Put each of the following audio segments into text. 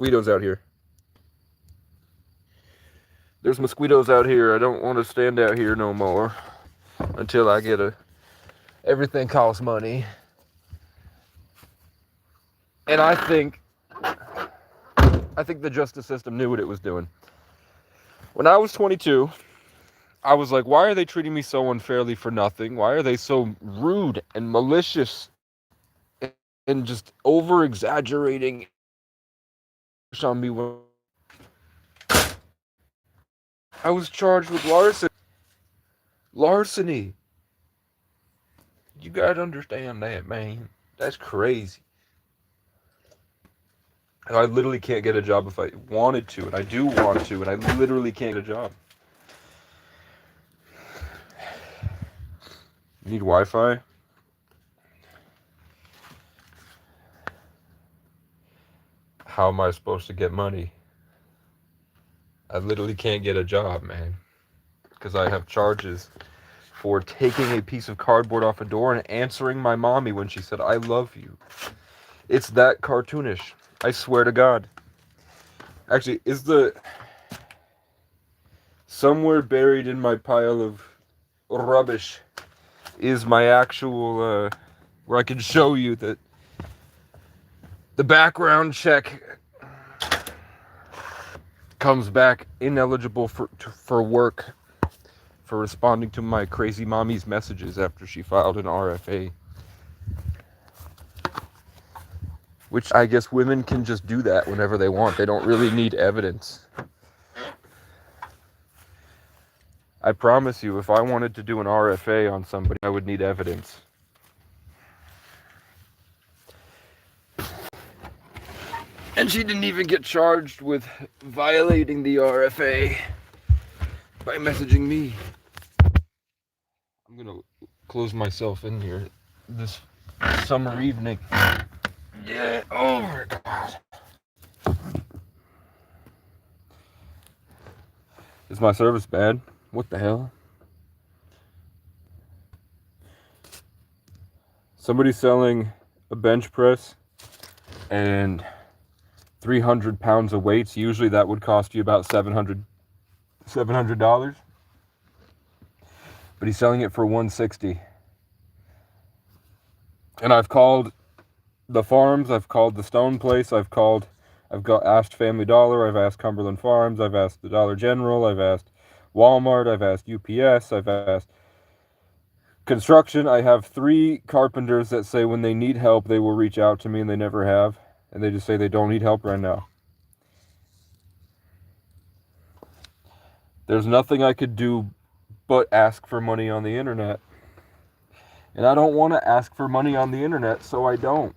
Mosquitoes out here. There's mosquitoes out here. I don't want to stand out here no more until I get a. Everything costs money. And I think the justice system knew what it was doing. When I was 22, I was like, why are they treating me so unfairly for nothing? Why are they so rude and malicious and just over exaggerating on me when I was charged with larceny. You gotta understand that, man. That's crazy. I literally can't get a job if I wanted to, and I do want to, and I literally can't get a job. You need Wi-Fi? How am I supposed to get money? I literally can't get a job, man, because I have charges for taking a piece of cardboard off a door and answering my mommy when she said, I love you. It's that cartoonish. I swear to God. Actually, somewhere buried in my pile of rubbish is my actual, where I can show you that the background check comes back ineligible for work for responding to my crazy mommy's messages after she filed an RFA. Which I guess women can just do that whenever they want. They don't really need evidence. I promise you, if I wanted to do an RFA on somebody, I would need evidence. And she didn't even get charged with violating the RFA by messaging me. I'm gonna close myself in here this summer evening. Yeah, oh my God. Is my service bad? What the hell? Somebody's selling a bench press and 300 pounds of weights. Usually that would cost you about $700. But he's selling it for $160. And I've called the farms, I've called the stone place, I've asked Family Dollar, I've asked Cumberland Farms, I've asked the Dollar General, I've asked Walmart, I've asked UPS, I've asked construction. I have 3 carpenters that say when they need help, they will reach out to me, and they never have. And they just say they don't need help right now. There's nothing I could do but ask for money on the internet. And I don't want to ask for money on the internet, so I don't.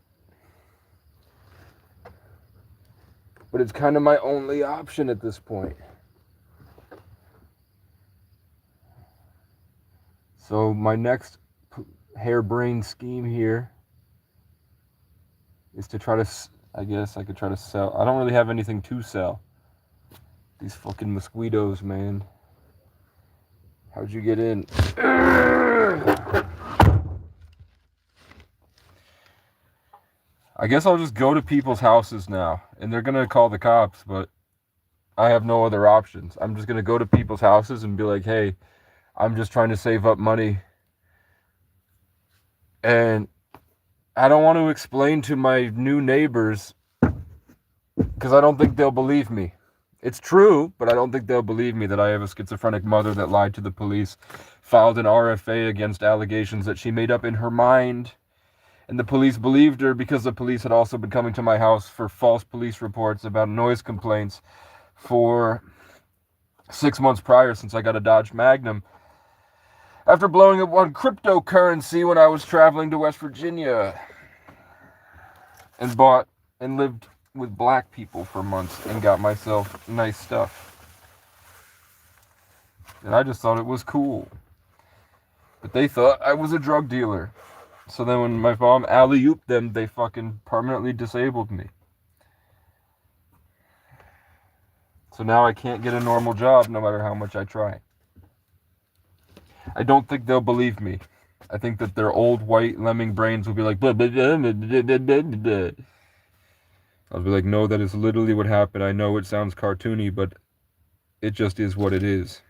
But it's kind of my only option at this point. So my next harebrained scheme here is to try to, I guess I could try to sell. I don't really have anything to sell. These fucking mosquitoes, man. How'd you get in? I guess I'll just go to people's houses now, and they're gonna call the cops, but I have no other options. I'm just gonna go to people's houses and be like, hey, I'm just trying to save up money, and I don't want to explain to my new neighbors because I don't think they'll believe me. It's true, but I don't think they'll believe me that I have a schizophrenic mother that lied to the police, filed an RFA against allegations that she made up in her mind, and the police believed her because the police had also been coming to my house for false police reports about noise complaints for 6 months prior, since I got a Dodge Magnum after blowing up on cryptocurrency when I was traveling to West Virginia and bought and lived with black people for months and got myself nice stuff. And I just thought it was cool. But they thought I was a drug dealer. So then when my mom alley-ooped them, they fucking permanently disabled me. So now I can't get a normal job no matter how much I try. I don't think they'll believe me. I think that their old white lemming brains will be like, blah, blah, blah, blah, blah, blah, blah. I'll be like, no, that is literally what happened. I know it sounds cartoony, but it just is what it is.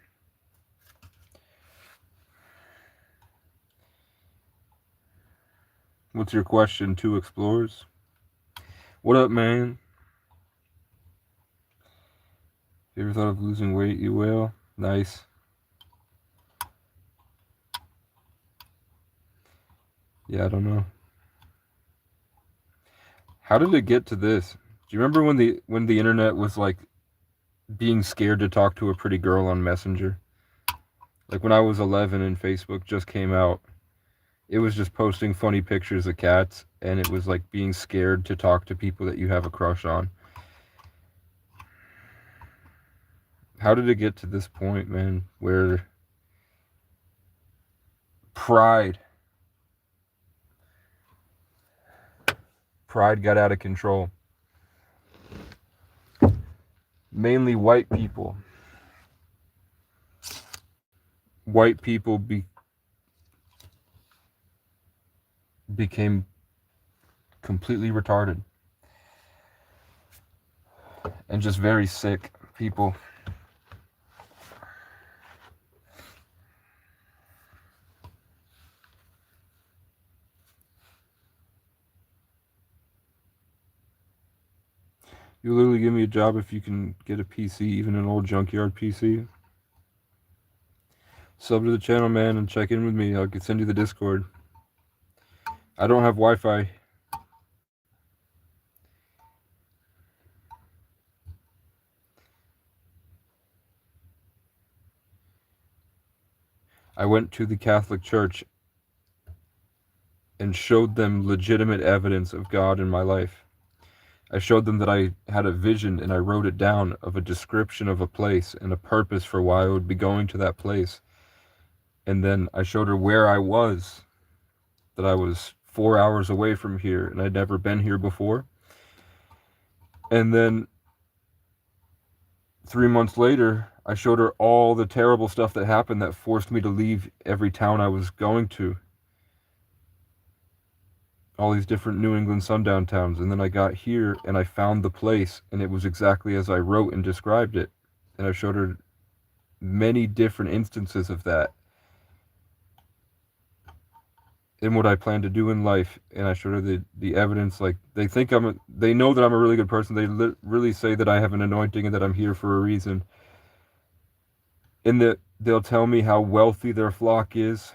What's your question, Two Explorers? What up, man? You ever thought of losing weight? You will. Nice. Yeah, I don't know. How did it get to this? Do you remember when the internet was like being scared to talk to a pretty girl on Messenger? Like when I was 11 and Facebook just came out, it was just posting funny pictures of cats, and it was like being scared to talk to people that you have a crush on. How did it get to this point, man, where pride got out of control? Mainly white people. White people became completely retarded and just very sick people. You literally give me a job if you can get a PC, even an old junkyard PC. Sub to the channel, man, and check in with me. I can send you the Discord. I don't have Wi-Fi. I went to the Catholic Church and showed them legitimate evidence of God in my life. I showed them that I had a vision, and I wrote it down, of a description of a place and a purpose for why I would be going to that place. And then I showed her where I was, that I was 4 hours away from here, and I'd never been here before. And then 3 months later, I showed her all the terrible stuff that happened that forced me to leave every town I was going to. All these different New England sundown towns. And then I got here and I found the place, and it was exactly as I wrote and described it. And I showed her many different instances of that in what I plan to do in life. And I showed her the evidence. Like, they think they know that I'm a really good person. They really say that I have an anointing and that I'm here for a reason. And that they'll tell me how wealthy their flock is,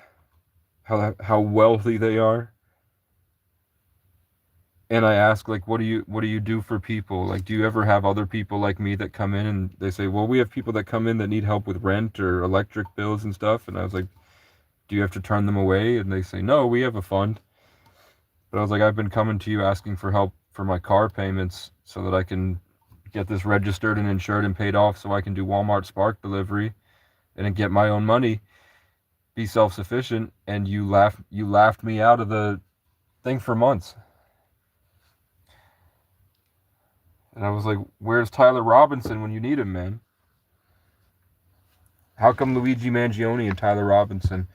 how wealthy they are. And I ask, like, what do you do for people? Like, do you ever have other people like me that come in and they say, well, we have people that come in that need help with rent or electric bills and stuff. And I was like, do you have to turn them away? And they say, no, we have a fund. But I was like, I've been coming to you asking for help for my car payments so that I can get this registered and insured and paid off so I can do Walmart Spark delivery and get my own money, be self-sufficient. And you laughed me out of the thing for months. And I was like, where's Tyler Robinson when you need him, man? How come Luigi Mangione and Tyler Robinson?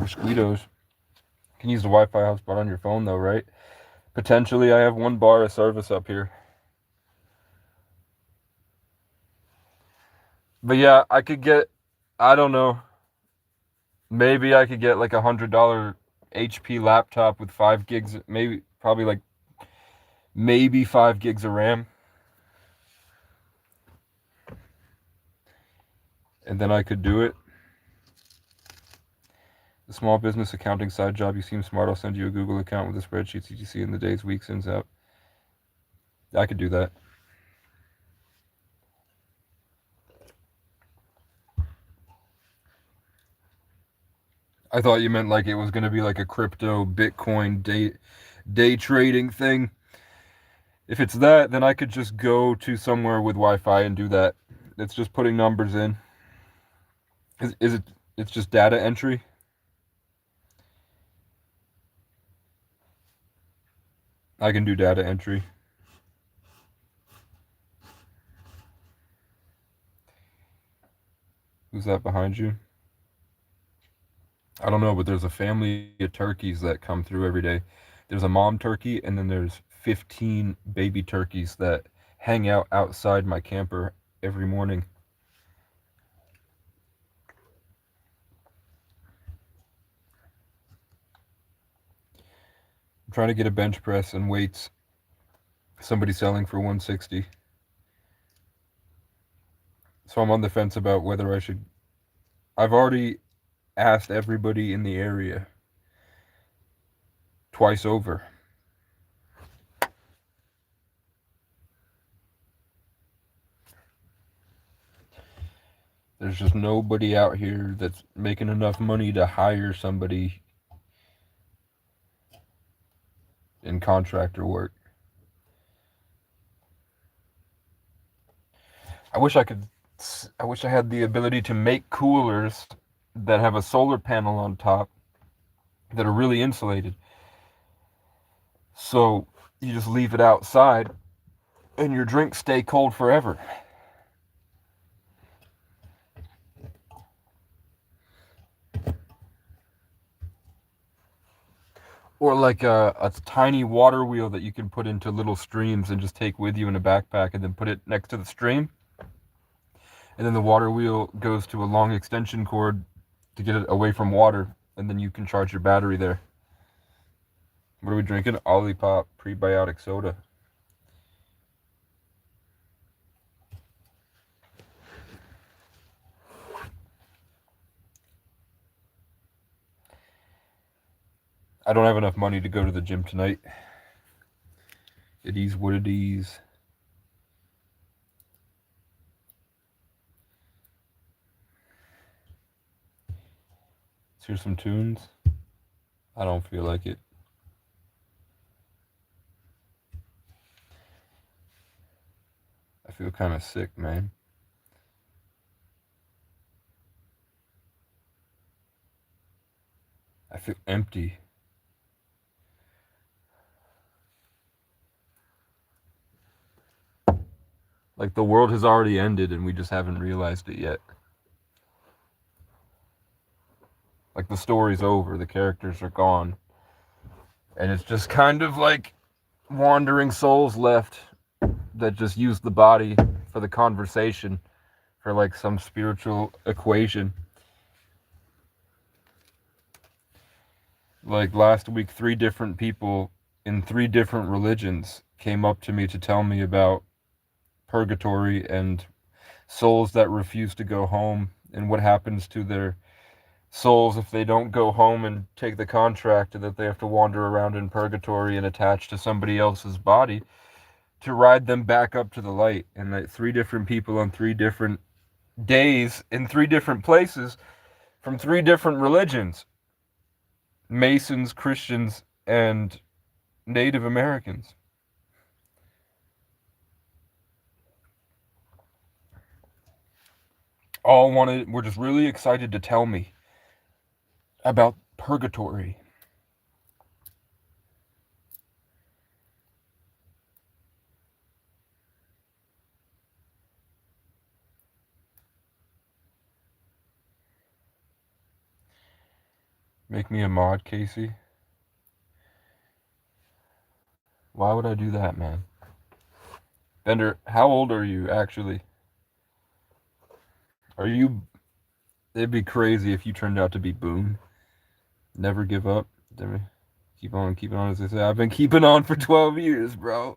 Mosquitoes. You can use the Wi-Fi hotspot on your phone though, right? Potentially, I have 1 bar of service up here. But yeah, I could get, I don't know, maybe I could get like $100 HP laptop with 5 gigs, maybe 5 gigs of RAM. And then I could do it. The small business accounting side job, you seem smart. I'll send you a Google account with the spreadsheets you see in the days, weeks, ins, out. I could do that. I thought you meant like it was going to be like a crypto Bitcoin day trading thing. If it's that, then I could just go to somewhere with Wi-Fi and do that. It's just putting numbers in. Is it? It's just data entry. I can do data entry. Who's that behind you? I don't know, but there's a family of turkeys that come through every day. There's a mom turkey, and then there's 15 baby turkeys that hang out outside my camper every morning. I'm trying to get a bench press and weights. Somebody selling for 160. So I'm on the fence about whether I should. I've already asked everybody in the area twice over. There's just nobody out here that's making enough money to hire somebody in contractor work. I wish I could. I wish I had the ability to make coolers that have a solar panel on top that are really insulated. So you just leave it outside and your drinks stay cold forever. Or like a tiny water wheel that you can put into little streams and just take with you in a backpack and then put it next to the stream. And then the water wheel goes to a long extension cord to get it away from water, and then you can charge your battery there. What are we drinking? Olipop prebiotic soda. I don't have enough money to go to the gym tonight. It is what it is. Let's hear some tunes. I don't feel like it. I feel kind of sick, man. I feel empty. Like the world has already ended and we just haven't realized it yet. Like the story's over, the characters are gone. And it's just kind of like wandering souls left that just use the body for the conversation, for like some spiritual equation. Like last week, 3 different people in 3 different religions came up to me to tell me about purgatory and souls that refuse to go home and what happens to their souls if they don't go home and take the contract, and that they have to wander around in purgatory and attach to somebody else's body to ride them back up to the light. And that 3 different people on 3 different days in 3 different places from 3 different religions, Masons, Christians, and Native Americans. All were just really excited to tell me about purgatory. Make me a mod, Casey. Why would I do that, man? Bender, how old are you actually? Are you... It'd be crazy if you turned out to be Boone. Never give up. Keep on keeping on, as they say. I've been keeping on for 12 years, bro.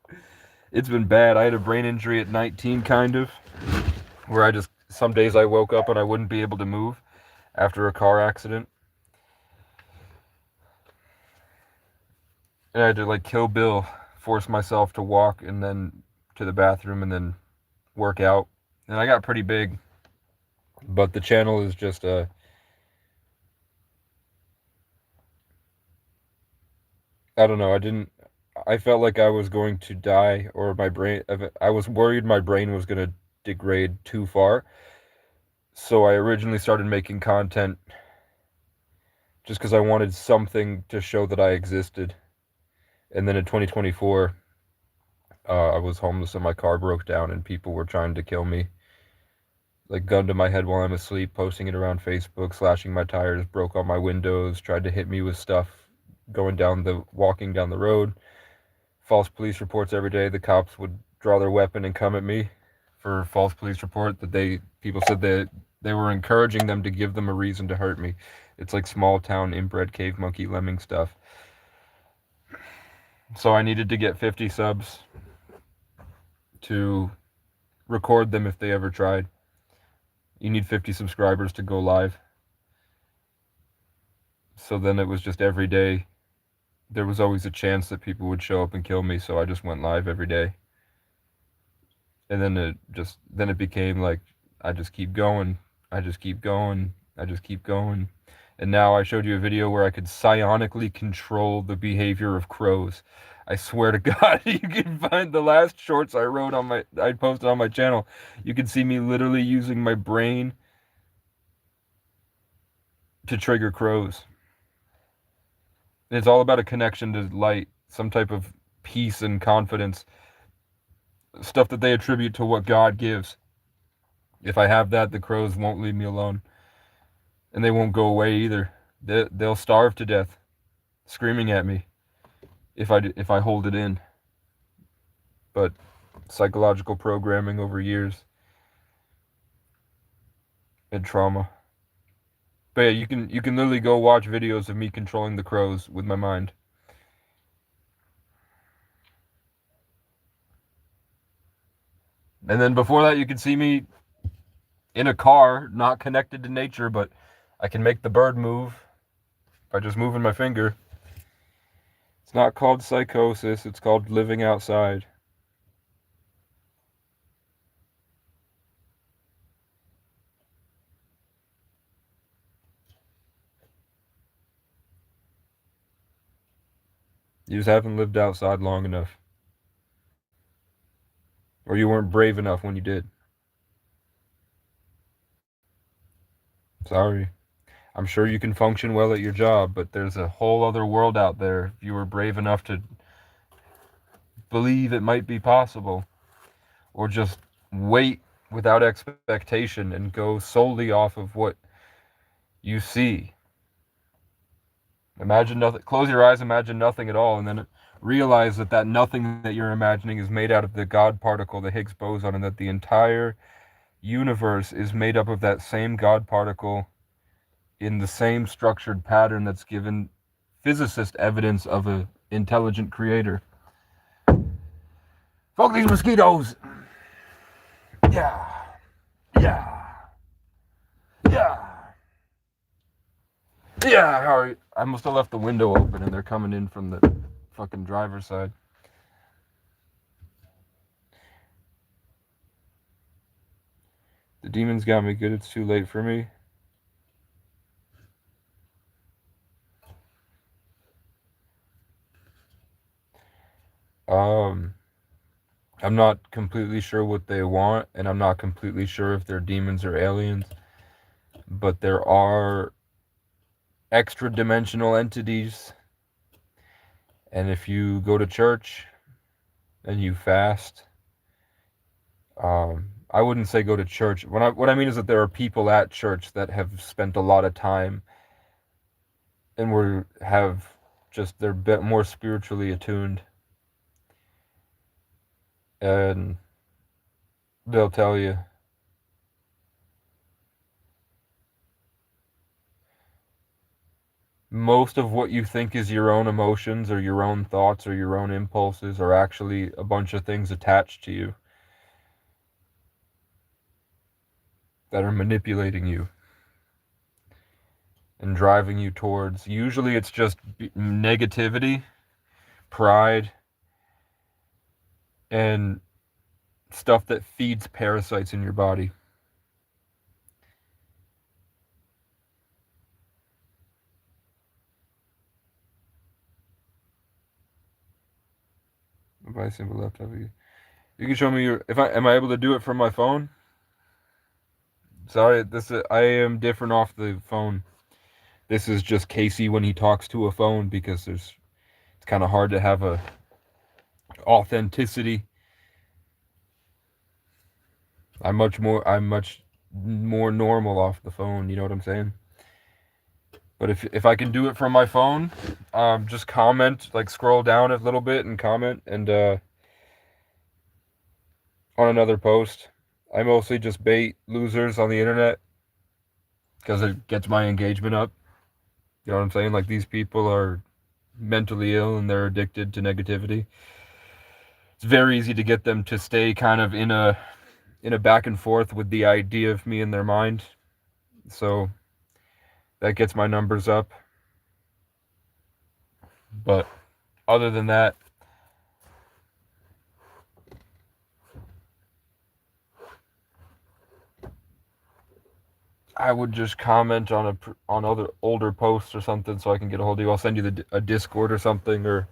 It's been bad. I had a brain injury at 19, kind of, where I just... Some days I woke up and I wouldn't be able to move after a car accident. And I had to, like, Kill Bill, force myself to walk and then to the bathroom and then work out. And I got pretty big. But the channel is just I don't know. I felt like I was going to die, or my brain, I was worried my brain was going to degrade too far. So I originally started making content just because I wanted something to show that I existed. And then in 2024, I was homeless and my car broke down and people were trying to kill me. like gun to my head while I'm asleep, posting it around Facebook, slashing my tires, broke all my windows, tried to hit me with stuff walking down the road. False police reports every day. The cops would draw their weapon and come at me for false police report that people said that they were encouraging them to give them a reason to hurt me. It's like small town inbred cave monkey lemming stuff. So I needed to get 50 subs to record them if they ever tried. You need 50 subscribers to go live. So then it was just every day. There was always a chance that people would show up and kill me, so I just went live every day. And then it became like I just keep going, I just keep going, I just keep going. And now I showed you a video where I could psionically control the behavior of crows. I swear to God, you can find the last shorts I posted on my channel. You can see me literally using my brain to trigger crows. It's all about a connection to light, some type of peace and confidence, stuff that they attribute to what God gives. If I have that, the crows won't leave me alone. And they won't go away either. They'll starve to death, screaming at me if I hold it in. But psychological programming over years and trauma. But yeah, you can literally go watch videos of me controlling the crows with my mind. And then before that, you can see me in a car, not connected to nature, but I can make the bird move by just moving my finger. It's not called psychosis, it's called living outside. You just haven't lived outside long enough. Or you weren't brave enough when you did. Sorry. I'm sure you can function well at your job, but there's a whole other world out there if you were brave enough to believe it might be possible. Or just wait without expectation and go solely off of what you see. Imagine nothing. Close your eyes, imagine nothing at all, and then realize that nothing that you're imagining is made out of the God particle, the Higgs boson, and that the entire universe is made up of that same God particle in the same structured pattern that's given physicist evidence of an intelligent creator. Fuck these mosquitoes! Yeah. Yeah. Yeah. Yeah, Harry. I must have left the window open and they're coming in from the fucking driver's side. The demons got me good. It's too late for me. I'm not completely sure what they want, and I'm not completely sure if they're demons or aliens, but there are extra dimensional entities, and if you go to church and you fast, I wouldn't say go to church. What I mean is that there are people at church that have spent a lot of time and they're a bit more spiritually attuned, and they'll tell you most of what you think is your own emotions or your own thoughts or your own impulses are actually a bunch of things attached to you that are manipulating you and driving you towards, usually it's just negativity, pride, and stuff that feeds parasites in your body. By simple left of you. You can show me am I able to do it from my phone? Sorry, I am different off the phone. This is just Casey when he talks to a phone, because it's kind of hard to have a authenticity. I'm much more normal off the phone, you know what I'm saying? But if I can do it from my phone, just comment, like scroll down a little bit and comment, and on another post. I mostly just bait losers on the internet because it gets my engagement up. You know what I'm saying? Like, these people are mentally ill and they're addicted to negativity. It's very easy to get them to stay kind of in a back and forth with the idea of me in their mind. So that gets my numbers up. But other than that, I would just comment on other older posts or something so I can get a hold of you. I'll send you a Discord or something, or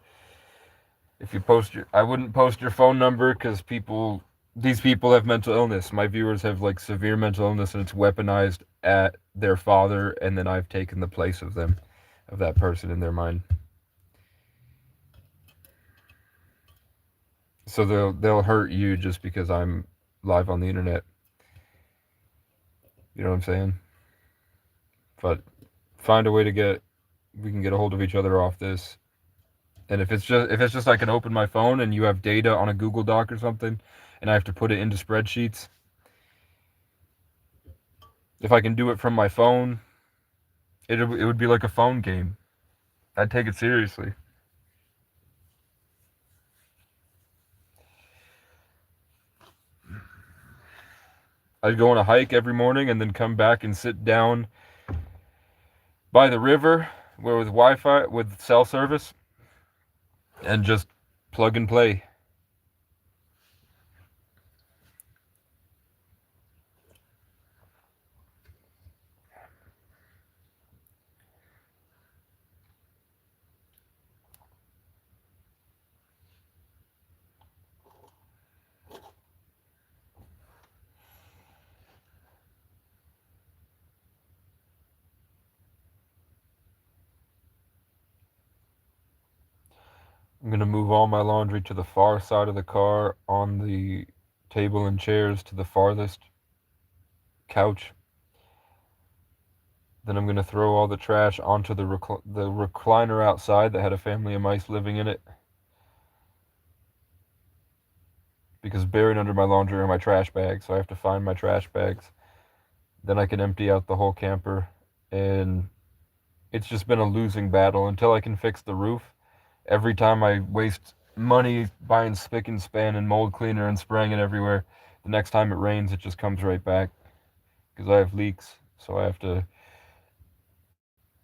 if you post I wouldn't post your phone number because these people have mental illness. My viewers have like severe mental illness, and it's weaponized at their father, and then I've taken the place of that person in their mind. So they'll hurt you just because I'm live on the internet. You know what I'm saying? But find a way we can get a hold of each other off this. And if it's just I can open my phone and you have data on a Google Doc or something, and I have to put it into spreadsheets, if I can do it from my phone, it would be like a phone game. I'd take it seriously. I'd go on a hike every morning and then come back and sit down by the river where with Wi-Fi, with cell service, and just plug and play. I'm going to move all my laundry to the far side of the car on the table and chairs to the farthest couch. Then I'm going to throw all the trash onto the recliner outside that had a family of mice living in it. Because buried under my laundry are my trash bags, so I have to find my trash bags. Then I can empty out the whole camper, and it's just been a losing battle until I can fix the roof. Every time I waste money buying spick and span and mold cleaner and spraying it everywhere, the next time it rains, it just comes right back because I have leaks. So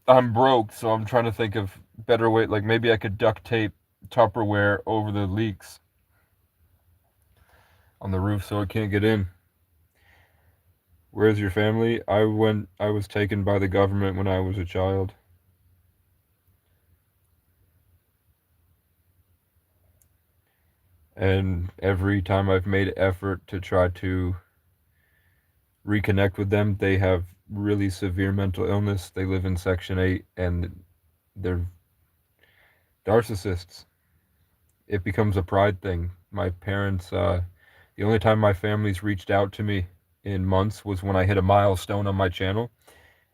I'm broke, so I'm trying to think of better way. Like, maybe I could duct tape Tupperware over the leaks on the roof so it can't get in. Where's your family? I was taken by the government when I was a child. And every time I've made effort to try to reconnect with them, they have really severe mental illness. They live in Section 8 and they're narcissists. It becomes a pride thing. My parents, the only time my family's reached out to me in months was when I hit a milestone on my channel.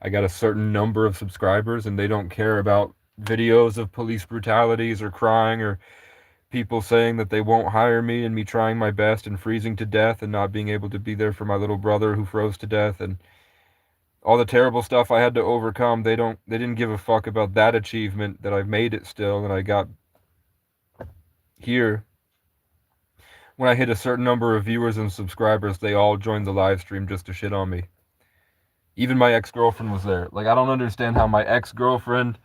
I got a certain number of subscribers, and they don't care about videos of police brutalities or crying or people saying that they won't hire me and me trying my best and freezing to death and not being able to be there for my little brother who froze to death and all the terrible stuff I had to overcome. They didn't give a fuck about that achievement that I've made it still, and I got here. When I hit a certain number of viewers and subscribers, they all joined the live stream just to shit on me. Even my ex-girlfriend was there. Like, I don't understand how my ex-girlfriend,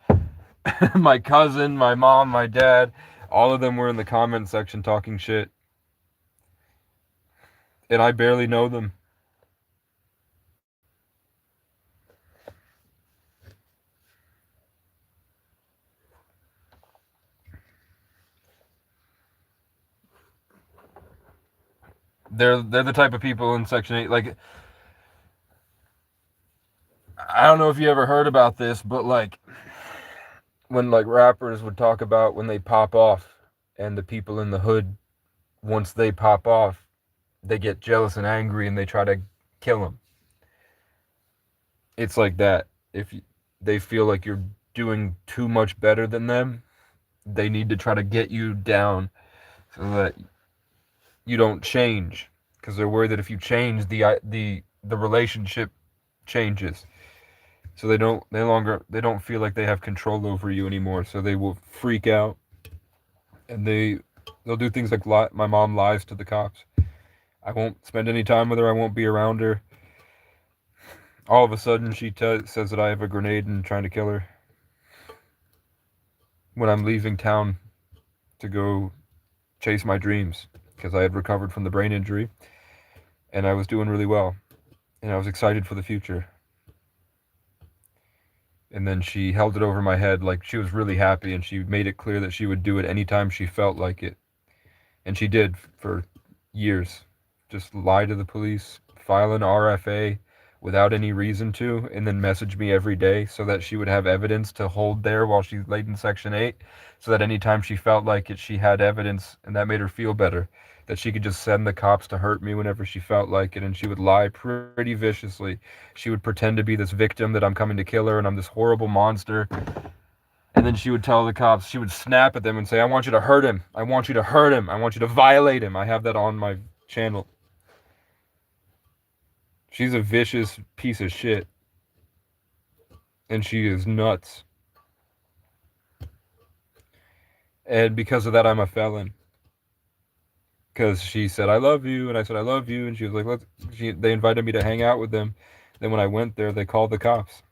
my cousin, my mom, my dad, all of them were in the comment section talking shit. And I barely know them. They're the type of people in Section 8, like, I don't know if you ever heard about this, but like, when like rappers would talk about when they pop off, and the people in the hood, once they pop off, they get jealous and angry and they try to kill them. It's like that. If they feel like you're doing too much better than them, they need to try to get you down so that you don't change, because they're worried that if you change, the relationship changes. So they don't feel like they have control over you anymore. So they will freak out, and they'll do things like my mom lies to the cops. I won't spend any time with her. I won't be around her. All of a sudden, she says that I have a grenade and trying to kill her when I'm leaving town to go chase my dreams, because I had recovered from the brain injury and I was doing really well and I was excited for the future. And then she held it over my head like she was really happy, and she made it clear that she would do it anytime she felt like it. And she did for years. Just lie to the police, file an RFA without any reason to, and then message me every day so that she would have evidence to hold there while she laid in Section 8, so that anytime she felt like it, she had evidence, and that made her feel better, that she could just send the cops to hurt me whenever she felt like it. And she would lie pretty viciously. She would pretend to be this victim, that I'm coming to kill her and I'm this horrible monster. And then she would tell the cops, she would snap at them and say, I want you to hurt him. I want you to hurt him. I want you to violate him. I have that on my channel. She's a vicious piece of shit. And she is nuts. And because of that, I'm a felon. Because she said, I love you. And I said, I love you. And she was like, they invited me to hang out with them. Then when I went there, they called the cops.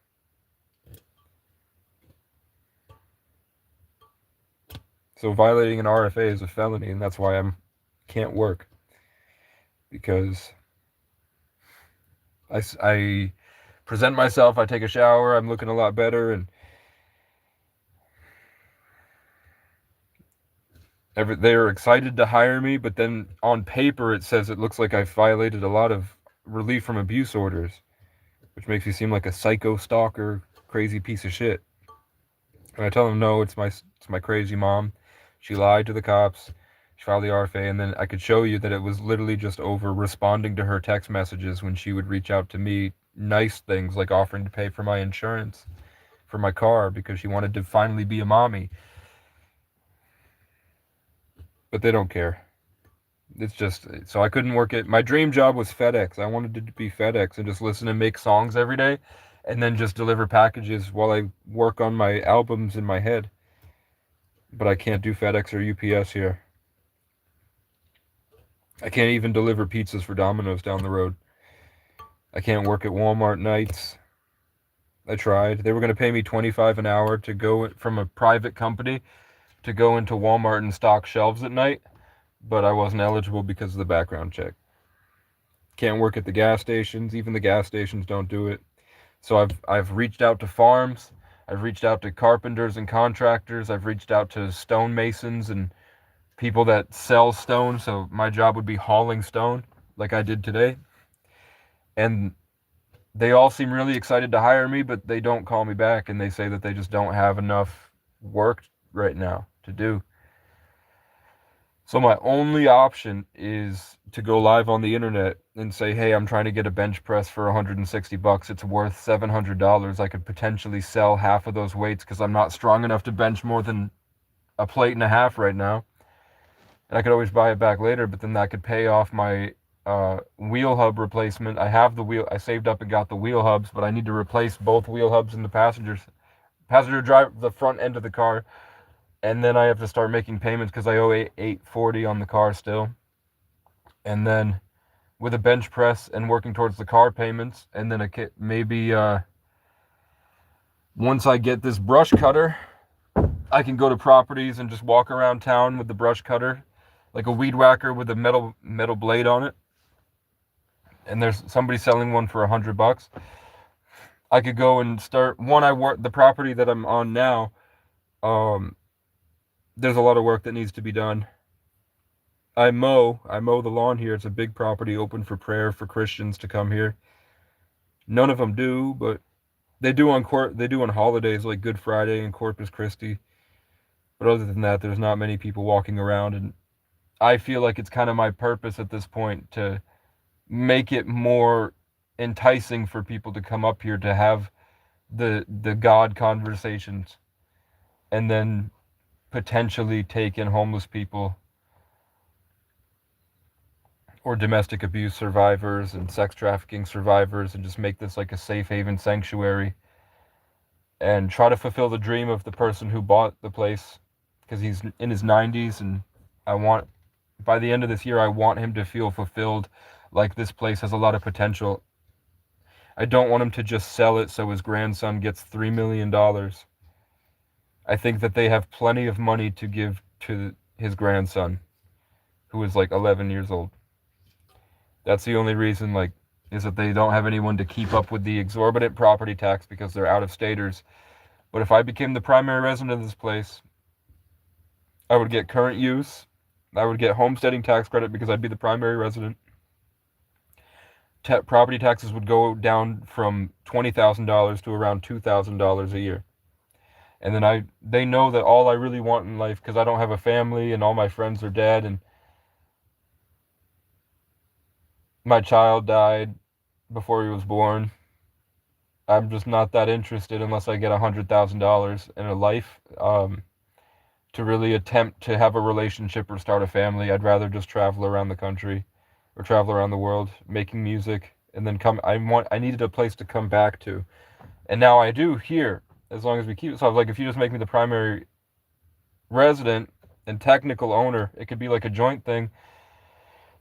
So violating an RFA is a felony, and that's why I can't work. Because I present myself, I take a shower, I'm looking a lot better, and they're excited to hire me, but then on paper it says it looks like I violated a lot of relief from abuse orders, which makes me seem like a psycho stalker, crazy piece of shit. And I tell them, no, it's my crazy mom. She lied to the cops. She filed the RFA, and then I could show you that it was literally just over responding to her text messages when she would reach out to me, nice things like offering to pay for my insurance for my car because she wanted to finally be a mommy. But they don't care. It's just, so I couldn't work it. My dream job was FedEx. I wanted to be FedEx and just listen and make songs every day, and then just deliver packages while I work on my albums in my head. But I can't do FedEx or UPS here. I can't even deliver pizzas for Domino's down the road. I can't work at Walmart nights. I tried. They were going to pay me $25 an hour to go from a private company to go into Walmart and stock shelves at night, but I wasn't eligible because of the background check. Can't work at the gas stations. Even the gas stations don't do it. So I've reached out to farms. I've reached out to carpenters and contractors. I've reached out to stonemasons and people that sell stone. So my job would be hauling stone like I did today. And they all seem really excited to hire me, but they don't call me back, and they say that they just don't have enough work right now to do. So my only option is to go live on the internet and say, hey, I'm trying to get a bench press for $160. It's worth $700. I could potentially sell half of those weights because I'm not strong enough to bench more than a plate and a half right now. And I could always buy it back later, but then that could pay off my wheel hub replacement. I have the wheel. I saved up and got the wheel hubs, but I need to replace both wheel hubs in the passenger drive, the front end of the car. And then I have to start making payments because I owe $840 on the car still. And then with a bench press and working towards the car payments, and then maybe once I get this brush cutter, I can go to properties and just walk around town with the brush cutter, like a weed whacker with a metal blade on it. And there's somebody selling one for $100. I could go and start the property that I'm on now. There's a lot of work that needs to be done. I mow the lawn here. It's a big property open for prayer for Christians to come here. None of them do, but they do on holidays like Good Friday and Corpus Christi. But other than that, there's not many people walking around, and I feel like it's kind of my purpose at this point to make it more enticing for people to come up here to have the God conversations, and then potentially take in homeless people or domestic abuse survivors and sex trafficking survivors, and just make this like a safe haven sanctuary, and try to fulfill the dream of the person who bought the place, because he's in his 90s, and by the end of this year, I want him to feel fulfilled, like this place has a lot of potential. I don't want him to just sell it so his grandson gets $3 million. I think that they have plenty of money to give to his grandson, who is like 11 years old. That's the only reason, like, is that they don't have anyone to keep up with the exorbitant property tax because they're out-of-staters. But if I became the primary resident of this place, I would get current use. I would get homesteading tax credit because I'd be the primary resident. Property taxes would go down from $20,000 to around $2,000 a year. And then they know that all I really want in life, because I don't have a family and all my friends are dead and my child died before he was born. I'm just not that interested unless I get $100,000 in a life to really attempt to have a relationship or start a family. I'd rather just travel around the country or travel around the world making music, and then I needed a place to come back to, and now I do here, as long as we keep it. So I was like, if you just make me the primary resident and technical owner, it could be like a joint thing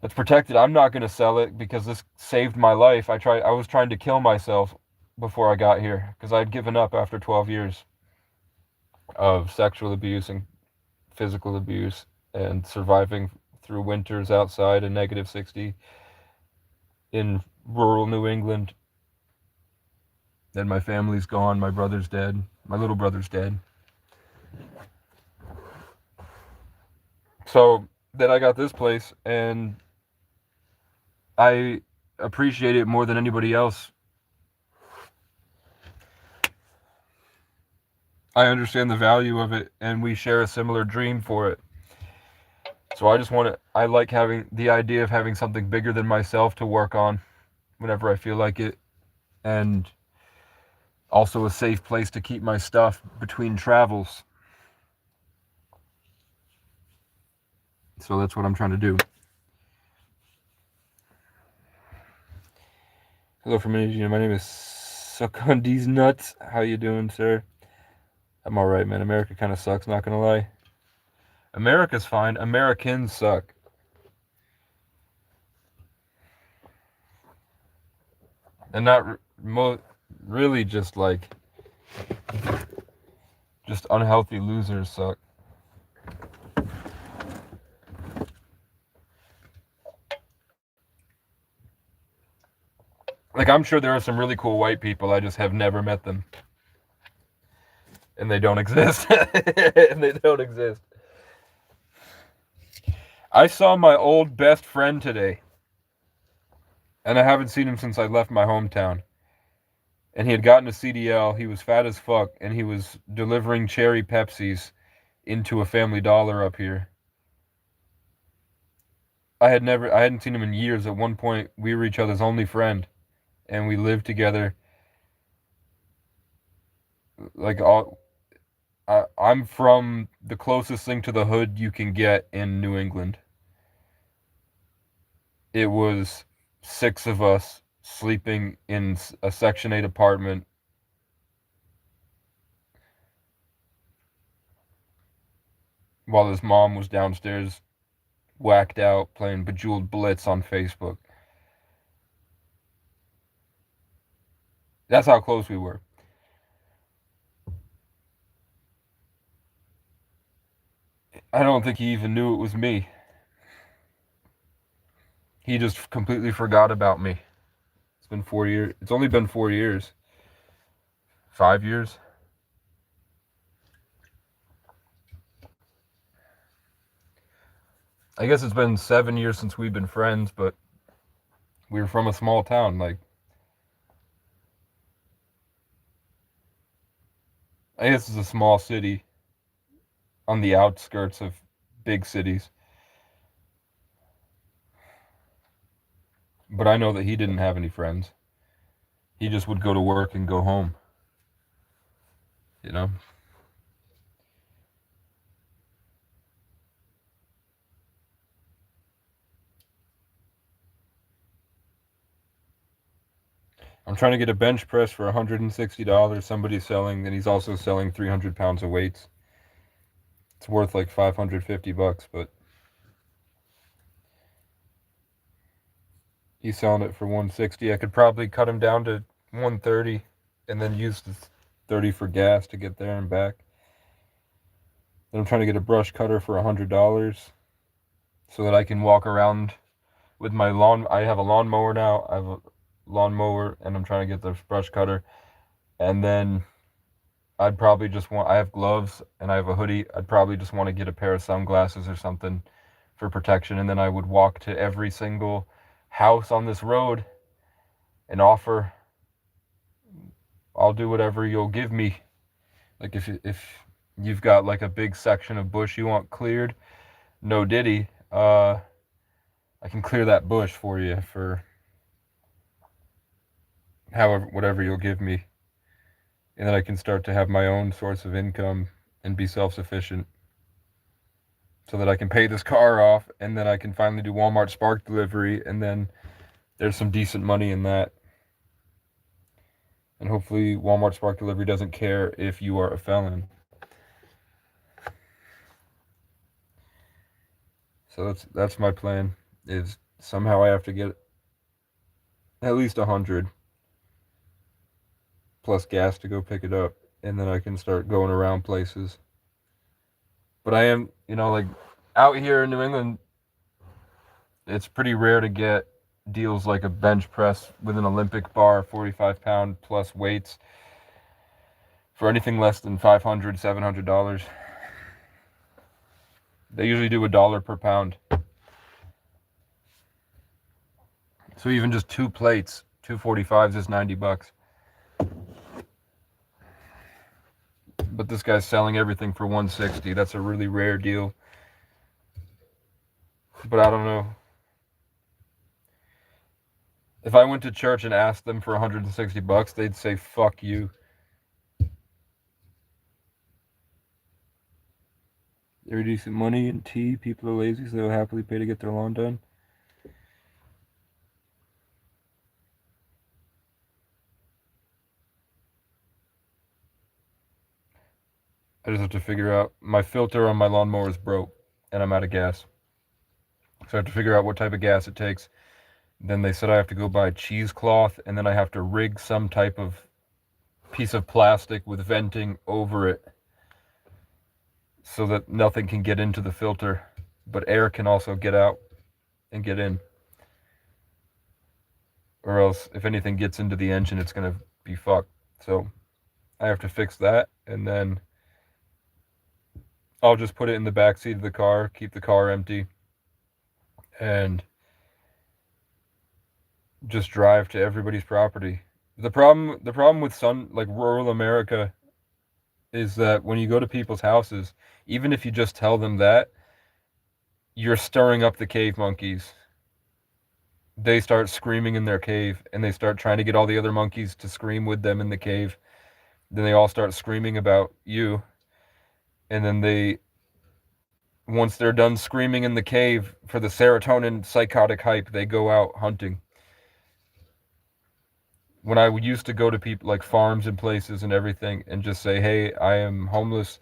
that's protected. I'm not going to sell it because this saved my life. I was trying to kill myself before I got here because I'd given up after 12 years of sexual abuse and physical abuse and surviving through winters outside in -60 in rural New England. Then my family's gone. My brother's dead. My little brother's dead. So then I got this place, and I appreciate it more than anybody else. I understand the value of it, and we share a similar dream for it. So I like having the idea of having something bigger than myself to work on whenever I feel like it, and also a safe place to keep my stuff between travels. So that's what I'm trying to do. Hello from Indonesia. My name is Suckundi's Nuts. How you doing, sir? I'm alright, man. America kind of sucks, not gonna lie. America's fine. Americans suck. And not really just unhealthy losers suck. Like, I'm sure there are some really cool white people. I just have never met them. And they don't exist. And they don't exist. I saw my old best friend today. And I haven't seen him since I left my hometown. And he had gotten a CDL. He was fat as fuck. And he was delivering cherry Pepsis into a Family Dollar up here. I hadn't seen him in years. At one point, we were each other's only friend. And we lived together. Like, I'm from the closest thing to the hood you can get in New England. It was 6 of us sleeping in a Section 8 apartment. While his mom was downstairs, whacked out, playing Bejeweled Blitz on Facebook. That's how close we were. I don't think he even knew it was me. He just completely forgot about me. It's been 4 years. It's only been 4 years. 5 years. I guess it's been 7 years since we've been friends, but we were from a small town. Like, I guess it's a small city on the outskirts of big cities. But I know that he didn't have any friends. he just would go to work and go home. You know? I'm trying to get a bench press for $160. Somebody's selling, and he's also selling 300 pounds of weights. It's worth like $550, but he's selling it for 160. I could probably cut him down to 130 and then use the 30 for gas to get there and back. Then I'm trying to get a brush cutter for $100 so that I can walk around with my lawn. I have a lawnmower now. I have a lawnmower, and I'm trying to get the brush cutter. And then I'd probably just want, I have gloves and I have a hoodie. I'd probably just want to get a pair of sunglasses or something for protection. And then I would walk to every single house on this road and offer, I'll do whatever you'll give me. Like if you've got like a big section of bush you want cleared, no diddy, I can clear that bush for you for however, whatever you'll give me. And then I can start to have my own source of income and be self-sufficient so that I can pay this car off, and then I can finally do Walmart Spark delivery, and then there's some decent money in that. And hopefully Walmart Spark delivery doesn't care if you are a felon. So that's my plan, is somehow I have to get at least 100 plus gas to go pick it up, and then I can start going around places. But I am, like out here in New England, it's pretty rare to get deals like a bench press with an Olympic bar, 45-pound plus weights for anything less than $500, $700. They usually do $1 per pound. So even just 2 plates, 2 45s is $90. But this guy's selling everything for 160. That's a really rare deal. But I don't know. If I went to church and asked them for $160, they'd say, fuck you. They're decent money and tea. People are lazy, so they'll happily pay to get their lawn done. I just have to figure out, my filter on my lawnmower is broke and I'm out of gas. So I have to figure out what type of gas it takes. Then they said I have to go buy cheesecloth, and then I have to rig some type of piece of plastic with venting over it so that nothing can get into the filter, but air can also get out and get in. Or else if anything gets into the engine, it's going to be fucked. So I have to fix that, and then I'll just put it in the back seat of the car, keep the car empty, and just drive to everybody's property. The problem with rural America is that when you go to people's houses, even if you just tell them that, you're stirring up the cave monkeys. They start screaming in their cave, and they start trying to get all the other monkeys to scream with them in the cave. Then they all start screaming about you. And then once they're done screaming in the cave for the serotonin psychotic hype, they go out hunting. When I used to go to people like farms and places and everything and just say, hey, I am homeless,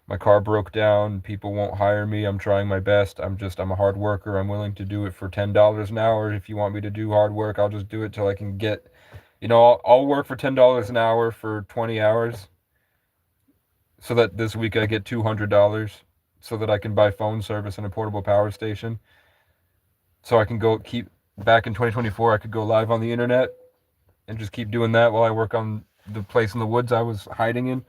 my car broke down, people won't hire me, I'm trying my best, I'm a hard worker, I'm willing to do it for $10 an hour. If you want me to do hard work, I'll just do it till I can get, I'll work for $10 an hour for 20 hours so that this week I get $200 so that I can buy phone service and a portable power station. So I can back in 2024, I could go live on the internet and just keep doing that while I work on the place in the woods I was hiding in.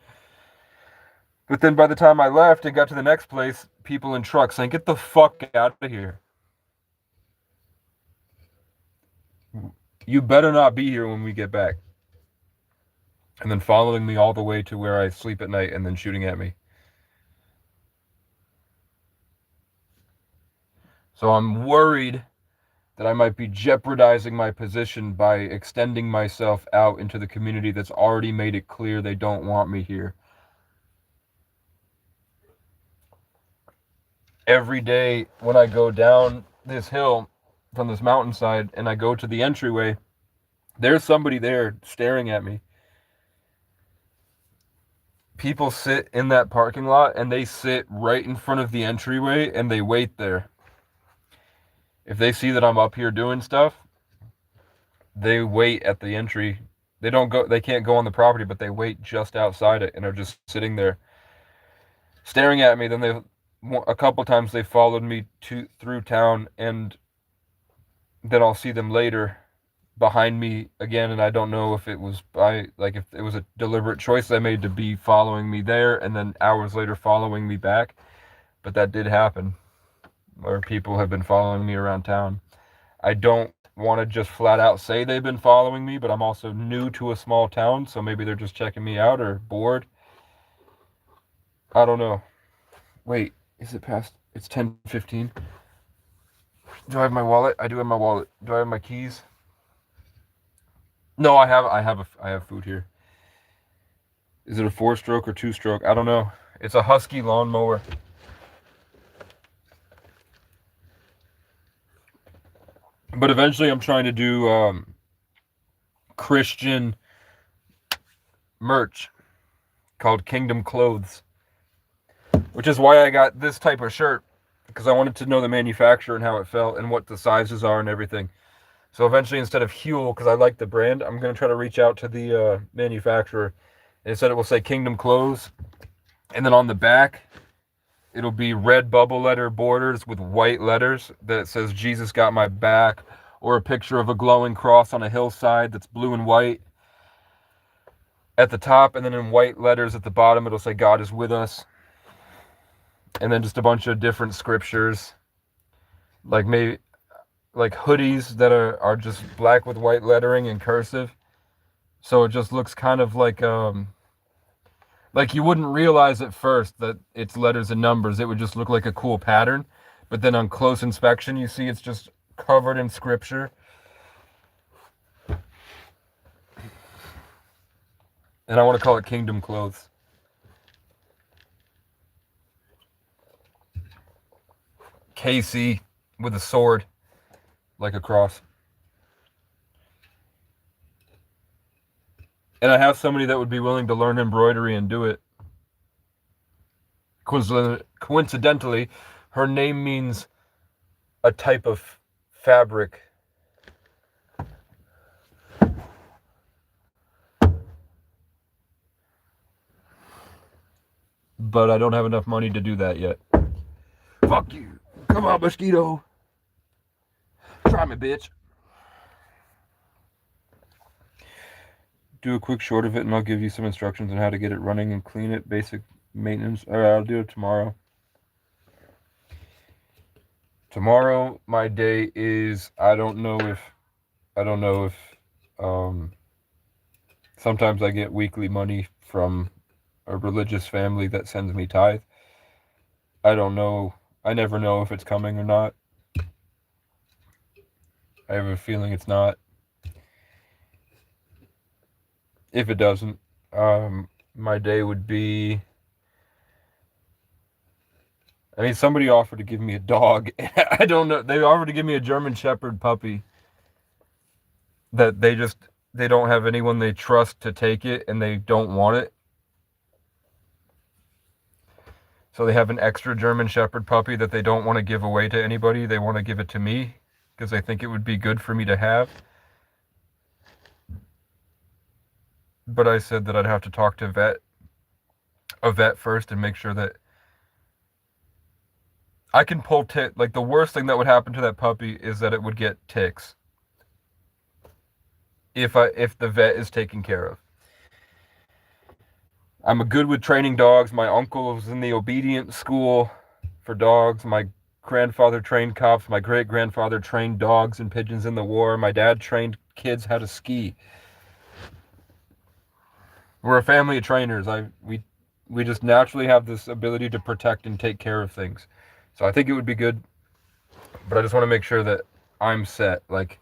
But then by the time I left and got to the next place, people in trucks saying, get the fuck out of here. You better not be here when we get back. And then following me all the way to where I sleep at night and then shooting at me. So I'm worried that I might be jeopardizing my position by extending myself out into the community that's already made it clear they don't want me here. Every day when I go down this hill from this mountainside and I go to the entryway, there's somebody there staring at me. People sit in that parking lot and they sit right in front of the entryway and they wait there. If they see that I'm up here doing stuff, they wait at the entry. They can't go on the property, but they wait just outside it and are just sitting there staring at me. Then a couple times they followed me through town, and then I'll see them later behind me again, and I don't know if it was if it was a deliberate choice I made to be following me there and then hours later following me back, but that did happen, where people have been following me around town. I don't want to just flat out say they've been following me, but I'm also new to a small town, so maybe they're just checking me out or bored. I don't know. Wait, is it past? It's 10:15. Do I have my wallet? I do have my wallet. Do I have my keys? No, I have food here. Is it a 4-stroke or 2-stroke? I don't know. It's a Husky lawnmower. But eventually I'm trying to do Christian merch called Kingdom Clothes, which is why I got this type of shirt, because I wanted to know the manufacturer and how it felt and what the sizes are and everything. So eventually, instead of Huel, because I like the brand, I'm going to try to reach out to the manufacturer. And it said it will say Kingdom Clothes. And then on the back, it'll be red bubble letter borders with white letters that says Jesus got my back, or a picture of a glowing cross on a hillside that's blue and white at the top, and then in white letters at the bottom it'll say God is with us. And then just a bunch of different scriptures, like maybe like hoodies that are just black with white lettering in cursive, so it just looks kind of like you wouldn't realize at first that it's letters and numbers. It would just look like a cool pattern, but then on close inspection you see it's just covered in scripture. And I want to call it Kingdom Clothes. KC with a sword like a cross. And I have somebody that would be willing to learn embroidery and do it. Coincidentally, her name means a type of fabric. But I don't have enough money to do that yet. Fuck you. Come on, mosquito. Try me, bitch. Do a quick short of it and I'll give you some instructions on how to get it running and clean it. Basic maintenance. Alright, I'll do it tomorrow. Tomorrow, my day is, I don't know if sometimes I get weekly money from a religious family that sends me tithe. I don't know. I never know if it's coming or not. I have a feeling it's not. If it doesn't, my day would be, I mean, somebody offered to give me a dog. I don't know. They offered to give me a German Shepherd puppy that they don't have anyone they trust to take it, and they don't want it. So they have an extra German Shepherd puppy that they don't want to give away to anybody. They want to give it to me because they think it would be good for me to have. But I said that I'd have to talk to a vet first and make sure that I can pull like the worst thing that would happen to that puppy is that it would get ticks. If the vet is taken care of. I'm good with training dogs. My uncle was in the obedience school for dogs. My grandfather trained cops. My great-grandfather trained dogs and pigeons in the war. My dad trained kids how to ski. We're a family of trainers. We just naturally have this ability to protect and take care of things. So I think it would be good, but I just want to make sure that I'm set. Like,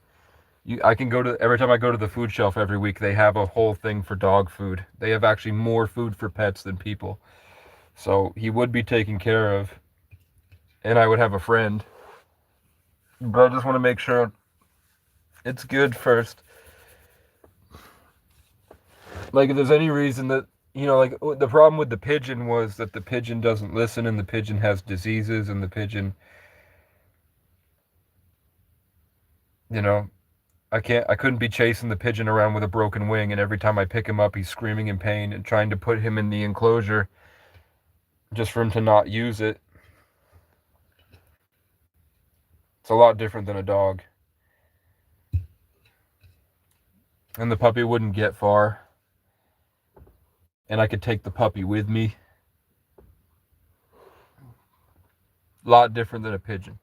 I can go to, every time I go to the food shelf every week, they have a whole thing for dog food. They have actually more food for pets than people. So he would be taken care of, and I would have a friend. But I just want to make sure it's good first. Like, if there's any reason that, like, the problem with the pigeon was that the pigeon doesn't listen, and the pigeon has diseases, and the pigeon, I couldn't be chasing the pigeon around with a broken wing, and every time I pick him up, he's screaming in pain, and trying to put him in the enclosure just for him to not use it. It's a lot different than a dog. And the puppy wouldn't get far. And I could take the puppy with me. A lot different than a pigeon.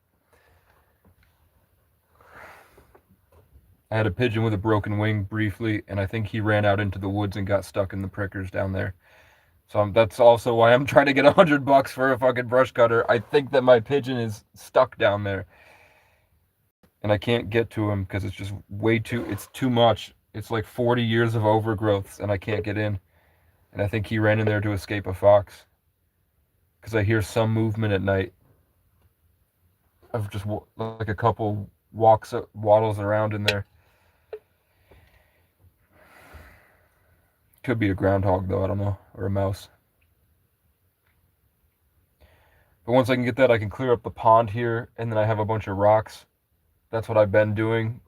I had a pigeon with a broken wing briefly, and I think he ran out into the woods and got stuck in the prickers down there. So that's also why I'm trying to get $100 for a fucking brush cutter. I think that my pigeon is stuck down there. And I can't get to him because it's just it's too much. It's like 40 years of overgrowths, and I can't get in. And I think he ran in there to escape a fox. Because I hear some movement at night of just like a couple waddles around in there. Could be a groundhog though, I don't know, or a mouse. But once I can get that, I can clear up the pond here, and then I have a bunch of rocks. That's what I've been doing,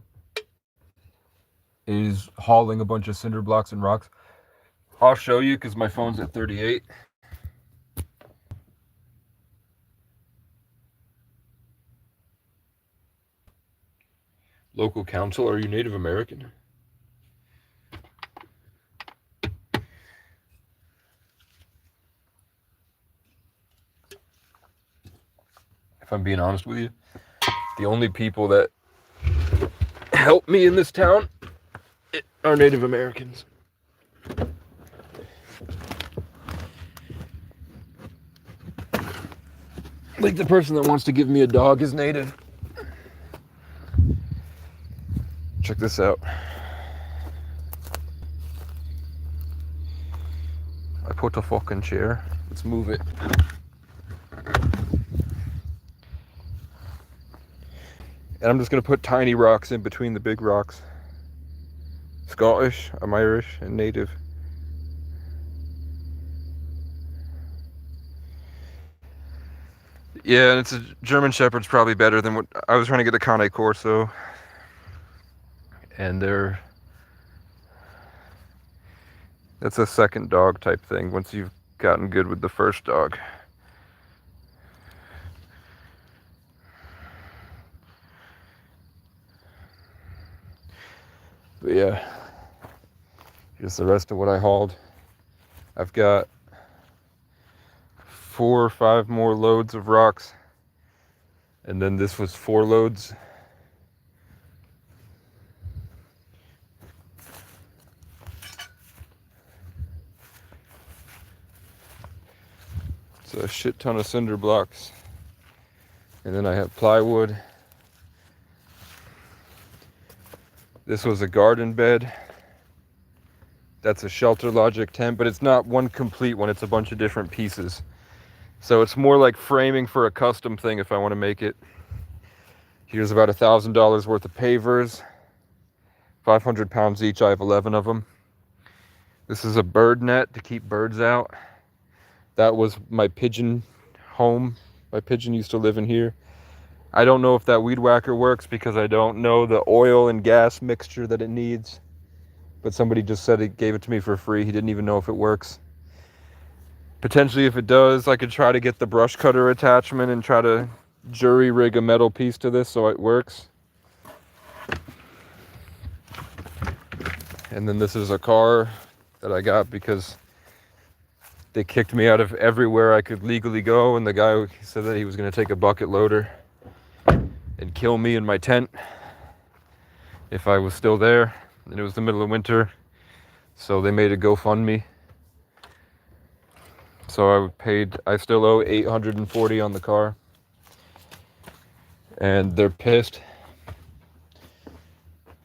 is hauling a bunch of cinder blocks and rocks. I'll show you because my phone's at 38. Local council, are you Native American? If I'm being honest with you, the only people that help me in this town are Native Americans. Like, the person that wants to give me a dog is Native. Check this out. I put a fucking chair. Let's move it. And I'm just going to put tiny rocks in between the big rocks. Scottish, I'm Irish, and Native. Yeah, and it's a German Shepherd's probably better than what I was trying to get, a Cane Corso. And that's a second dog type thing once you've gotten good with the first dog. But yeah, here's the rest of what I hauled. I've got 4 or 5 more loads of rocks, and then this was 4 loads. It's a shit ton of cinder blocks, and then I have plywood. This was a garden bed. That's a Shelter Logic tent, but it's not one complete one, it's a bunch of different pieces. So it's more like framing for a custom thing if I want to make it. Here's about $1,000 worth of pavers, 500 pounds each. I have 11 of them. This is a bird net to keep birds out. That was my pigeon home. My pigeon used to live in here. I don't know if that weed whacker works because I don't know the oil and gas mixture that it needs. But somebody just said it, gave it to me for free. He didn't even know if it works. Potentially, if it does, I could try to get the brush cutter attachment and try to jury rig a metal piece to this so it works. And then this is a car that I got because they kicked me out of everywhere I could legally go, and the guy said that he was going to take a bucket loader and kill me in my tent if I was still there. And it was the middle of winter, so they made a GoFundMe. So I still owe $840 on the car, and they're pissed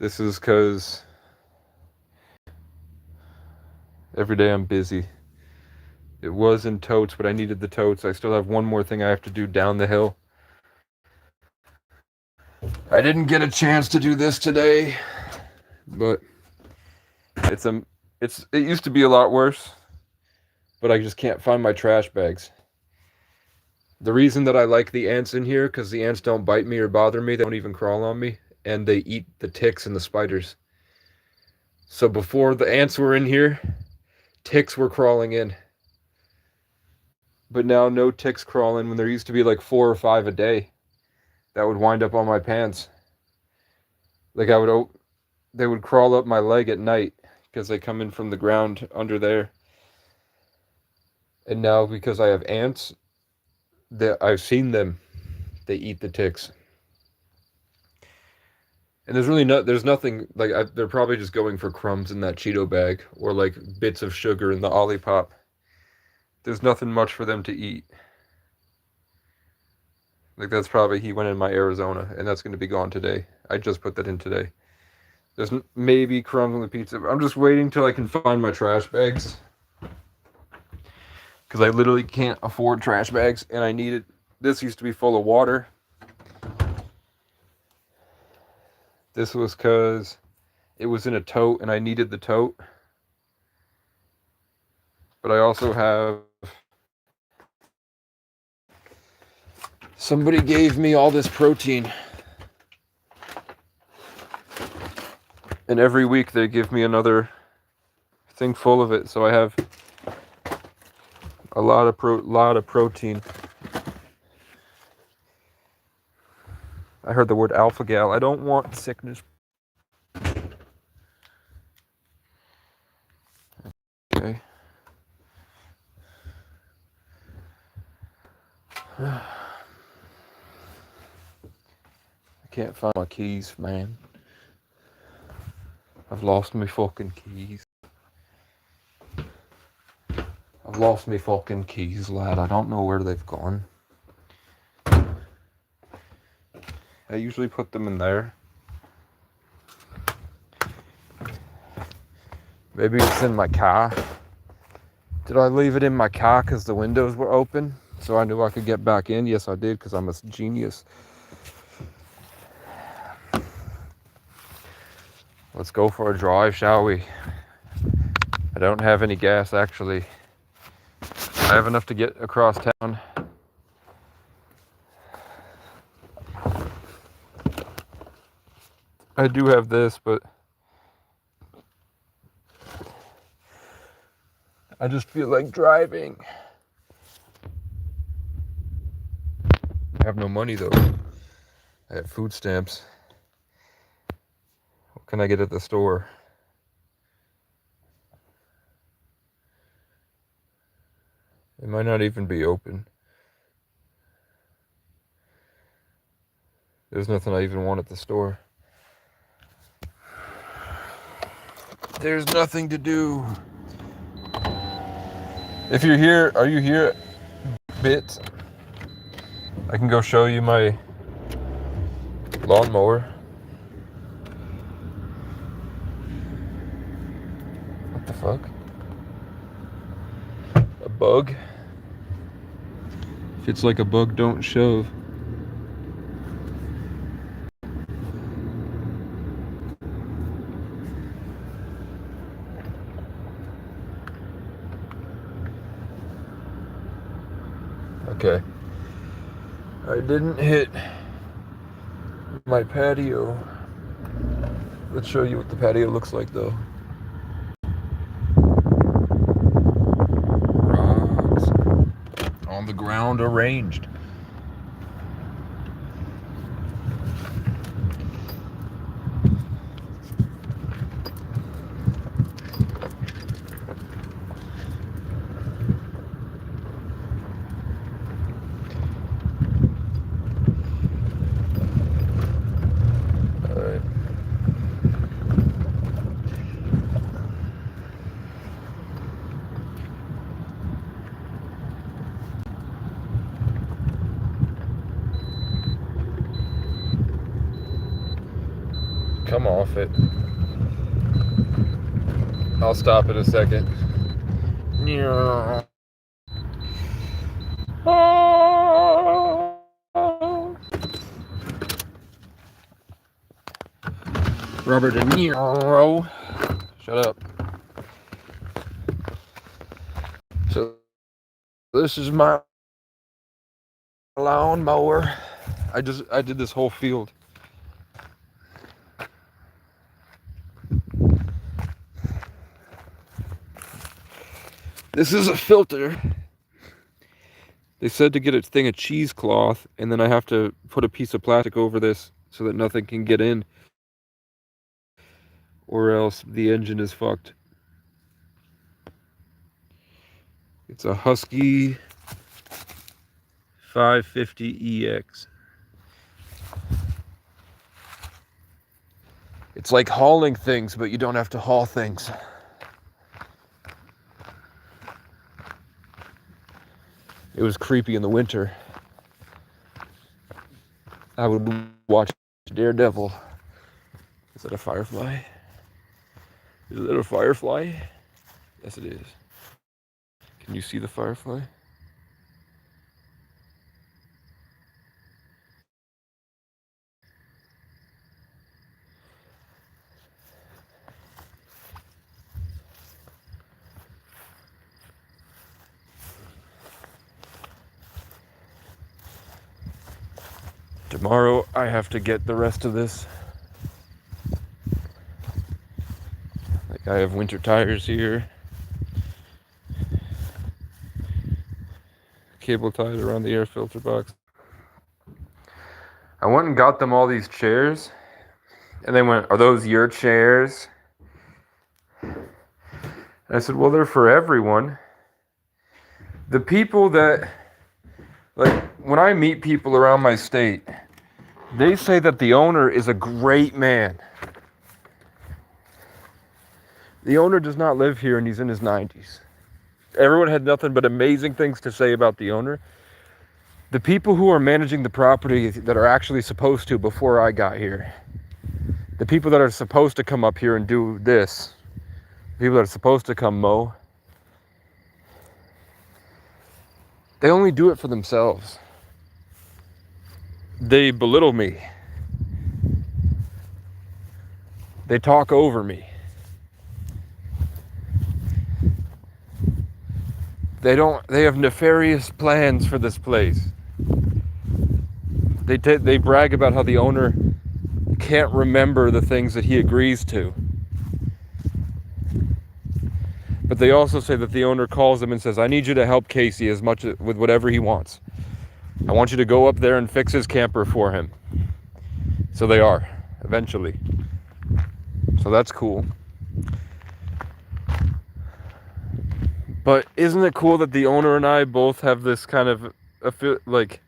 This is because every day I'm busy. It was in totes, but I needed the totes. I still have one more thing I have to do down the hill. I didn't get a chance to do this today, but it used to be a lot worse, but I just can't find my trash bags. The reason that I like the ants in here, because the ants don't bite me or bother me, they don't even crawl on me, and they eat the ticks and the spiders. So before the ants were in here, ticks were crawling in. But now no ticks crawl in when there used to be like 4 or 5 a day that would wind up on my pants. Like they would crawl up my leg at night because they come in from the ground under there. And now because I have ants, I've seen them. They eat the ticks. And there's nothing, like, they're probably just going for crumbs in that Cheeto bag or like bits of sugar in the Olipop. There's nothing much for them to eat. Like, that's probably, he went in my Arizona, and that's going to be gone today. I just put that in today. There's maybe crumbs on the pizza. I'm just waiting till I can find my trash bags. Because I literally can't afford trash bags, and I need it. This used to be full of water. This was because it was in a tote, and I needed the tote. But I also have... Somebody gave me all this protein. And every week they give me another thing full of it. So I have a lot of protein. I heard the word alpha-gal. I don't want sickness. Okay. I can't find my keys, man. I've lost my fucking keys. I've lost my fucking keys, lad. I don't know where they've gone. I usually put them in there. Maybe it's in my car. Did I leave it in my car because the windows were open? So I knew I could get back in? Yes, I did, because I'm a genius. Let's go for a drive, shall we? I don't have any gas, actually. I have enough to get across town. I do have this, but I just feel like driving. I have no money, though. I have food stamps. What can I get at the store? It might not even be open. There's nothing I even want at the store. There's nothing to do. If you're here, are you here, Bit? I can go show you my lawnmower. What the fuck? A bug? If it's like a bug, don't shove. Okay. I didn't hit my patio. Let's show you what the patio looks like, though. Rocks on the ground arranged. come off it. I'll stop in a second. Robert De Niro. Shut up. So this is my lawnmower. I did this whole field. This is a filter. They said to get a thing of cheesecloth, and then I have to put a piece of plastic over this so that nothing can get in, or else the engine is fucked. It's a Husky 550EX. It's like hauling things, but you don't have to haul things. It was creepy in the winter. I would watch Daredevil. Is that a firefly? Is it a firefly? Yes, it is. Can you see the firefly? Tomorrow I have to get the rest of this. Like, I have winter tires here. Cable tied around the air filter box. I went and got them all these chairs, and they went, "Are those your chairs?" And I said, "Well, they're for everyone." The people that, like, when I meet people around my state, they say that the owner is a great man. The owner does not live here, and he's in his 90s. Everyone had nothing but amazing things to say about the owner. The people who are managing the property that are actually supposed to before I got here, the people that are supposed to come up here and do this, the people that are supposed to come mow, they only do it for themselves. They belittle me. They talk over me. They have nefarious plans for this place. They brag about how the owner can't remember the things that he agrees to. But they also say that the owner calls them and says, "I need you to help Casey as much with whatever he wants. I want you to go up there and fix his camper for him." So they are, eventually. So that's cool. But isn't it cool that the owner and I both have this kind of, like,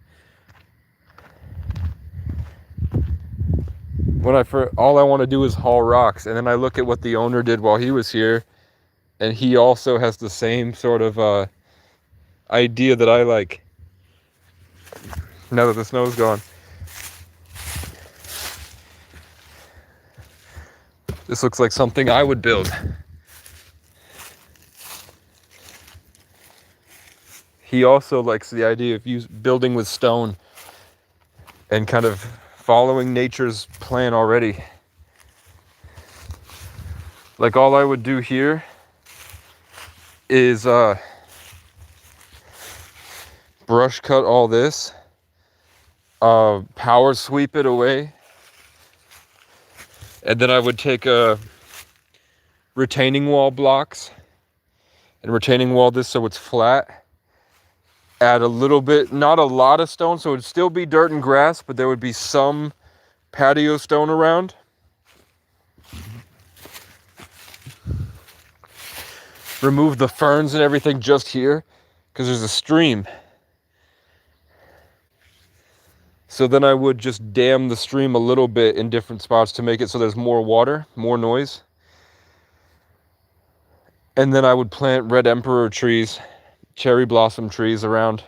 all I want to do is haul rocks, and then I look at what the owner did while he was here, and he also has the same sort of idea that I like. Now that the snow's gone. This looks like something I would build. He also likes the idea of building with stone and kind of following nature's plan already. Like, all I would do here is brush cut all this, power sweep it away, and then I would take retaining wall blocks and retaining wall this so it's flat. Add a little bit, not a lot of stone, so it would still be dirt and grass, but there would be some patio stone around. Remove the ferns and everything just here, because there's a stream. So then I would just dam the stream a little bit in different spots to make it so there's more water, more noise. And then I would plant red emperor trees, cherry blossom trees around.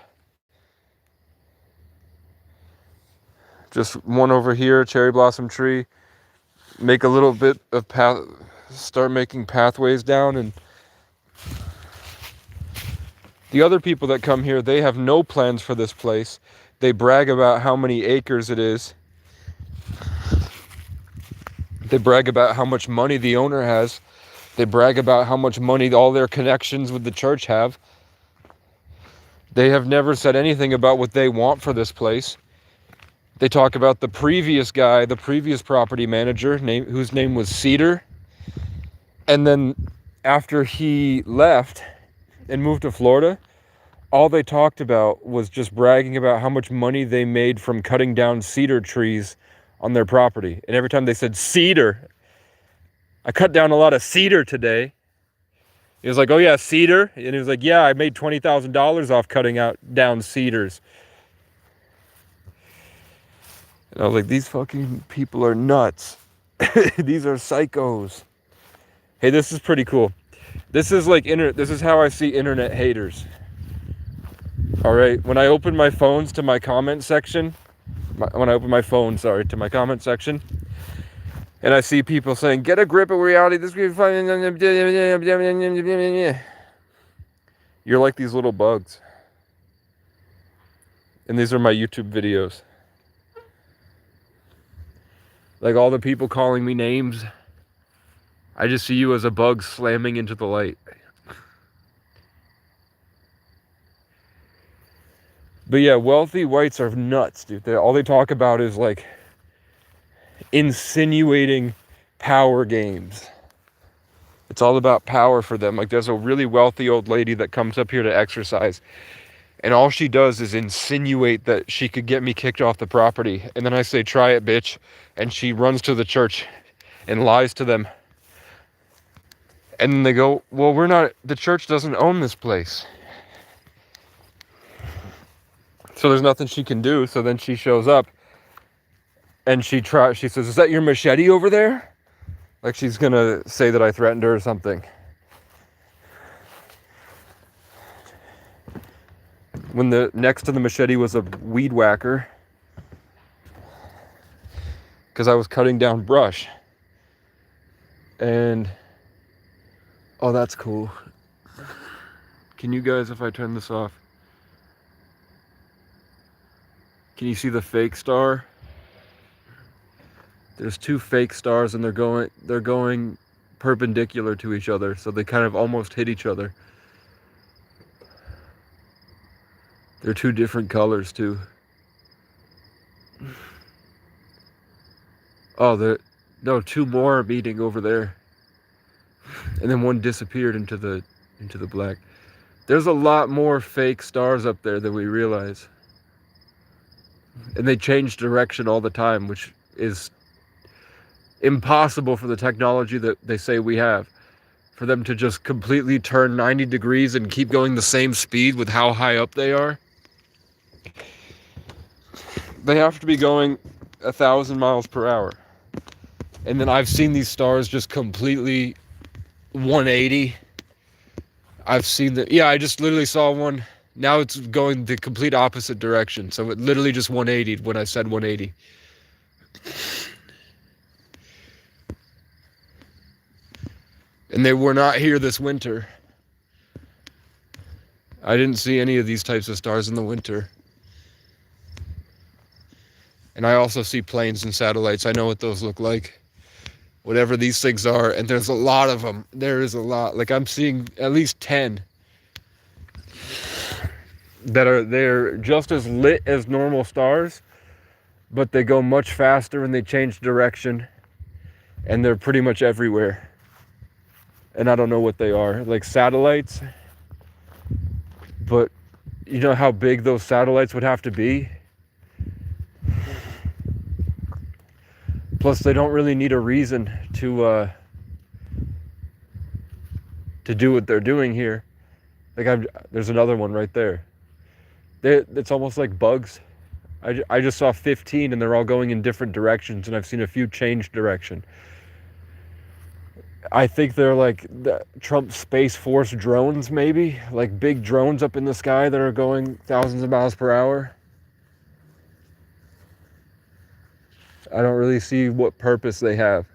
Just one over here, cherry blossom tree. make a little bit of start making pathways down. And the other people that come here, they have no plans for this place. They brag about how many acres it is. They brag about how much money the owner has. They brag about how much money all their connections with the church have. They have never said anything about what they want for this place. They talk about the previous guy, the previous property manager, whose name was Cedar. And then after he left and moved to Florida, all they talked about was just bragging about how much money they made from cutting down cedar trees on their property. And every time they said cedar, I cut down a lot of cedar today. He was like, oh yeah, cedar. And he was like, yeah, I made $20,000 off cutting down cedars. And I was like, these fucking people are nuts. These are psychos. Hey, this is pretty cool. This is like this is how I see internet haters. All right, when I open my phones to my comment section, to my comment section, and I see people saying, get a grip of reality, this is fun. You're like these little bugs. And these are my YouTube videos. Like all the people calling me names, I just see you as a bug slamming into the light. But yeah, wealthy whites are nuts, dude. All they talk about is like insinuating power games. It's all about power for them. Like there's a really wealthy old lady that comes up here to exercise, and all she does is insinuate that she could get me kicked off the property. And then I say, try it, bitch. And she runs to the church and lies to them. And then they go, well, the church doesn't own this place. So there's nothing she can do. So then she shows up and she says, is that your machete over there? Like she's gonna say that I threatened her or something. When next to the machete was a weed whacker, because I was cutting down brush. And oh, that's cool. Can you guys, if I turn this off, can you see the fake star? There's two fake stars and they're going perpendicular to each other, so they kind of almost hit each other. They're two different colors too. Oh, no, two more are meeting over there. And then one disappeared into the black. There's a lot more fake stars up there than we realize. And they change direction all the time, which is impossible for the technology that they say we have. For them to just completely turn 90 degrees and keep going the same speed with how high up they are. They have to be going 1,000 miles per hour. And then I've seen these stars just completely 180. I've seen that. Yeah, I just literally saw one. Now it's going the complete opposite direction. So it literally just 180'd when I said 180. And they were not here this winter. I didn't see any of these types of stars in the winter. And I also see planes and satellites. I know what those look like. Whatever these things are. And there's a lot of them. There is a lot. Like I'm seeing at least 10 they're just as lit as normal stars, but they go much faster and they change direction. And they're pretty much everywhere. And I don't know what they are. Like satellites. But you know how big those satellites would have to be? Plus, they don't really need a reason to do what they're doing here. Like there's another one right there. It's almost like bugs. I just saw 15 and they're all going in different directions, and I've seen a few change direction. I think they're like the Trump Space Force drones, maybe, like big drones up in the sky that are going thousands of miles per hour. I don't really see what purpose they have.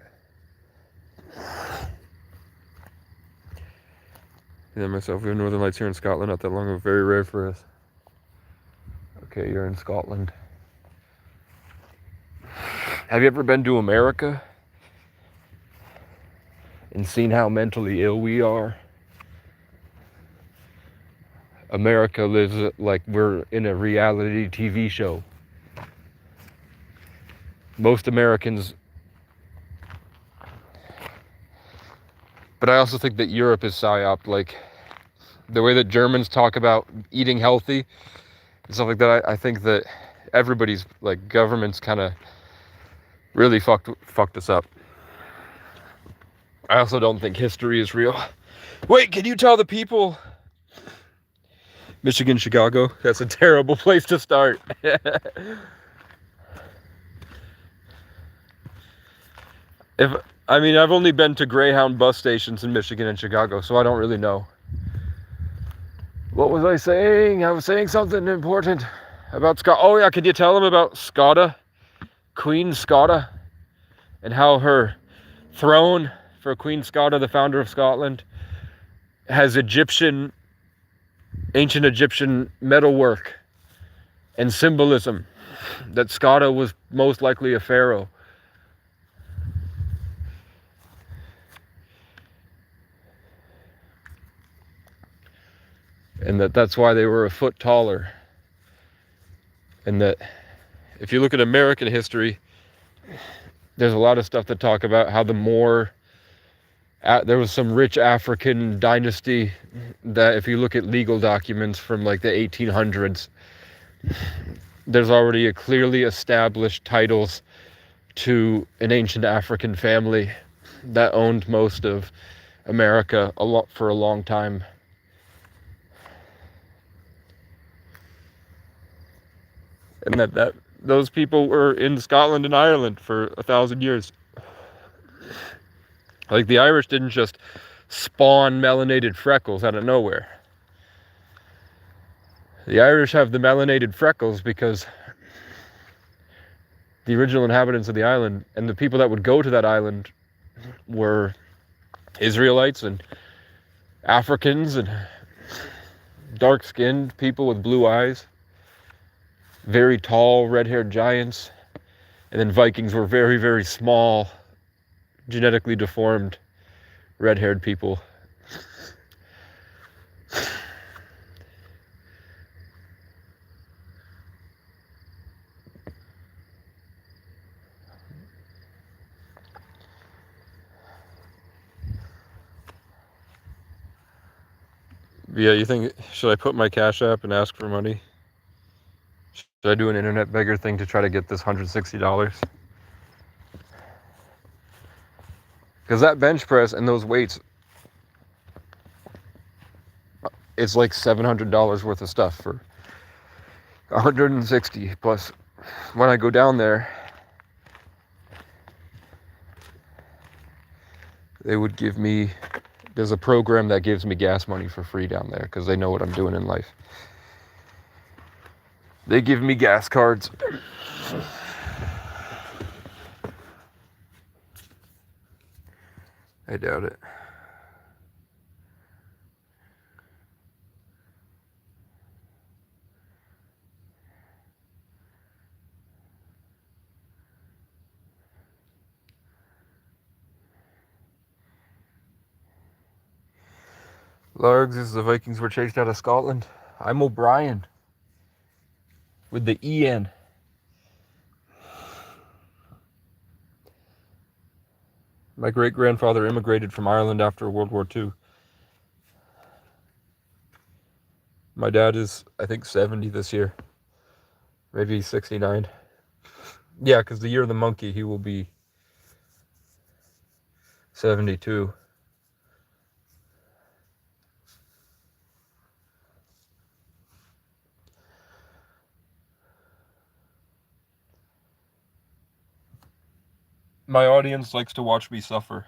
Yeah, myself, we have Northern Lights here in Scotland not that long ago. Very rare for us. Okay, you're in Scotland. Have you ever been to America and seen how mentally ill we are? America lives like we're in a reality TV show. Most Americans, but I also think that Europe is psyop. Like the way that Germans talk about eating healthy and stuff like that, I think that everybody's, like, governments kind of really fucked us up. I also don't think history is real. Wait, can you tell the people? Michigan, Chicago, that's a terrible place to start. I've only been to Greyhound bus stations in Michigan and Chicago, so I don't really know. What was I saying? I was saying something important about Scott. Oh yeah, could you tell them about Scotta, Queen Scotta, and how her throne for Queen Scotta, the founder of Scotland, has ancient Egyptian metalwork and symbolism, that Scotta was most likely a pharaoh. And that's why they were a foot taller. And that if you look at American history, there's a lot of stuff that talk about how there was some rich African dynasty that, if you look at legal documents from like the 1800s, there's already a clearly established titles to an ancient African family that owned most of America for a long time. And that those people were in Scotland and Ireland for 1,000 years. Like, the Irish didn't just spawn melanated freckles out of nowhere. The Irish have the melanated freckles because the original inhabitants of the island and the people that would go to that island were Israelites and Africans and dark-skinned people with blue eyes, very tall red-haired giants, and then Vikings were very, very small, genetically deformed red-haired people. Yeah, you think, should I put my Cash App and ask for money? Should I do an internet beggar thing to try to get this $160? Because that bench press and those weights, it's like $700 worth of stuff for 160. Plus, when I go down there, they would give me, there's a program that gives me gas money for free down there because they know what I'm doing in life. They give me gas cards. I doubt it. Largs, as the Vikings were chased out of Scotland. I'm O'Brien with the EN. My great-grandfather immigrated from Ireland after World War II. My dad is, I think, 70 this year. Maybe 69. Yeah, because the year of the monkey, he will be 72. My audience likes to watch me suffer.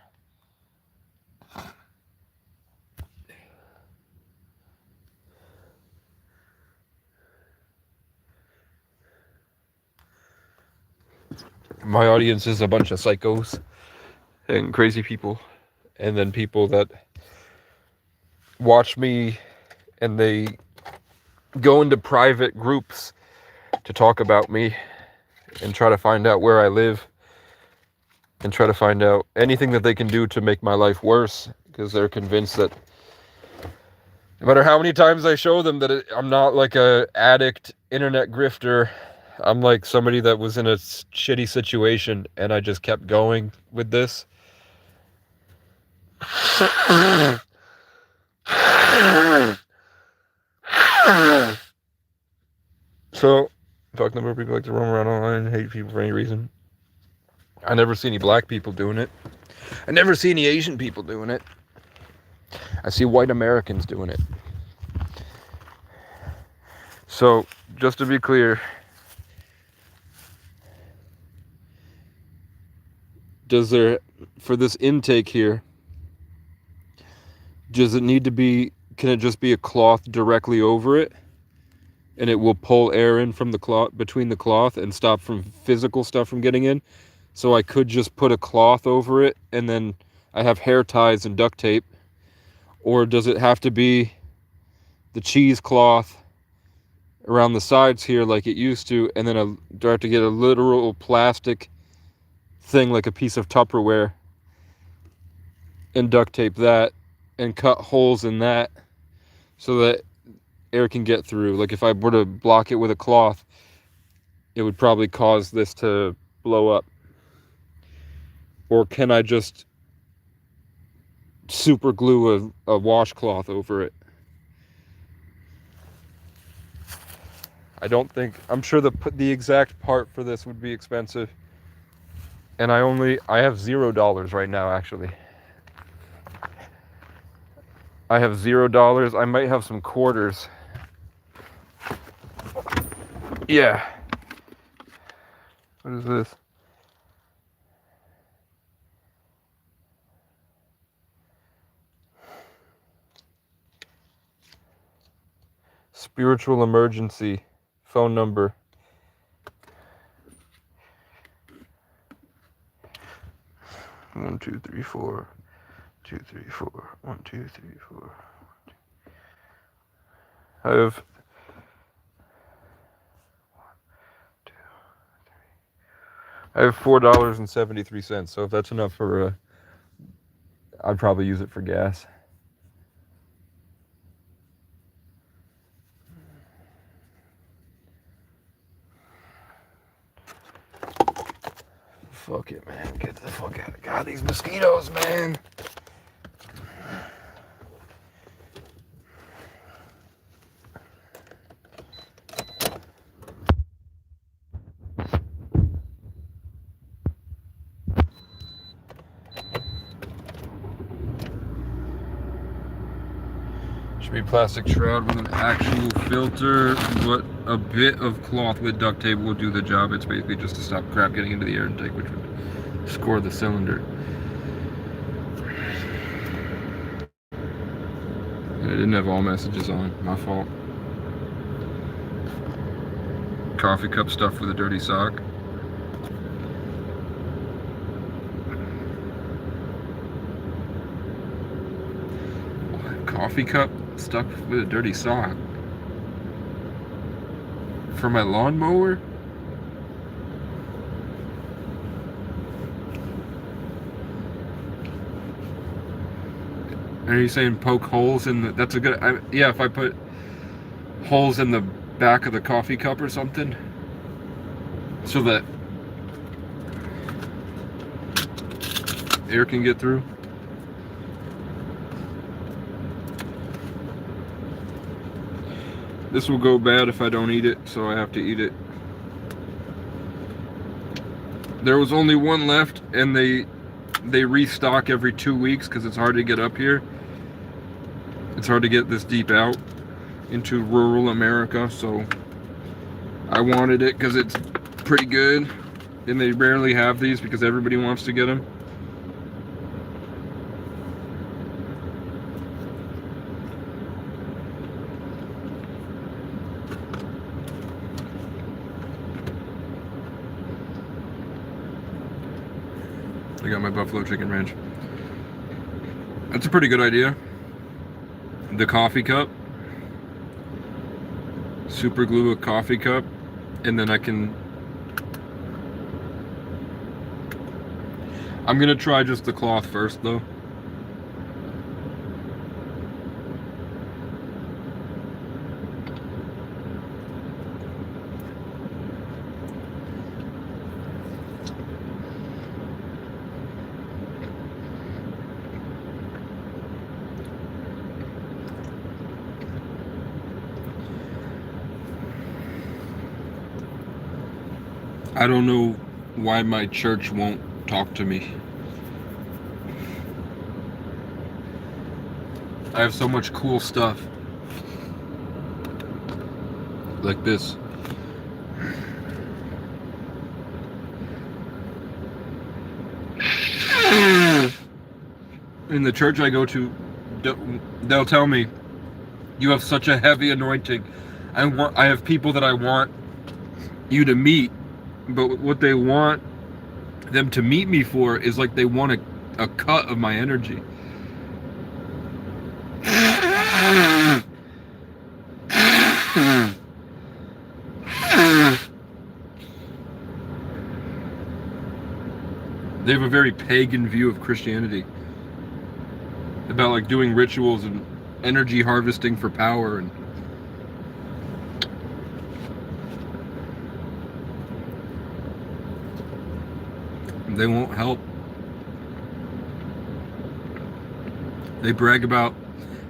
My audience is a bunch of psychos and crazy people, and then people that watch me, and they go into private groups to talk about me and try to find out where I live and try to find out anything that they can do to make my life worse, because they're convinced that no matter how many times I show them that I'm not like a addict, internet grifter, I'm like somebody that was in a shitty situation and I just kept going with this. So, fuck number of people like to roam around online and hate people for any reason. I never see any black people doing it. I never see any Asian people doing it. I see white Americans doing it. So, just to be clear, for this intake here, does it need to be, can it just be a cloth directly over it? And it will pull air in from the cloth, between the cloth, and stop from physical stuff from getting in? So I could just put a cloth over it and then I have hair ties and duct tape? Or does it have to be the cheesecloth around the sides here like it used to, and then do I have to get a literal plastic thing like a piece of Tupperware and duct tape that and cut holes in that so that air can get through? Like if I were to block it with a cloth, it would probably cause this to blow up. Or can I just super glue a washcloth over it? I don't think, I'm sure the exact part for this would be expensive. And I have $0 right now, actually. I have $0. I might have some quarters. Yeah. What is this? Spiritual emergency. Phone number. One, two, three, four. 2, 3, 4. 1, 2, 3, 4. I have $4.73. So if that's enough for I'd probably use it for gas. Fuck it, man. Get the fuck out of God, these mosquitoes, man. Should be plastic shroud with an actual filter, but a bit of cloth with duct tape will do the job. It's basically just to stop crap getting into the air intake, which would score the cylinder. And I didn't have all messages on. My fault. Coffee cup stuffed with a dirty sock. What? Coffee cup stuck with a dirty sock? For my lawnmower? Are you saying poke holes in the... That's a good... yeah, if I put holes in the back of the coffee cup or something, so that air can get through. This will go bad if I don't eat it, so I have to eat it. There was only one left, and they restock every 2 weeks because it's hard to get up here. It's hard to get this deep out into rural America, so I wanted it because it's pretty good, and they rarely have these because everybody wants to get them. I got my buffalo chicken ranch. That's a pretty good idea. the coffee cup, super glue a coffee cup, and then I'm gonna try just the cloth first though. I don't know why my church won't talk to me. I have so much cool stuff. Like this. In the church I go to, they'll tell me, you have such a heavy anointing. I have people that I want you to meet, but what they want them to meet me for is like they want a cut of my energy. They have a very pagan view of Christianity, about like doing rituals and energy harvesting for power, and they won't help. They brag about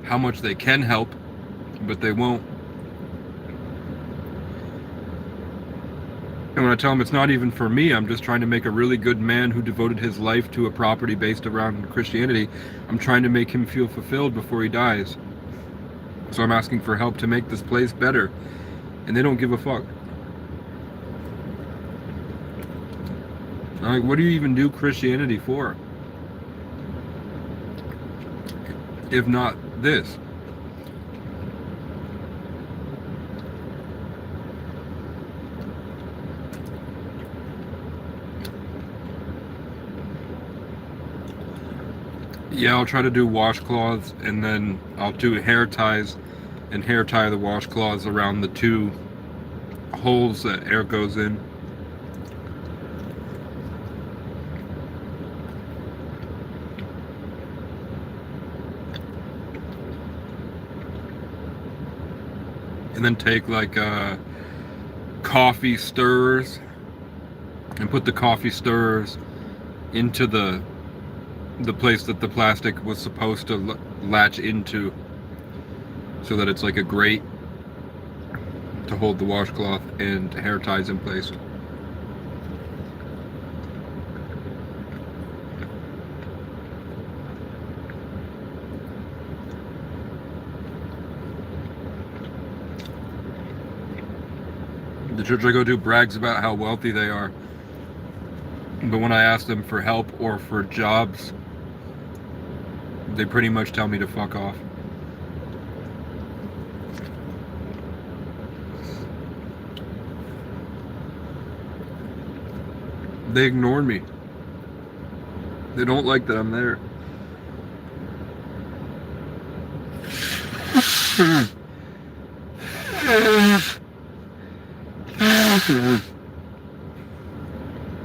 how much they can help, but they won't. And when I tell them it's not even for me, I'm just trying to make a really good man who devoted his life to a property based around Christianity, I'm trying to make him feel fulfilled before he dies. So I'm asking for help to make this place better. And they don't give a fuck. I'm like, what do you even do Christianity for? If not this? Yeah, I'll try to do washcloths, and then I'll do hair ties and hair tie the washcloths around the 2 holes that air goes in. And then take like coffee stirrers and put the coffee stirrers into the place that the plastic was supposed to latch into, so that it's like a grate to hold the washcloth and hair ties in place. The church I go to brags about how wealthy they are, but when I ask them for help or for jobs, they pretty much tell me to fuck off. They ignore me. They don't like that I'm there.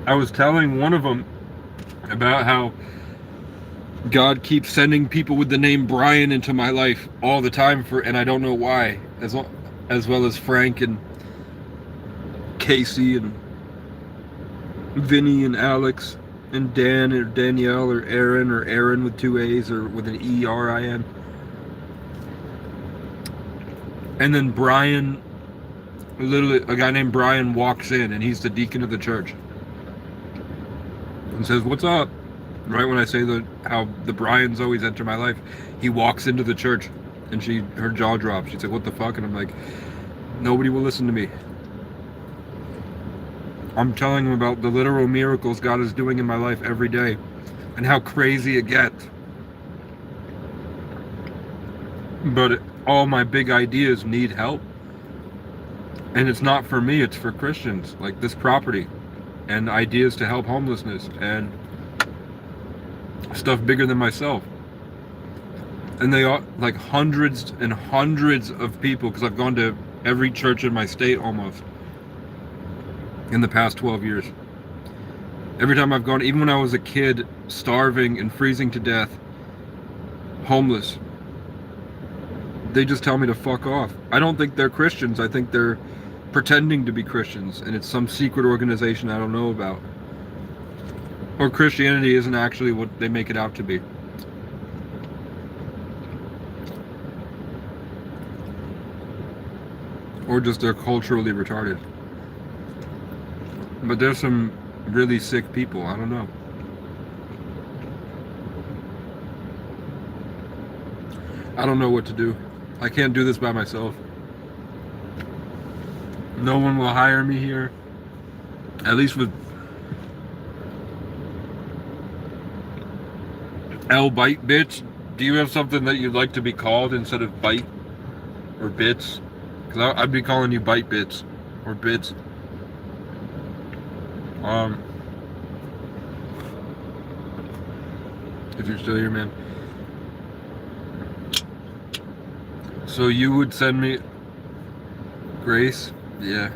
I was telling one of them about how God keeps sending people with the name Brian into my life all the time, and I don't know why, as well as Frank and Casey and Vinny and Alex and Dan or Danielle or Aaron with 2 A's or with an E-R-I-N. And then Brian, literally a guy named Brian walks in, and he's the deacon of the church, and says, "What's up?" Right when I say how the Bryans always enter my life, he walks into the church, and her jaw drops. She's like, "What the fuck?" And I'm like, nobody will listen to me. I'm telling him about the literal miracles God is doing in my life every day, and how crazy it gets. But all my big ideas need help. And it's not for me, it's for Christians, like this property, and ideas to help homelessness, and stuff bigger than myself. And they are like hundreds and hundreds of people, because I've gone to every church in my state almost in the past 12 years. Every time I've gone, even when I was a kid, starving and freezing to death, homeless, they just tell me to fuck off. I don't think they're Christians. I think they're pretending to be Christians, and it's some secret organization I don't know about. Or Christianity isn't actually what they make it out to be. Or just they're culturally retarded. But there's some really sick people. I don't know. I don't know what to do. I can't do this by myself. No one will hire me here. At least with L Bite Bitch. Do you have something that you'd like to be called instead of Bite or Bits? Because I'd be calling you Bite Bits or Bits. If you're still here, man. So you would send me Grace? Yeah.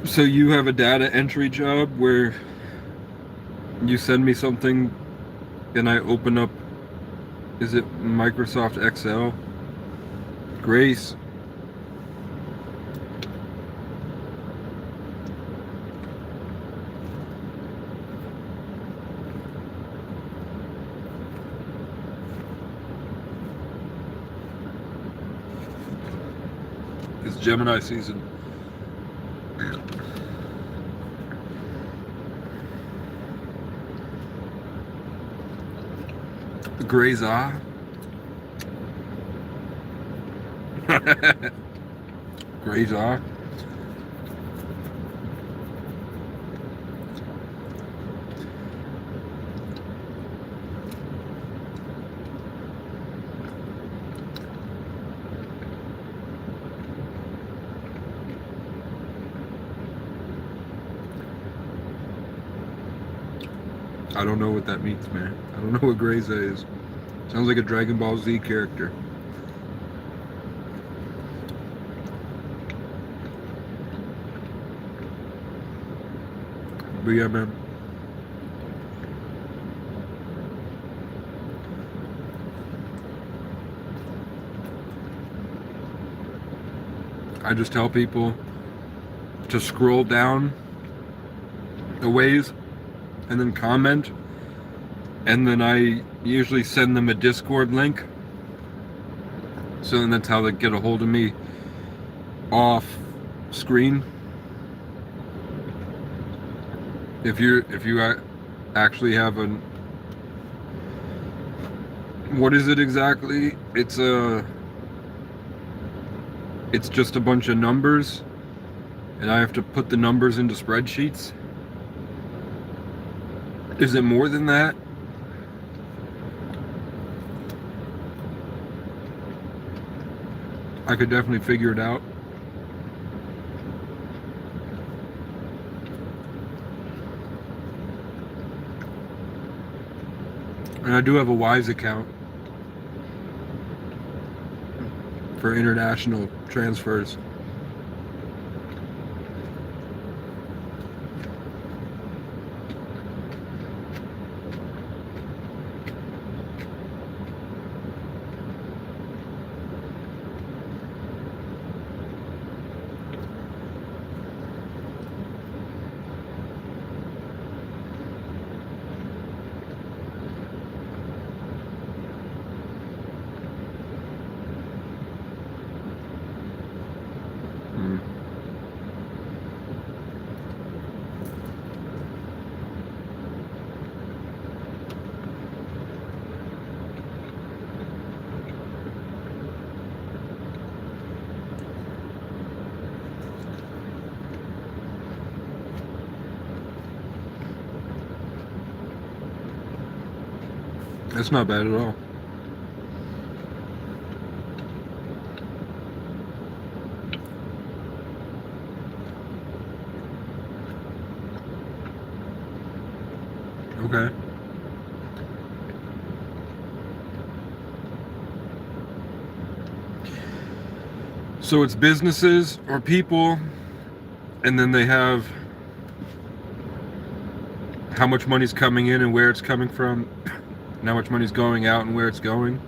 So you have a data entry job where you send me something and I open up, is it Microsoft Excel? Grace. It's Gemini season. Grazer. Grazer. I don't know what that means, man. I don't know what Grazer is. Sounds like a Dragon Ball Z character. But yeah, man. I just tell people to scroll down a ways and then comment, and then I usually send them a Discord link. So then that's how they get a hold of me off screen. If you actually have an, what is it exactly? It's just a bunch of numbers, and I have to put the numbers into spreadsheets. Is it more than that? I could definitely figure it out. And I do have a Wise account for international transfers. That's not bad at all. Okay. So it's businesses or people, and then they have how much money's coming in and where it's coming from, and how much money's going out and where it's going.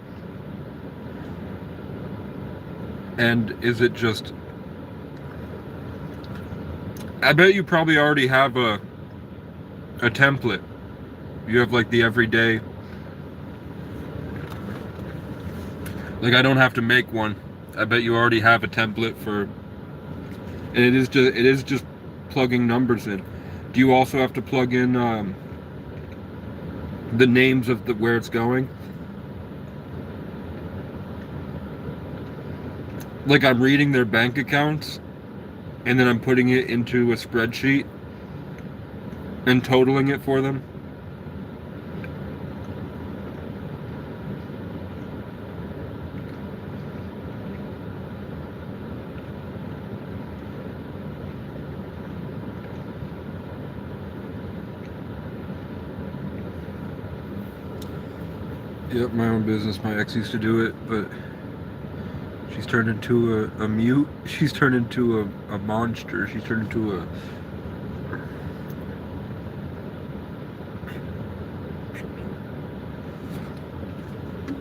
And is it just... I bet you probably already have a template. You have like the everyday... Like, I don't have to make one. I bet you already have a template for... And it is just plugging numbers in. Do you also have to plug in the names of where it's going? Like, I'm reading their bank accounts, and then I'm putting it into a spreadsheet and totaling it for them. Yep, my own business. My ex used to do it, but she's turned into a mute. She's turned into a monster. She's turned into a...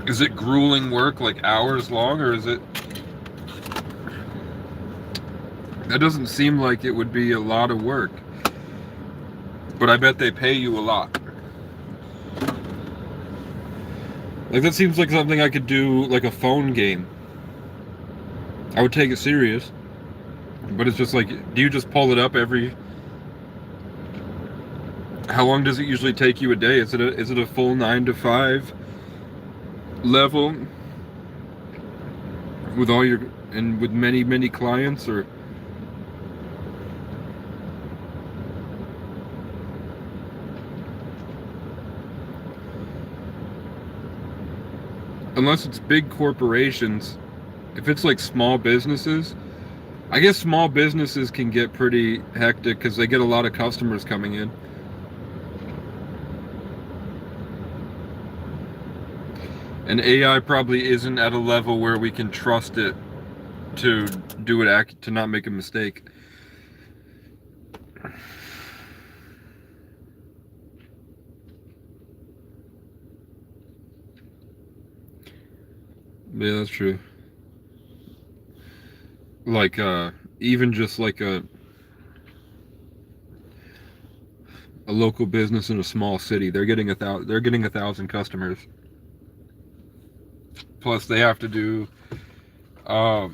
Is it grueling work, like hours long, or is it... That doesn't seem like it would be a lot of work. But I bet they pay you a lot. Like, that seems like something I could do, like a phone game. I would take it serious. But it's just like, do you just pull it up every... How long does it usually take you a day? Is it a full 9 to 5 level? With all your... And with many, many clients, or... Unless it's big corporations. If it's like small businesses, I guess small businesses can get pretty hectic because they get a lot of customers coming in. And AI probably isn't at a level where we can trust it to do it, to not make a mistake. Yeah, that's true. Like, even just like a local business in a small city, they're getting 1,000 customers. Plus, they have to do how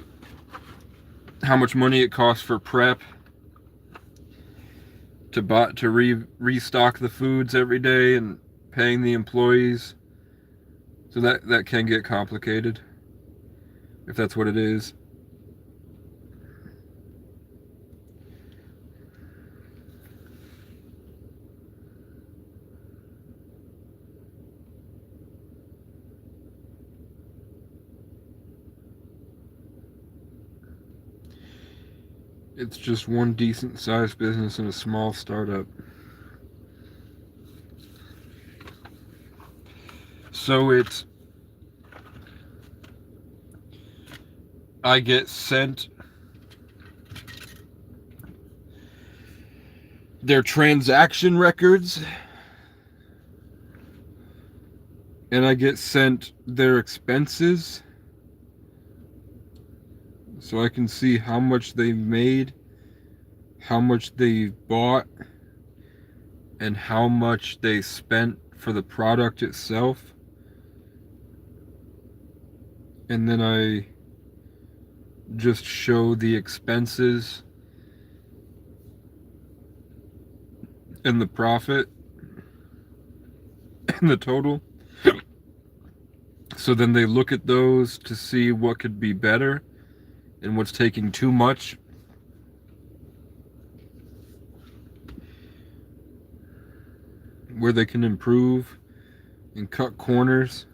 much money it costs for prep to restock the foods every day, and paying the employees. So that can get complicated, if that's what it is. It's just one decent sized business and a small startup. So I get sent their transaction records, and I get sent their expenses, so I can see how much they made, how much they bought, and how much they spent for the product itself. And then I just show the expenses and the profit and the total. So then they look at those to see what could be better and what's taking too much. Where they can improve and cut corners.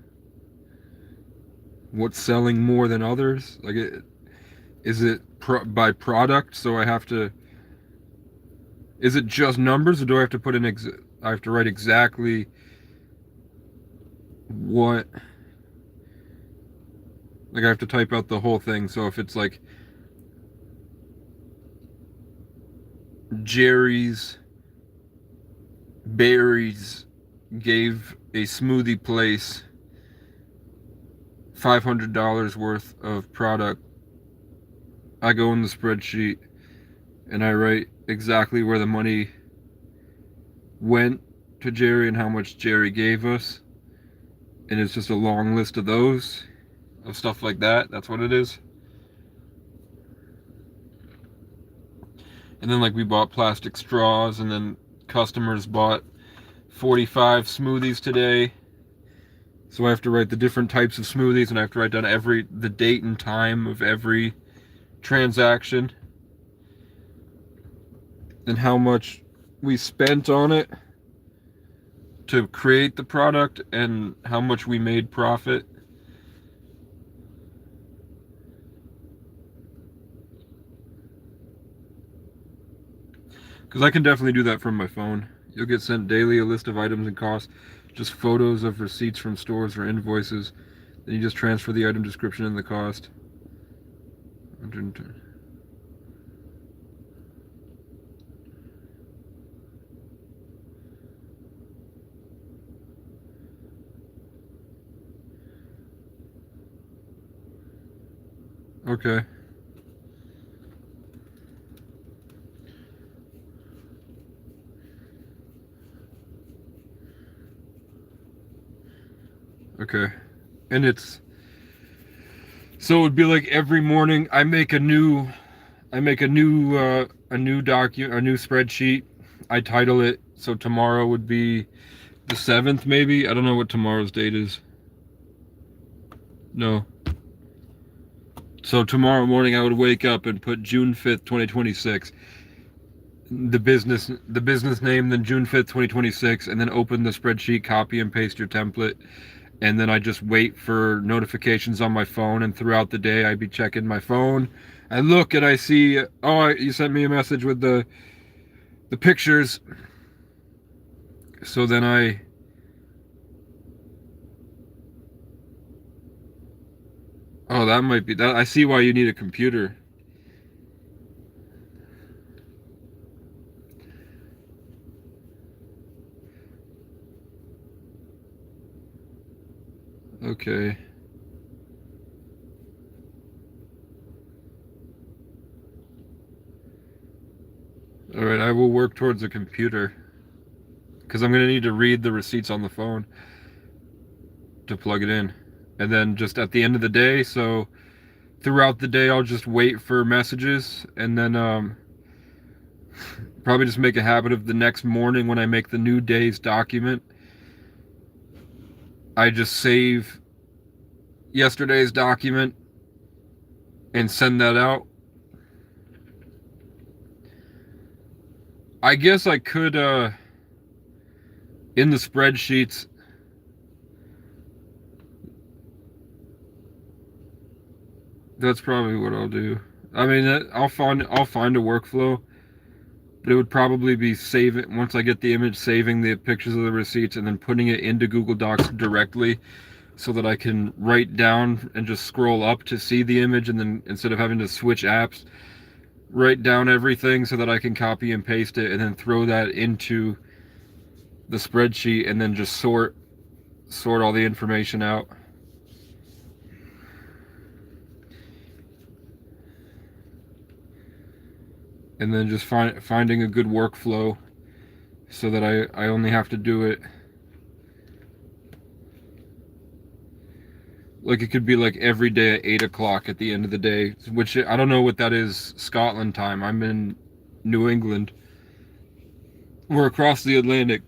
What's selling more than others? Like, is it by product? So I have to... Is it just numbers, or do I have to put in I have to write exactly what, like I have to type out the whole thing. So if it's like Jerry's Berries gave a smoothie place $500 worth of product, I go in the spreadsheet and I write exactly where the money went to Jerry and how much Jerry gave us. And it's just a long list of those, of stuff like that. That's what it is. And then like we bought plastic straws, and then customers bought 45 smoothies today. So I have to write the different types of smoothies, and I have to write down the date and time of every transaction, and how much we spent on it to create the product, and how much we made profit. Because I can definitely do that from my phone. You'll get sent daily a list of items and costs, just photos of receipts from stores or invoices. Then you just transfer the item description and the cost. Okay. Okay. And it's, so it would be like every morning I make a new spreadsheet. I title it, so tomorrow would be the 7th maybe. I don't know what tomorrow's date is. No. So tomorrow morning I would wake up and put June 5th, 2026. The business name, then June 5th, 2026, and then open the spreadsheet, copy and paste your template. And then I just wait for notifications on my phone, and throughout the day I'd be checking my phone. I look and I see, oh, you sent me a message with the pictures. So then oh, that might be that. I see why you need a computer. Okay. All right, I will work towards a computer, because I'm going to need to read the receipts on the phone to plug it in. And then just at the end of the day, so throughout the day I'll just wait for messages, and then probably just make a habit of the next morning when I make the new day's document, I just save yesterday's document and send that out. I guess I could, in the spreadsheets, that's probably what I'll do. I mean, I'll find a workflow, but it would probably be saving, once I get the image, saving the pictures of the receipts and then putting it into Google Docs directly, so that I can write down and just scroll up to see the image, and then instead of having to switch apps, write down everything so that I can copy and paste it, and then throw that into the spreadsheet, and then just sort all the information out. And then just finding a good workflow so that I only have to do it. Like it could be like every day at 8 o'clock at the end of the day, which I don't know what that is, Scotland time. I'm in New England. We're across the Atlantic.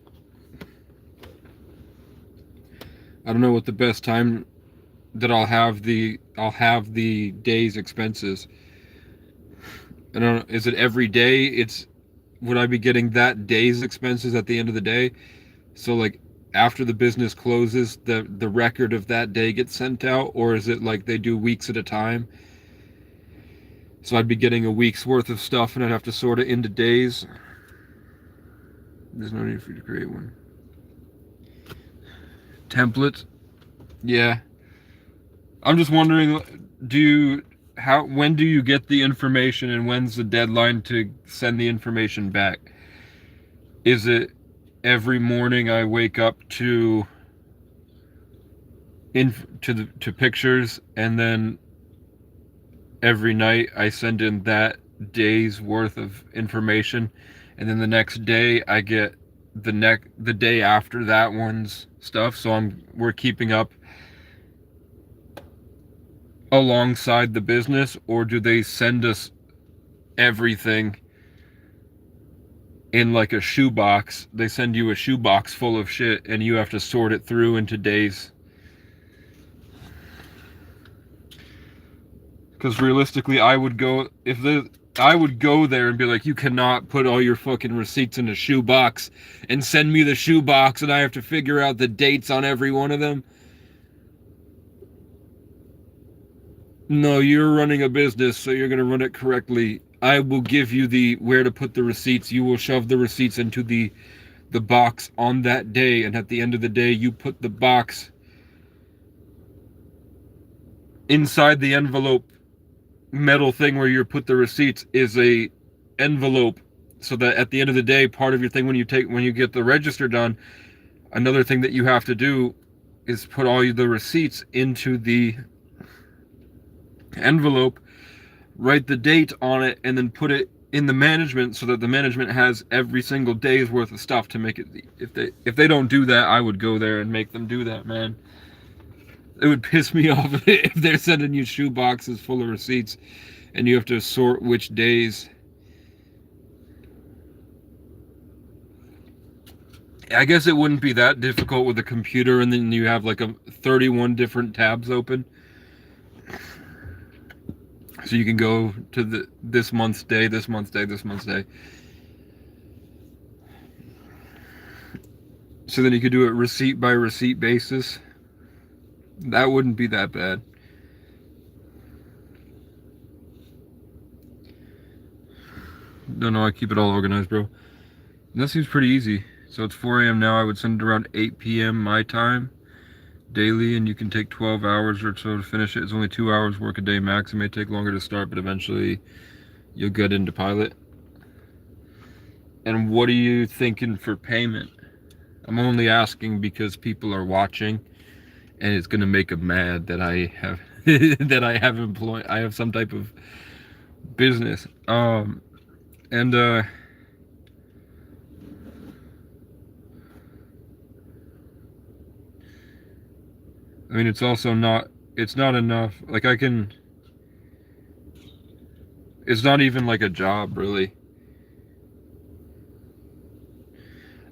I don't know what the best time that I'll have the day's expenses. I don't know, is it every day? Would I be getting that day's expenses at the end of the day? So like after the business closes, the record of that day gets sent out, or is it like they do weeks at a time? So I'd be getting a week's worth of stuff, and I'd have to sort it into days. There's no need for you to create one. Templates? Yeah. I'm just wondering, when do you get the information and when's the deadline to send the information back? Is it every morning I wake up to pictures, and then every night I send in that day's worth of information, and then the next day I get the day after that one's stuff, so we're keeping up alongside the business? Or do they send us everything in like a shoebox? They send you a shoebox full of shit and you have to sort it through into days. Because realistically, I would go there and be like, you cannot put all your fucking receipts in a shoebox and send me the shoebox and I have to figure out the dates on every one of them. No, you're running a business, so you're going to run it correctly. I will give you where to put the receipts. You will shove the receipts into the box on that day, and at the end of the day, you put the box inside the envelope. Metal thing where you put the receipts is a envelope, so that at the end of the day, part of your thing when you get the register done, another thing that you have to do is put all the receipts into the envelope, write the date on it, and then put it in the management so that the management has every single day's worth of stuff to make it. If they don't do that, I would go there and make them do that, man. It would piss me off if they're sending you shoe boxes full of receipts and you have to sort which days. I guess it wouldn't be that difficult with a computer, and then you have like 31 different tabs open. So you can go to this month's day, this month's day, this month's day. So then you could do it receipt by receipt basis. That wouldn't be that bad. No, I keep it all organized, bro. And that seems pretty easy. So it's 4 a.m. now. I would send it around 8 p.m. my time daily, and you can take 12 hours or so to finish it. It's only 2 hours work a day max. It may take longer to start, but eventually you'll get into pilot. And what are you thinking for payment? I'm only asking because people are watching, and it's gonna make them mad that I have I have some type of business. I mean, it's not enough. Like it's not even like a job, really.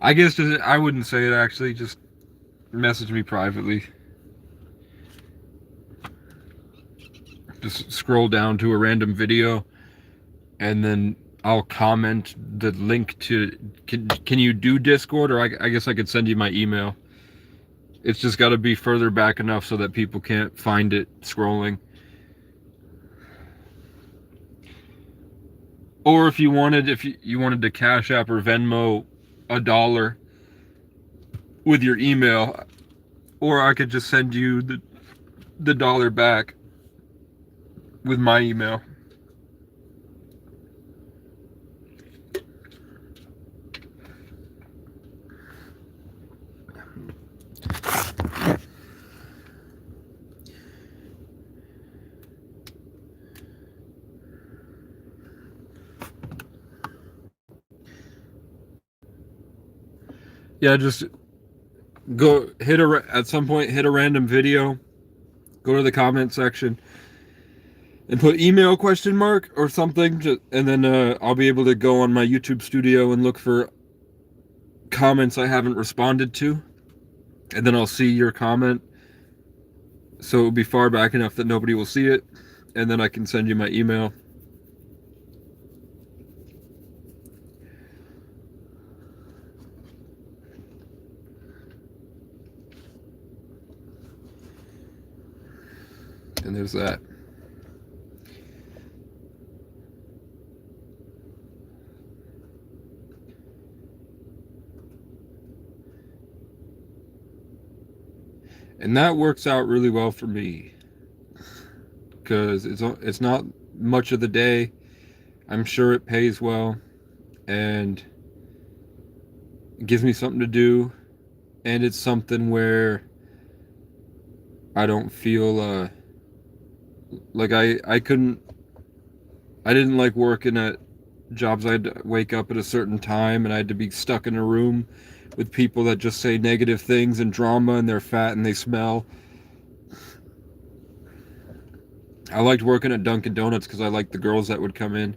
I guess I wouldn't say it, actually. Just message me privately. Just scroll down to a random video, and then I'll comment the link to. Can you do Discord? Or I guess I could send you my email. It's just got to be further back enough so that people can't find it scrolling. Or if you wanted to Cash App or Venmo $1 with your email, or I could just send you the dollar back with my email. Yeah, just go at some point hit a random video, go to the comment section and put email ? Or something, and then I'll be able to go on my YouTube studio and look for comments I haven't responded to, and then I'll see your comment, so it'll be far back enough that nobody will see it, and then I can send you my email. And there's that. And that works out really well for me because it's not much of the day. I'm sure it pays well and it gives me something to do, and it's something where I don't feel like I didn't like working at jobs I had to wake up at a certain time and I had to be stuck in a room with people that just say negative things and drama and they're fat and they smell. I liked working at Dunkin' Donuts because I liked the girls that would come in.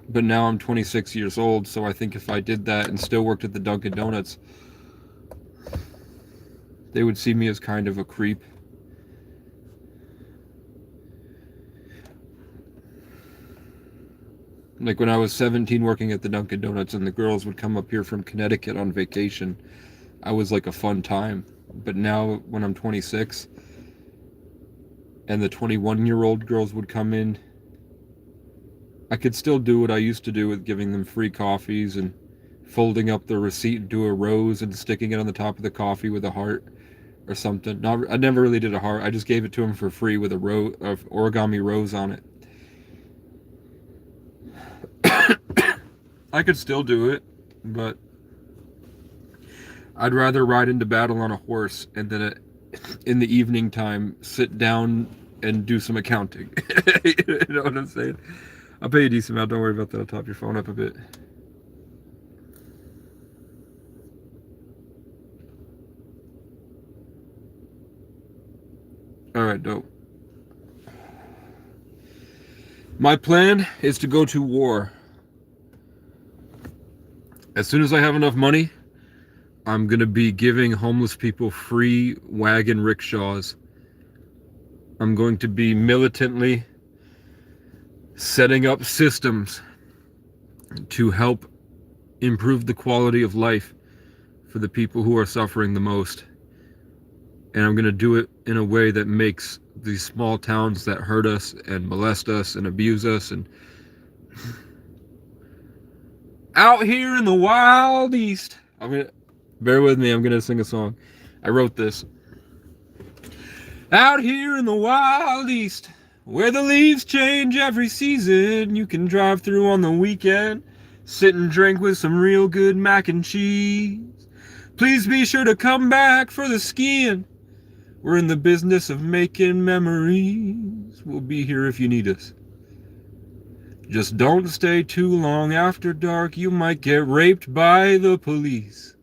But now I'm 26 years old, so I think if I did that and still worked at the Dunkin' Donuts, they would see me as kind of a creep. Like when I was 17 working at the Dunkin' Donuts and the girls would come up here from Connecticut on vacation, I was like a fun time. But now when I'm 26 and the 21-year-old girls would come in, I could still do what I used to do with giving them free coffees and folding up the receipt into a rose and sticking it on the top of the coffee with a heart or something. I never really did a heart. I just gave it to them for free with a origami rose on it. I could still do it, but I'd rather ride into battle on a horse and then in the evening time sit down and do some accounting. You know what I'm saying? I'll pay you a decent amount. Don't worry about that. I'll top your phone up a bit. Alright, dope. My plan is to go to war. As soon as I have enough money, I'm going to be giving homeless people free wagon rickshaws. I'm going to be militantly setting up systems to help improve the quality of life for the people who are suffering the most. And I'm going to do it in a way that makes these small towns that hurt us and molest us and abuse us and out here in the wild east. Bear with me, I'm gonna sing a song. I wrote this. Out here in the wild east, where the leaves change every season, you can drive through on the weekend, sit and drink with some real good mac and cheese. Please be sure to come back for the skiing. We're in the business of making memories. We'll be here if you need us. Just don't stay too long after dark. You might get raped by the police.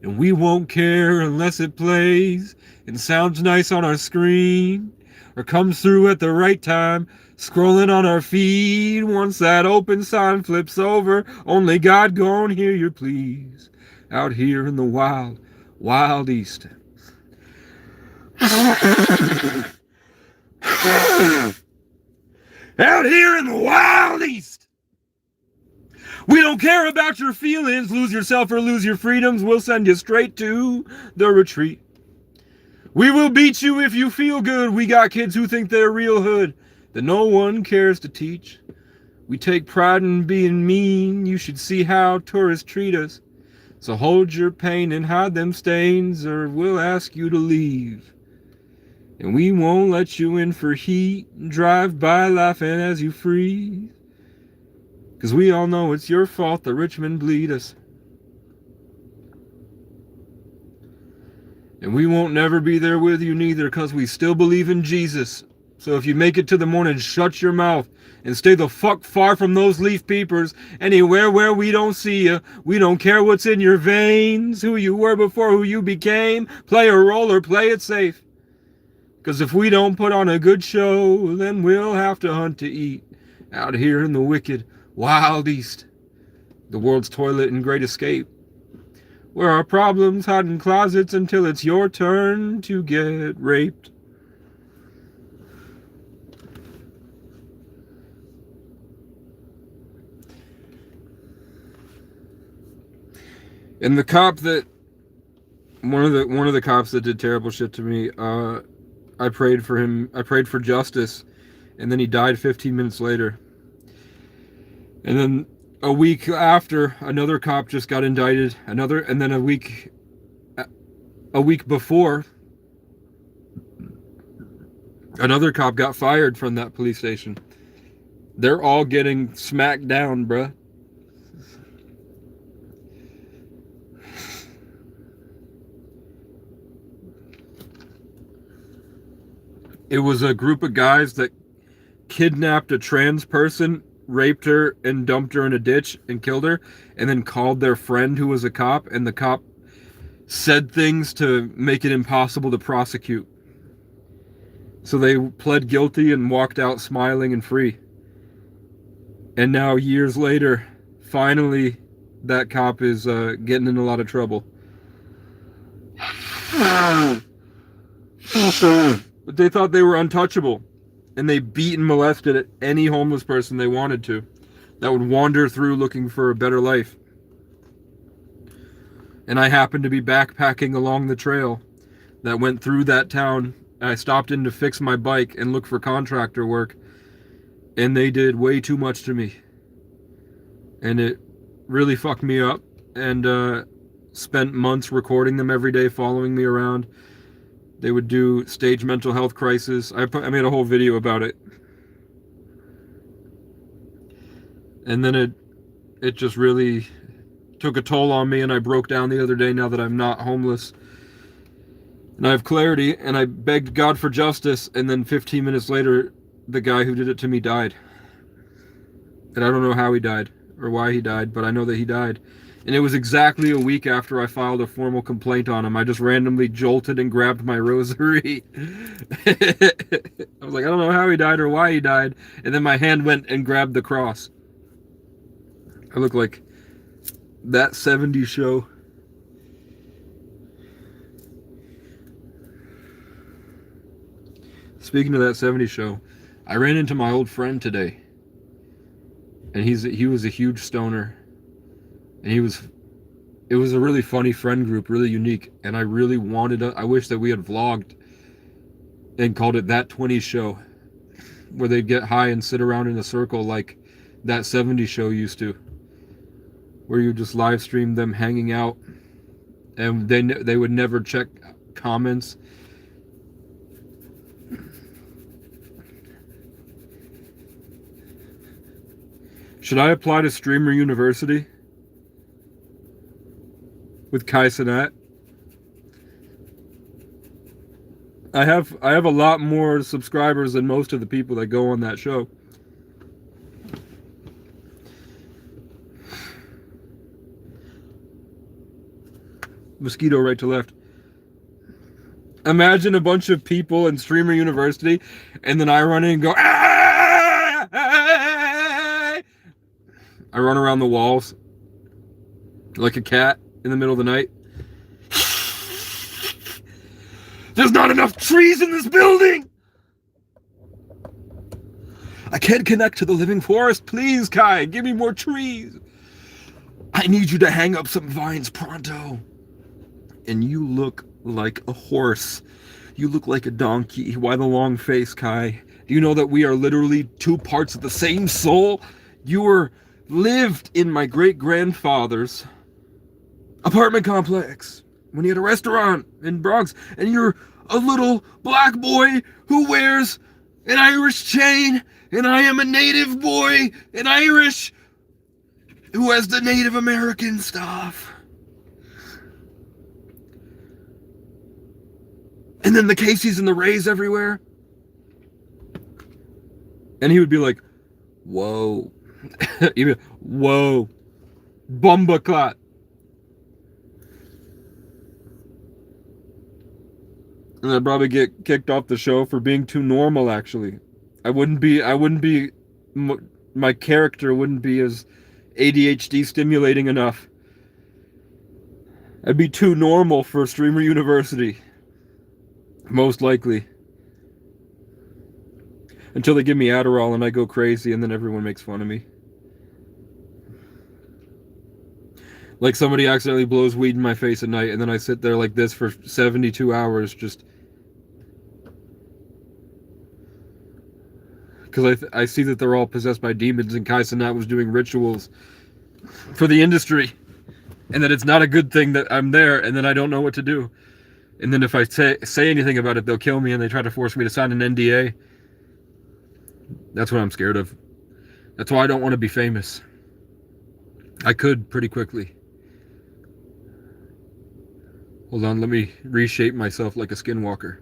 And we won't care unless it plays and sounds nice on our screen or comes through at the right time, scrolling on our feed. Once that open sign flips over, only God gon' hear your pleas. Out here in the wild, wild east. Out here in the wild east. We don't care about your feelings. Lose yourself or lose your freedoms. We'll send you straight to the retreat. We will beat you if you feel good. We got kids who think they're real hood that no one cares to teach. We take pride in being mean. You should see how tourists treat us. So hold your pain and hide them stains, or we'll ask you to leave. And we won't let you in for heat. Drive by laughing as you freeze. 'Cause we all know it's your fault the rich men bleed us. And we won't never be there with you neither, 'cause we still believe in Jesus. So if you make it to the morning, shut your mouth and stay the fuck far from those leaf peepers. Anywhere where we don't see you. We don't care what's in your veins, who you were before who you became. Play a role or play it safe. 'Cause if we don't put on a good show, then we'll have to hunt to eat. Out here in the wicked, wild east. The world's toilet and great escape. Where our problems hide in closets until it's your turn to get raped. And the cop that one of the cops that did terrible shit to me, I prayed for him. I prayed for justice, and then he died 15 minutes later. And then a week after, another cop just got indicted. And then a week before, Another cop got fired from that police station. They're all getting smacked down, bruh. It was a group of guys that kidnapped a trans person, raped her, and dumped her in a ditch and killed her, and then called their friend who was a cop, and the cop said things to make it impossible to prosecute. So they pled guilty and walked out smiling and free. And now, years later, finally, that cop is getting in a lot of trouble. But they thought they were untouchable. And they beat and molested any homeless person they wanted to that would wander through looking for a better life. And I happened to be backpacking along the trail that went through that town. I stopped in to fix my bike and look for contractor work. And they did way too much to me. And it really fucked me up. And spent months recording them every day, following me around. They would do stage mental health crisis. I made a whole video about it. And then it just really took a toll on me, and I broke down the other day now that I'm not homeless. And I have clarity, and I begged God for justice, and then 15 minutes later, the guy who did it to me died. And I don't know how he died, or why he died, but I know that he died. And it was exactly a week after I filed a formal complaint on him. I just randomly jolted and grabbed my rosary. I was like, I don't know how he died or why he died. And then my hand went and grabbed the cross. I look like that 70s show. Speaking of that 70s show, I ran into my old friend today. And he was a huge stoner. And it was a really funny friend group, really unique. And I really I wish that we had vlogged and called it That 20s Show, where they'd get high and sit around in a circle like That 70s Show used to, where you just live stream them hanging out, and they would never check comments. Should I apply to Streamer University with Kai Cenat? I have a lot more subscribers than most of the people that go on that show. Mosquito right to left. Imagine a bunch of people in Streamer University, and then I run in and go, ah! I run around the walls like a cat in the middle of the night. There's not enough trees in this building! I can't connect to the living forest. Please, Kai, give me more trees. I need you to hang up some vines pronto. And you look like a horse. You look like a donkey. Why the long face, Kai? Do you know that we are literally two parts of the same soul? You lived in my great-grandfather's apartment complex when he had a restaurant in Bronx, and you're a little black boy who wears an Irish chain, and I am a native boy, an Irish, who has the Native American stuff. And then the Caseys and the Rays everywhere. And he would be like, whoa. He'd be, whoa. Bumbaclot. And I'd probably get kicked off the show for being too normal, actually. My character wouldn't be as ADHD stimulating enough. I'd be too normal for Streamer University. Most likely. Until they give me Adderall and I go crazy, and then everyone makes fun of me. Like somebody accidentally blows weed in my face at night, and then I sit there like this for 72 hours just... because I see that they're all possessed by demons, and Kai Cenat was doing rituals for the industry, and that it's not a good thing that I'm there, and then I don't know what to do. And then if I say anything about it, they'll kill me, and they try to force me to sign an NDA. That's what I'm scared of. That's why I don't want to be famous. I could pretty quickly. Hold on, let me reshape myself like a skinwalker.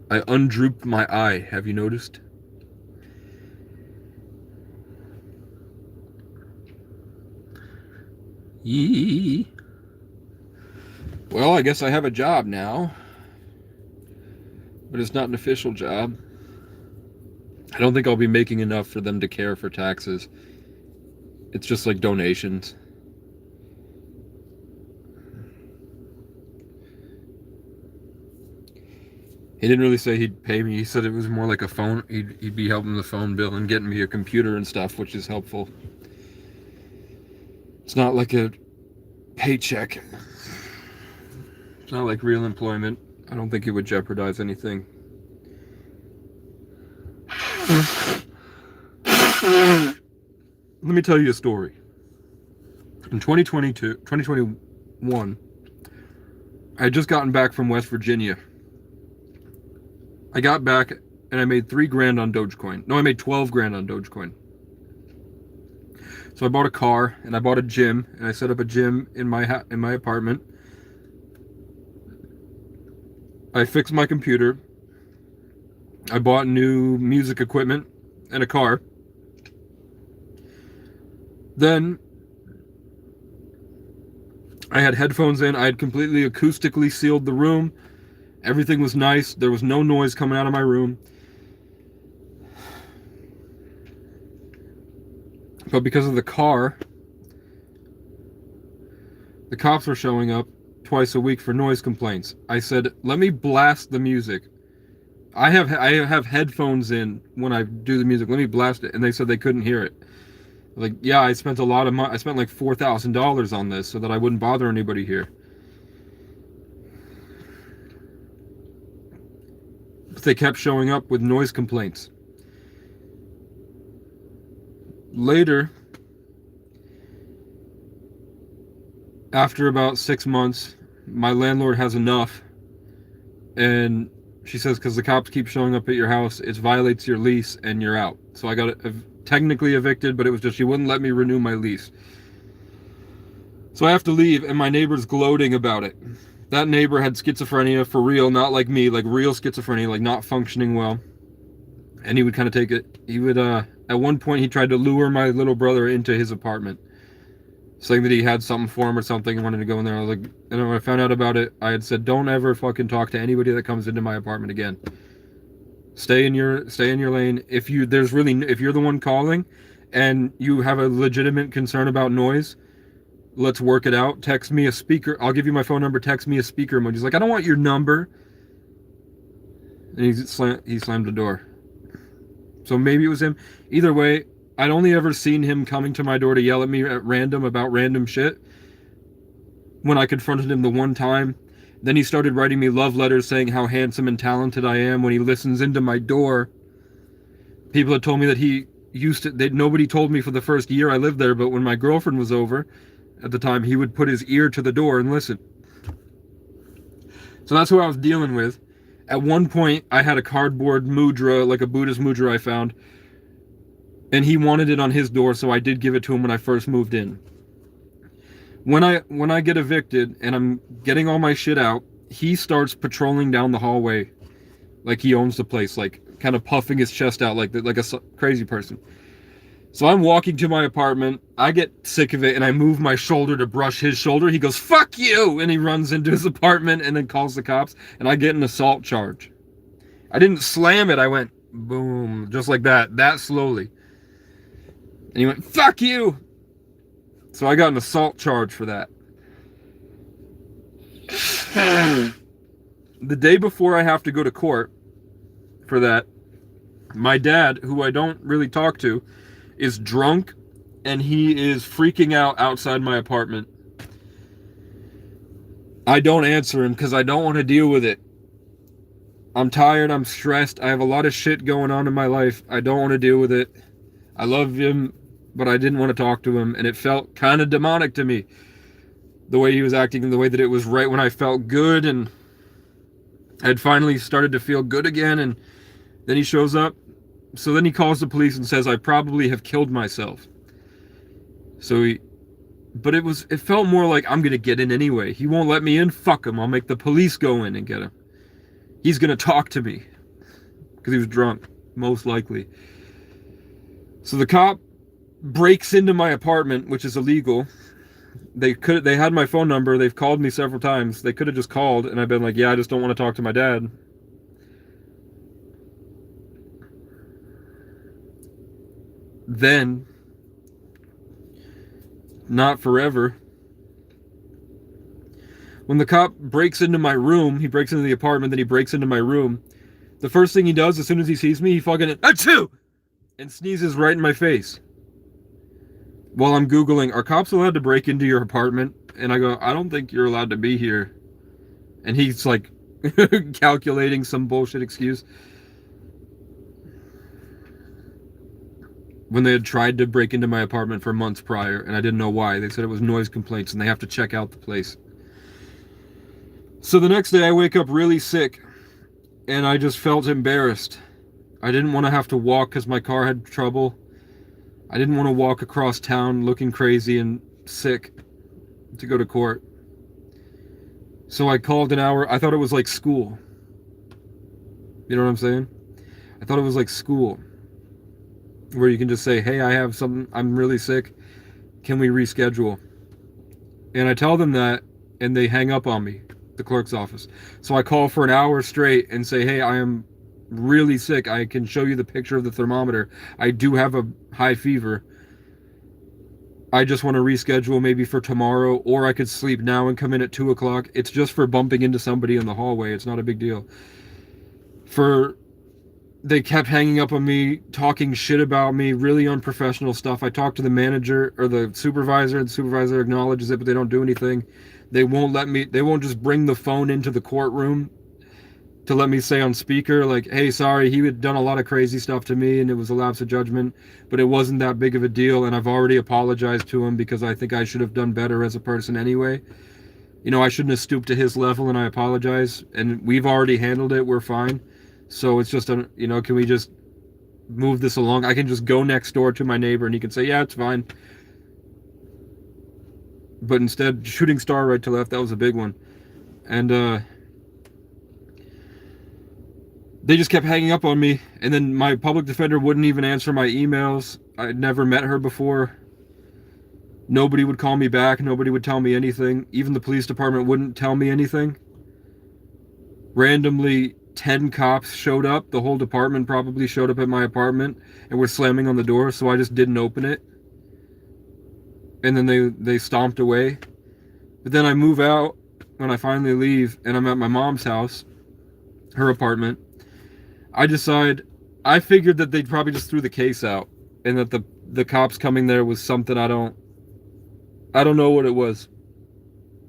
I undrooped my eye. Have you noticed? Yee. Well, I guess I have a job now. But it's not an official job. I don't think I'll be making enough for them to care for taxes. It's just like donations. He didn't really say he'd pay me. He said it was more like a phone. He'd be helping the phone bill and getting me a computer and stuff, which is helpful. It's not like a paycheck. It's not like real employment. I don't think it would jeopardize anything. Let me tell you a story. In 2021, I had just gotten back from West Virginia. I got back and I made $3,000 on Dogecoin. No, I made 12 grand on Dogecoin. So I bought a car and I bought a gym and I set up a gym in my apartment. I fixed my computer. I bought new music equipment and a car. Then I had headphones in. I had completely acoustically sealed the room. Everything was nice. There was no noise coming out of my room. But because of the car, the cops were showing up twice a week for noise complaints. I said, let me blast the music. I have headphones in when I do the music. Let me blast it. And they said they couldn't hear it. Like, yeah, I spent a lot of money. I spent like $4,000 on this so that I wouldn't bother anybody here. But they kept showing up with noise complaints. Later, after about 6 months, my landlord has enough. And she says, because the cops keep showing up at your house, it violates your lease and you're out. So I got technically evicted, but it was just she wouldn't let me renew my lease. So I have to leave, and my neighbor's gloating about it. That neighbor had schizophrenia for real, not like me, like real schizophrenia, like not functioning well. And he would kind of take it. He would, at one point, he tried to lure my little brother into his apartment, saying that he had something for him or something and wanted to go in there. I was like, and when I found out about it, I had said, don't ever fucking talk to anybody that comes into my apartment again. Stay in your lane. If you're the one calling and you have a legitimate concern about noise, let's work it out. Text me a speaker. I'll give you my phone number. Text me a speaker mode. He's like, I don't want your number. And he slammed the door. So maybe it was him. Either way, I'd only ever seen him coming to my door to yell at me at random about random shit. When I confronted him the one time, then he started writing me love letters saying how handsome and talented I am when he listens into my door. People had told me that nobody told me for the first year I lived there, but when my girlfriend was over at the time, he would put his ear to the door and listen. So that's who I was dealing with. At one point, I had a cardboard mudra, like a Buddhist mudra I found, and he wanted it on his door, so I did give it to him when I first moved in. When I get evicted and I'm getting all my shit out, he starts patrolling down the hallway like he owns the place, like kind of puffing his chest out like a crazy person. So I'm walking to my apartment. I get sick of it and I move my shoulder to brush his shoulder. He goes, fuck you! And he runs into his apartment and then calls the cops, and I get an assault charge. I didn't slam it. I went boom, just like that slowly. And he went, fuck you! So I got an assault charge for that. The day before I have to go to court for that, my dad, who I don't really talk to, is drunk and he is freaking out outside my apartment. I don't answer him because I don't want to deal with it. I'm tired, I'm stressed, I have a lot of shit going on in my life. I don't want to deal with it. I love him, but I didn't want to talk to him, and it felt kind of demonic to me. The way he was acting, and the way that it was right when I felt good, and I had finally started to feel good again, and then he shows up. So then he calls the police and says I probably have killed myself. But it felt more like I'm gonna get in anyway. He won't let me in, fuck him, I'll make the police go in and get him. He's gonna talk to me. Because he was drunk, most likely. So the cop breaks into my apartment, which is illegal. They had my phone number, they've called me several times. They could have just called, and I've been like, yeah, I just don't want to talk to my dad. Then, not forever, when the cop breaks into my room, he breaks into the apartment, then he breaks into my room. The first thing he does, as soon as he sees me, he fucking, achoo! And sneezes right in my face. While I'm Googling, are cops allowed to break into your apartment? And I go, I don't think you're allowed to be here. And he's like, calculating some bullshit excuse. When they had tried to break into my apartment for months prior, and I didn't know why. They said it was noise complaints, and they have to check out the place. So the next day I wake up really sick, and I just felt embarrassed. I didn't want to have to walk because my car had trouble. I didn't want to walk across town looking crazy and sick to go to court. So I called an hour. I thought it was like school. You know what I'm saying? I thought it was like school, where you can just say, hey, I have something, I'm really sick. Can we reschedule? And I tell them that, and they hang up on me, the clerk's office. So I call for an hour straight and say, hey, I am really sick. I can show you the picture of the thermometer. I do have a high fever. I just want to reschedule maybe for tomorrow, or I could sleep now and come in at 2 o'clock. It's just for bumping into somebody in the hallway. It's not a big deal. They kept hanging up on me, talking shit about me, really unprofessional stuff. I talked to the manager or the supervisor, and the supervisor acknowledges it, but they don't do anything. They won't just bring the phone into the courtroom to let me say on speaker, like, hey, sorry, he had done a lot of crazy stuff to me and it was a lapse of judgment, but it wasn't that big of a deal, and I've already apologized to him because I think I should have done better as a person anyway. You know, I shouldn't have stooped to his level, and I apologize, and we've already handled it, we're fine. So it's just, you know, can we just move this along? I can just go next door to my neighbor and he can say, yeah, it's fine. But instead, shooting star right to left, that was a big one. And, they just kept hanging up on me, and then my public defender wouldn't even answer my emails. I'd never met her before. Nobody would call me back. Nobody would tell me anything. Even the police department wouldn't tell me anything. Randomly, 10 cops showed up. The whole department probably showed up at my apartment and were slamming on the door, so I just didn't open it. And then they stomped away. But then I move out when I finally leave, and I'm at my mom's house, her apartment. I figured that they'd probably just threw the case out, and that the cops coming there was something I don't know what it was.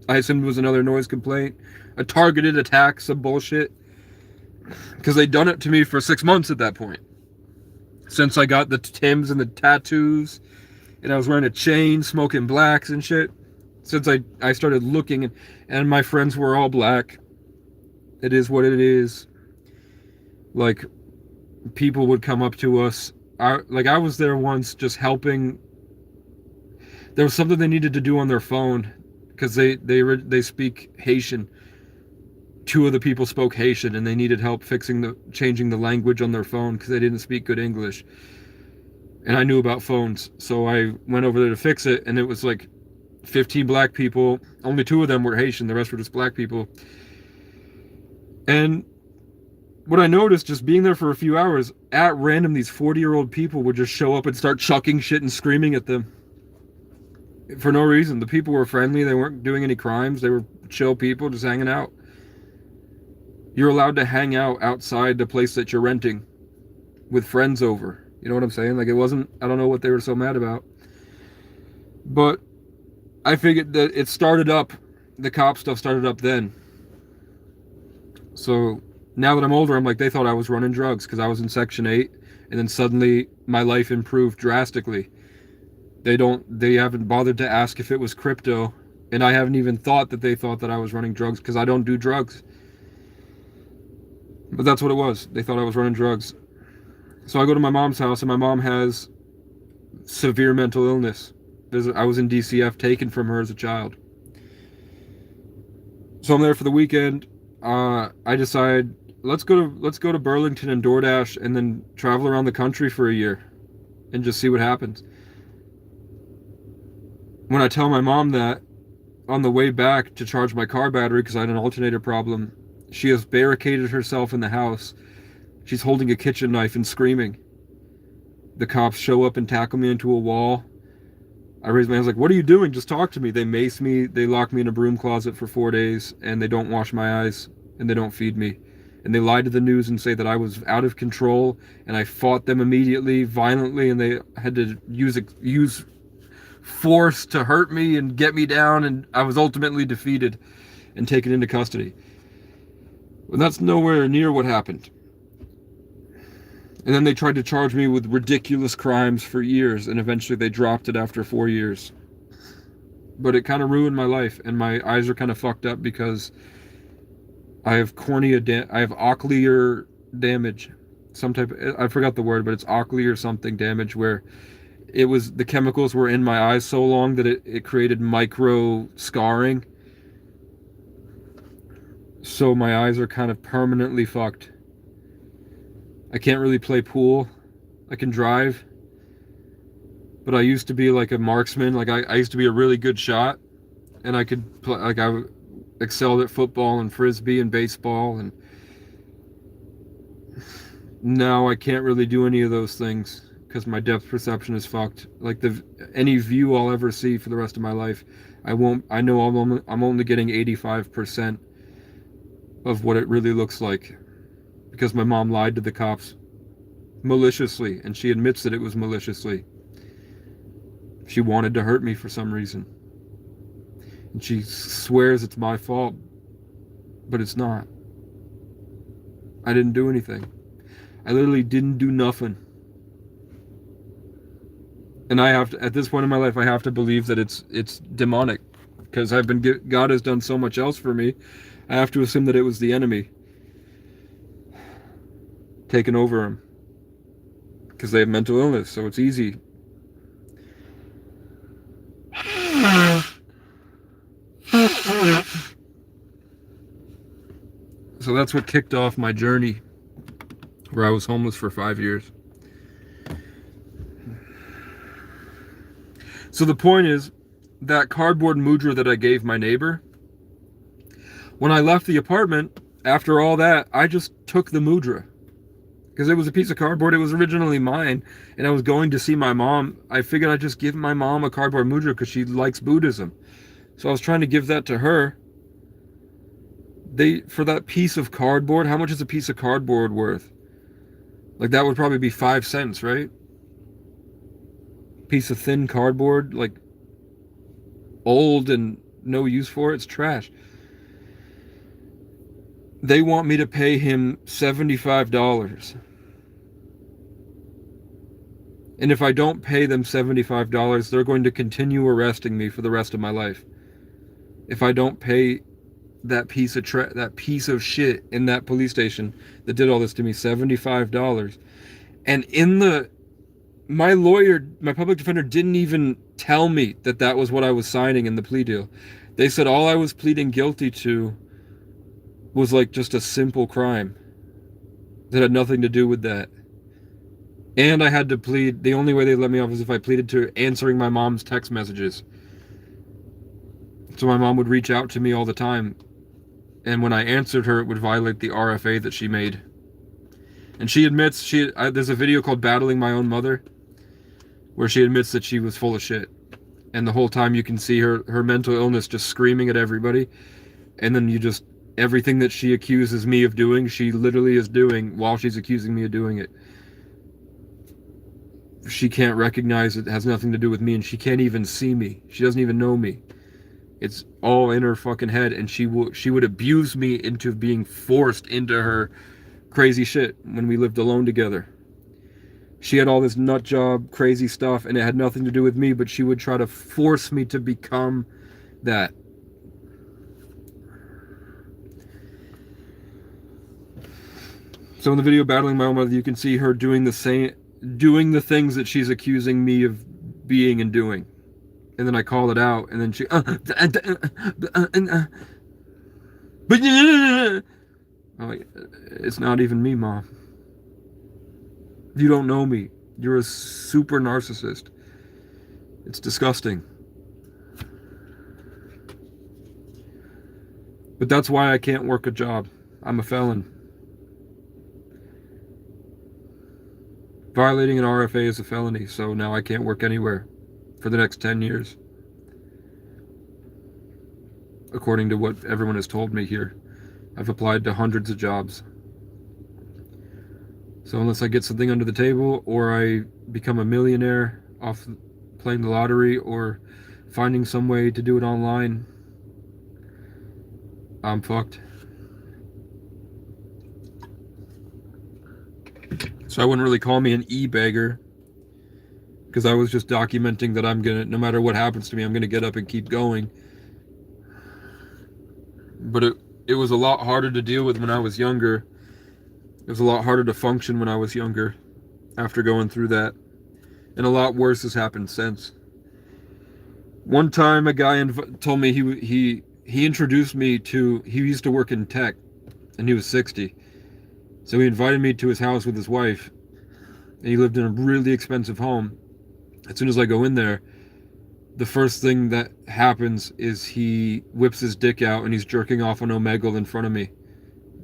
I assumed it was another noise complaint, a targeted attack, some bullshit. Because they'd done it to me for 6 months at that point. Since I got the Timbs and the tattoos, and I was wearing a chain, smoking blacks and shit. Since I started looking, and my friends were all black. It is what it is. Like, people would come up to us. I was there once just helping. There was something they needed to do on their phone, because they speak Haitian. 2 of the people spoke Haitian, and they needed help changing the language on their phone because they didn't speak good English. And I knew about phones, so I went over there to fix it, and it was like 15 black people. Only 2 of them were Haitian, the rest were just black people. And what I noticed, just being there for a few hours, at random, these 40-year-old people would just show up and start chucking shit and screaming at them. For no reason. The people were friendly, they weren't doing any crimes, they were chill people just hanging out. You're allowed to hang out outside the place that you're renting with friends over. You know what I'm saying? Like, it wasn't, I don't know what they were so mad about. But I figured that it started up, the cop stuff started up then. So Now that I'm older, I'm like, they thought I was running drugs because I was in Section 8, and then suddenly my life improved drastically. They haven't bothered to ask if it was crypto, and I haven't even thought that they thought that I was running drugs because I don't do drugs. But that's what it was. They thought I was running drugs. So I go to my mom's house, and my mom has severe mental illness. I was in DCF, taken from her as a child. So I'm there for the weekend. I decide let's go to Burlington and DoorDash, and then travel around the country for a year, and just see what happens. When I tell my mom that, on the way back to charge my car battery because I had an alternator problem, she has barricaded herself in the house. She's holding a kitchen knife and screaming. The cops show up and tackle me into a wall. I raise my hands like, what are you doing? Just talk to me. They mace me. They lock me in a broom closet for 4 days, and they don't wash my eyes, and they don't feed me. And they lie to the news and say that I was out of control, and I fought them immediately, violently, and they had to use force to hurt me and get me down, and I was ultimately defeated and taken into custody. But that's nowhere near what happened. And then they tried to charge me with ridiculous crimes for years, and eventually they dropped it after 4 years. But it kind of ruined my life, and my eyes are kind of fucked up because I have ocular damage. Some type I forgot the word, but it's ocular something damage, where the chemicals were in my eyes so long that it created micro scarring. So my eyes are kind of permanently fucked. I can't really play pool. I can drive. But I used to be like a marksman. Like I used to be a really good shot. And I could play, like I excelled at football and frisbee and baseball. And now I can't really do any of those things because my depth perception is fucked. Like any view I'll ever see for the rest of my life, I know I'm only getting 85% of what it really looks like. Because my mom lied to the cops maliciously, and she admits that it was maliciously. She wanted to hurt me for some reason. And she swears it's my fault, but it's not. I didn't do anything. I literally didn't do nothing. And I have to, at this point in my life, I have to believe that it's demonic, because God has done so much else for me. I have to assume that it was the enemy taking over him, because they have mental illness, so it's easy. So that's what kicked off my journey, where I was homeless for 5 years. So the point is, that cardboard mudra that I gave my neighbor, when I left the apartment, after all that, I just took the mudra. Because it was a piece of cardboard. It was originally mine, and I was going to see my mom. I figured I'd just give my mom a cardboard mudra because she likes Buddhism. So I was trying to give that to her. For that piece of cardboard, how much is a piece of cardboard worth? Like, that would probably be 5 cents, right? Piece of thin cardboard, like old and no use for it. It's trash. They want me to pay him $75. And if I don't pay them $75, they're going to continue arresting me for the rest of my life. If I don't pay that piece of shit in that police station that did all this to me $75. And my lawyer, my public defender, didn't even tell me that was what I was signing in the plea deal. They said all I was pleading guilty to was like just a simple crime that had nothing to do with that. And I had to plead, the only way they let me off was if I pleaded to answering my mom's text messages. So my mom would reach out to me all the time, and when I answered her, it would violate the RFA that she made. And she admits, there's a video called Battling My Own Mother, where she admits that she was full of shit. And the whole time you can see her mental illness just screaming at everybody. And then everything that she accuses me of doing, she literally is doing while she's accusing me of doing it. She can't recognize it has nothing to do with me, and she can't even see me. She doesn't even know me. It's all in her fucking head, and she would abuse me into being forced into her crazy shit when we lived alone together. She had all this nut job, crazy stuff, and it had nothing to do with me, but she would try to force me to become that. So in the video Battling My Own Mother, you can see her doing the things that she's accusing me of being and doing. And then I call it out, and then she, but it's not even me, Mom. You don't know me. You're a super narcissist. It's disgusting. But that's why I can't work a job. I'm a felon. Violating an RFA is a felony, so now I can't work anywhere for the next 10 years. According to what everyone has told me here. I've applied to hundreds of jobs. So unless I get something under the table, or I become a millionaire off playing the lottery, or finding some way to do it online, I'm fucked. So I wouldn't really call me an e-beggar, because I was just documenting that I'm gonna, no matter what happens to me, I'm gonna get up and keep going. But it was a lot harder to deal with when I was younger. It was a lot harder to function when I was younger after going through that. And a lot worse has happened since. One time a guy told me he introduced me to, he used to work in tech, and he was 60. So he invited me to his house with his wife, and he lived in a really expensive home. As soon as I go in there, the first thing that happens is he whips his dick out and he's jerking off on Omegle in front of me,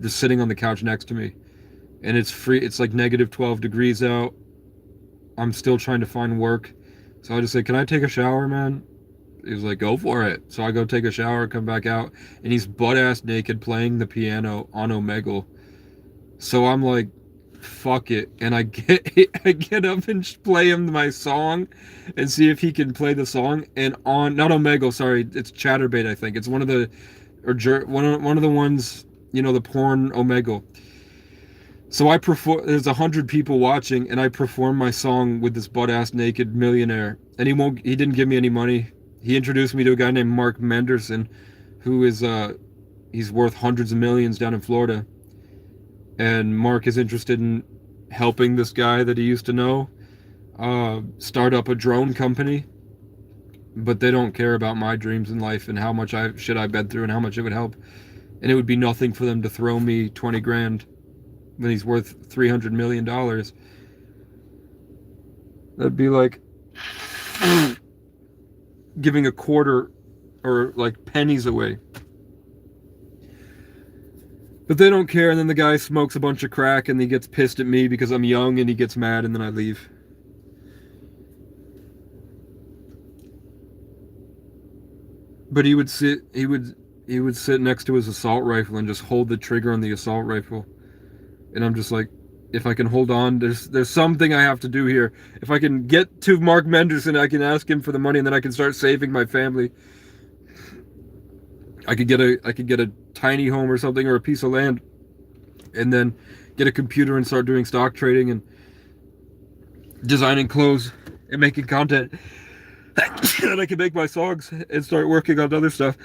just sitting on the couch next to me. And it's free. It's like negative 12 degrees out. I'm still trying to find work. So I just say, can I take a shower, man? He was like, go for it. So I go take a shower, come back out, and he's butt-ass naked playing the piano on Omegle. So I'm like, fuck it. And I get up and play him my song and see if he can play the song. And on, not Omegle, sorry, it's Chatterbait, I think. It's one of the, or one of the ones, you know, the porn Omegle. So I perform, there's 100 people watching, and I perform my song with this butt-ass naked millionaire. And he didn't give me any money. He introduced me to a guy named Mark Menderson, who is, he's worth hundreds of millions down in Florida. And Mark is interested in helping this guy that he used to know start up a drone company. But they don't care about my dreams in life and how much shit I've been through and how much it would help. And it would be nothing for them to throw me 20 grand when he's worth $300 million. That'd be like giving a quarter or like pennies away. But they don't care, and then the guy smokes a bunch of crack and he gets pissed at me because I'm young, and he gets mad, and then I leave. But he would sit next to his assault rifle and just hold the trigger on the assault rifle. And I'm just like, if I can hold on, there's something I have to do here. If I can get to Mark Menderson, I can ask him for the money, and then I can start saving my family. I could get a tiny home or something, or a piece of land, and then get a computer and start doing stock trading and designing clothes and making content. And I can make my songs and start working on other stuff.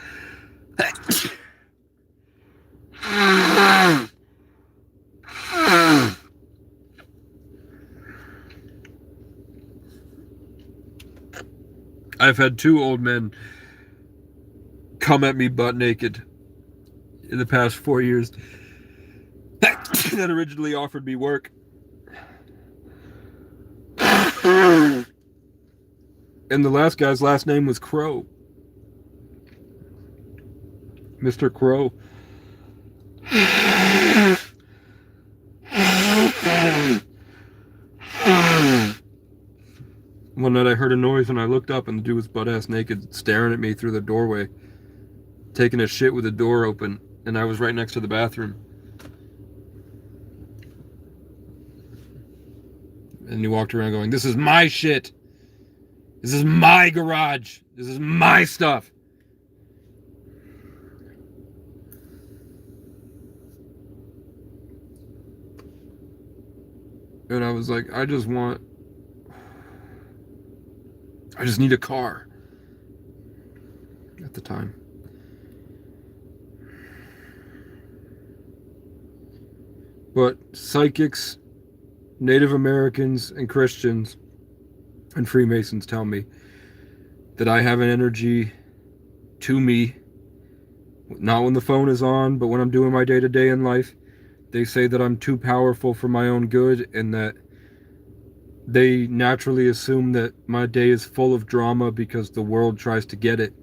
I've had 2 old men come at me butt naked in the past 4 years that originally offered me work. And the last guy's last name was Crow. Mr. Crow. One night I heard a noise and I looked up, and the dude was butt-ass naked staring at me through the doorway, taking a shit with the door open, and I was right next to the bathroom. And he walked around going, "This is my shit. This is my garage. This is my stuff." And I was like, I just need a car at the time. But psychics, Native Americans, and Christians and Freemasons tell me that I have an energy to me, not when the phone is on, but when I'm doing my day-to-day in life. They say that I'm too powerful for my own good, and that they naturally assume that my day is full of drama because the world tries to get it.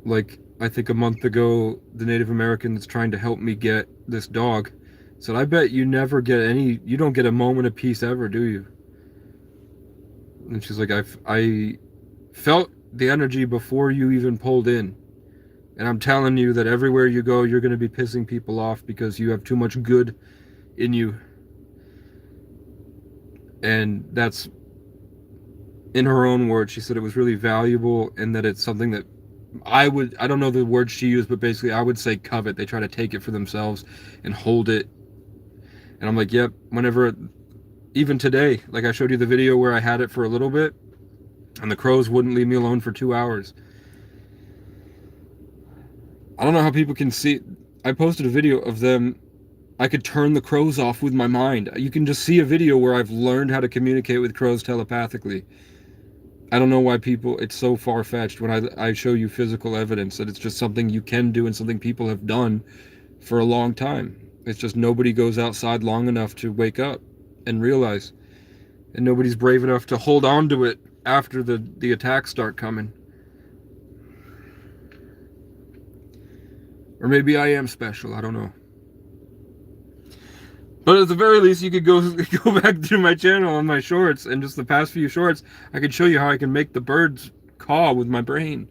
Like, I think a month ago, the Native American that's trying to help me get this dog said, I bet you never get you don't get a moment of peace ever, do you? And she's like, I felt the energy before you even pulled in. And I'm telling you that everywhere you go, you're going to be pissing people off because you have too much good in you. And that's, in her own words, she said it was really valuable, and that it's something that I don't know the word she used, but basically I would say covet. They try to take it for themselves and hold it. And I'm like, yep, even today, like I showed you the video where I had it for a little bit, and the crows wouldn't leave me alone for 2 hours. I don't know how people can see. I posted a video of them. I could turn the crows off with my mind. You can just see a video where I've learned how to communicate with crows telepathically. I don't know why it's so far-fetched when I show you physical evidence that it's just something you can do and something people have done for a long time. It's just nobody goes outside long enough to wake up and realize. And nobody's brave enough to hold on to it after the attacks start coming. Or maybe I am special, I don't know. But at the very least, you could go back to my channel on my shorts, and just the past few shorts, I could show you how I can make the birds caw with my brain.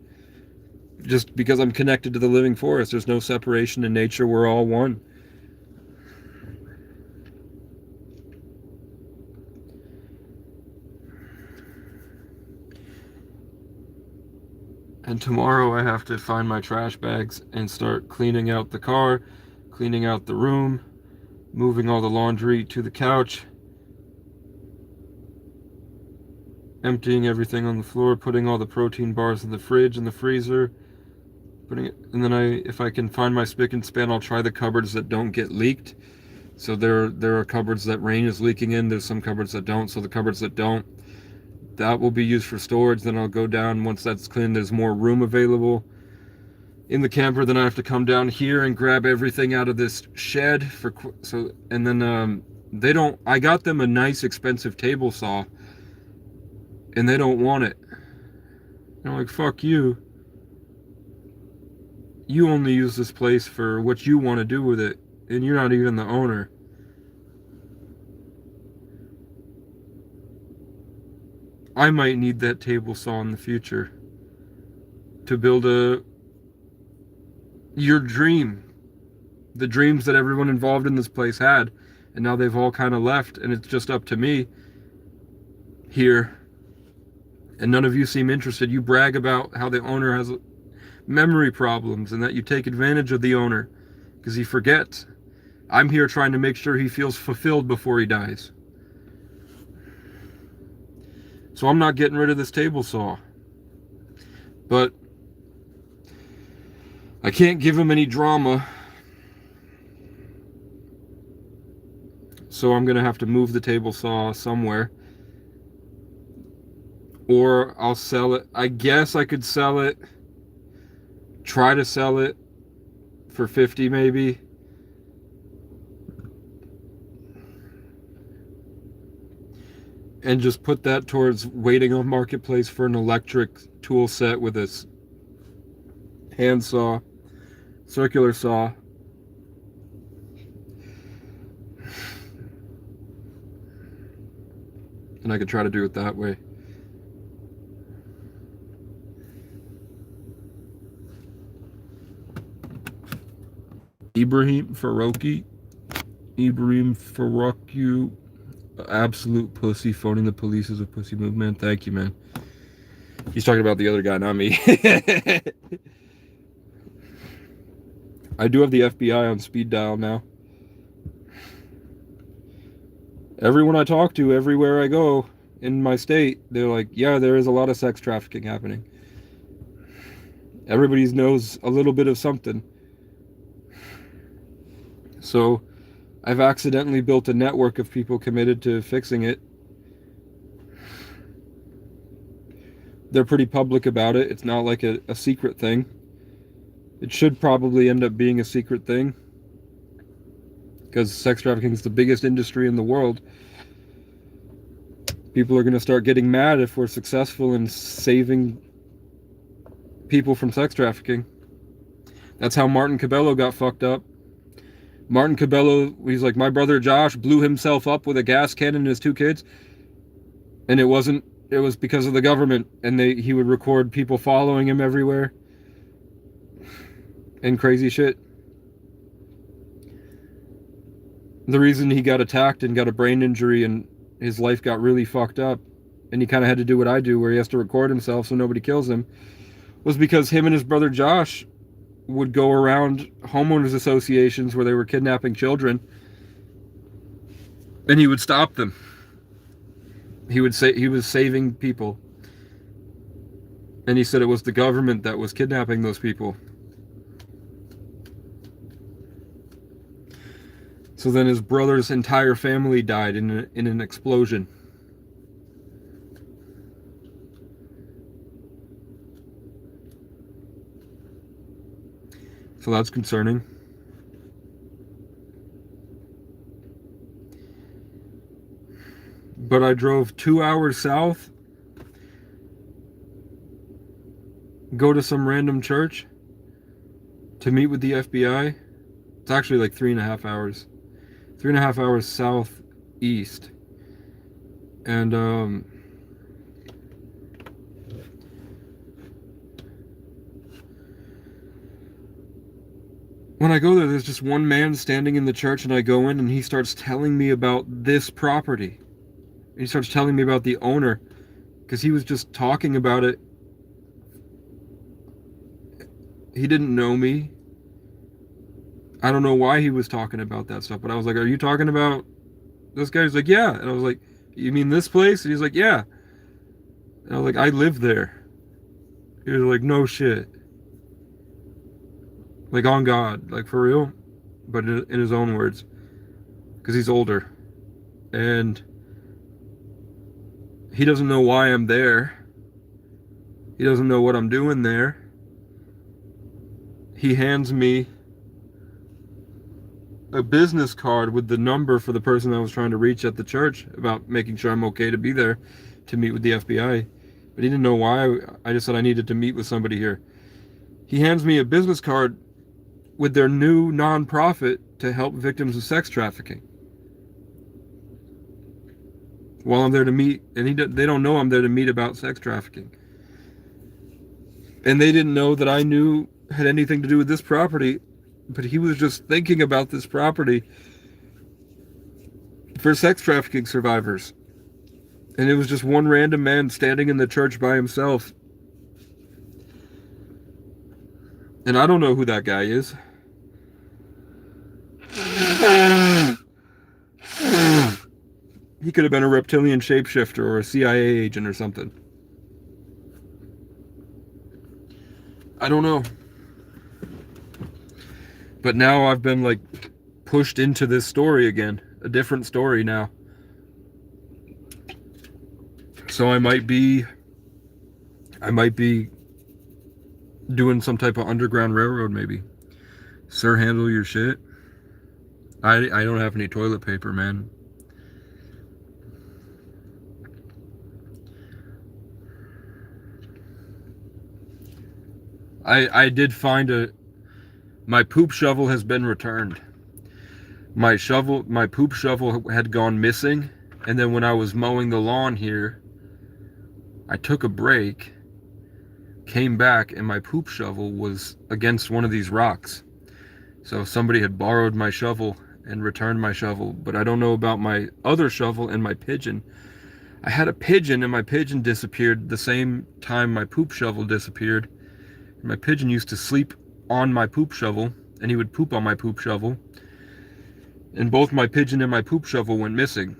Just because I'm connected to the living forest. There's no separation in nature, we're all one. And tomorrow I have to find my trash bags and start cleaning out the car, cleaning out the room, moving all the laundry to the couch, emptying everything on the floor, putting all the protein bars in the fridge and the freezer, and then if I can find my spick and span, I'll try the cupboards that don't get leaked. So there are cupboards that rain is leaking in, there's some cupboards that don't, so the cupboards that don't, that will be used for storage. Then I'll go down, once that's cleaned, there's more room available in the camper. Then I have to come down here and grab everything out of this shed and then I got them a nice expensive table saw, and they don't want it. And I'm like, fuck you. You only use this place for what you want to do with it, and you're not even the owner. I might need that table saw in the future to build your dream. The dreams that everyone involved in this place had, and now they've all kind of left, and it's just up to me here. And none of you seem interested. You brag about how the owner has memory problems and that you take advantage of the owner because he forgets. I'm here trying to make sure he feels fulfilled before he dies. So I'm not getting rid of this table saw. But I can't give him any drama. So I'm going to have to move the table saw somewhere. Or I'll sell it. I guess I could sell it. Try to sell it for $50 maybe. And just put that towards waiting on Marketplace for an electric tool set with a hand saw, circular saw. And I could try to do it that way. Ibrahim Faroki. Absolute pussy. Phoning the police is a pussy move, man. Thank you, man. He's talking about the other guy, not me. I do have the FBI on speed dial now. Everyone I talk to, everywhere I go in my state, they're like, yeah, there is a lot of sex trafficking happening. Everybody knows a little bit of something. So I've accidentally built a network of people committed to fixing it. They're pretty public about it. It's not like a secret thing. It should probably end up being a secret thing, because sex trafficking is the biggest industry in the world. People are going to start getting mad if we're successful in saving people from sex trafficking. That's how Martin Cabello got fucked up. Martin Cabello, he's like, my brother Josh blew himself up with a gas cannon and his 2 kids. And it was because of the government. And he would record people following him everywhere. And crazy shit. The reason he got attacked and got a brain injury and his life got really fucked up, and he kind of had to do what I do, where he has to record himself so nobody kills him, was because him and his brother Josh would go around homeowners associations where they were kidnapping children, and he would stop them. He would say he was saving people, and he said it was the government that was kidnapping those people. So then his brother's entire family died in an explosion. So that's concerning. But I drove 2 hours south, go to some random church to meet with the FBI. It's actually like 3.5 hours. 3.5 hours southeast. And when I go there, there's just one man standing in the church, and I go in and he starts telling me about this property. He starts telling me about the owner, because he was just talking about it. He didn't know me. I don't know why he was talking about that stuff, but I was like, are you talking about this guy? He's like, yeah. And I was like, you mean this place? And he's like, yeah. And I was like, I live there. He was like, no shit. Like, on God, like for real, but in his own words, because he's older, and he doesn't know why I'm there. He doesn't know what I'm doing there. He hands me a business card with the number for the person I was trying to reach at the church about making sure I'm okay to be there to meet with the FBI. But he didn't know why. I just said I needed to meet with somebody here. He hands me a business card with their new nonprofit to help victims of sex trafficking. While I'm there to meet, and they don't know I'm there to meet about sex trafficking. And they didn't know that I had anything to do with this property, but he was just thinking about this property for sex trafficking survivors. And it was just one random man standing in the church by himself. And I don't know who that guy is. He could have been a reptilian shapeshifter or a CIA agent or something. I don't know. But now I've been like pushed into this story again. A different story now. So I might be doing some type of underground railroad maybe. Sir, handle your shit. I don't have any toilet paper, man. I did find my poop shovel has been returned. My poop shovel had gone missing, and then when I was mowing the lawn here, I took a break, came back, and my poop shovel was against one of these rocks. So somebody had borrowed my shovel and returned my shovel, but I don't know about my other shovel and my pigeon. I had a pigeon, and my pigeon disappeared the same time my poop shovel disappeared. My pigeon used to sleep on my poop shovel, and he would poop on my poop shovel. And both my pigeon and my poop shovel went missing.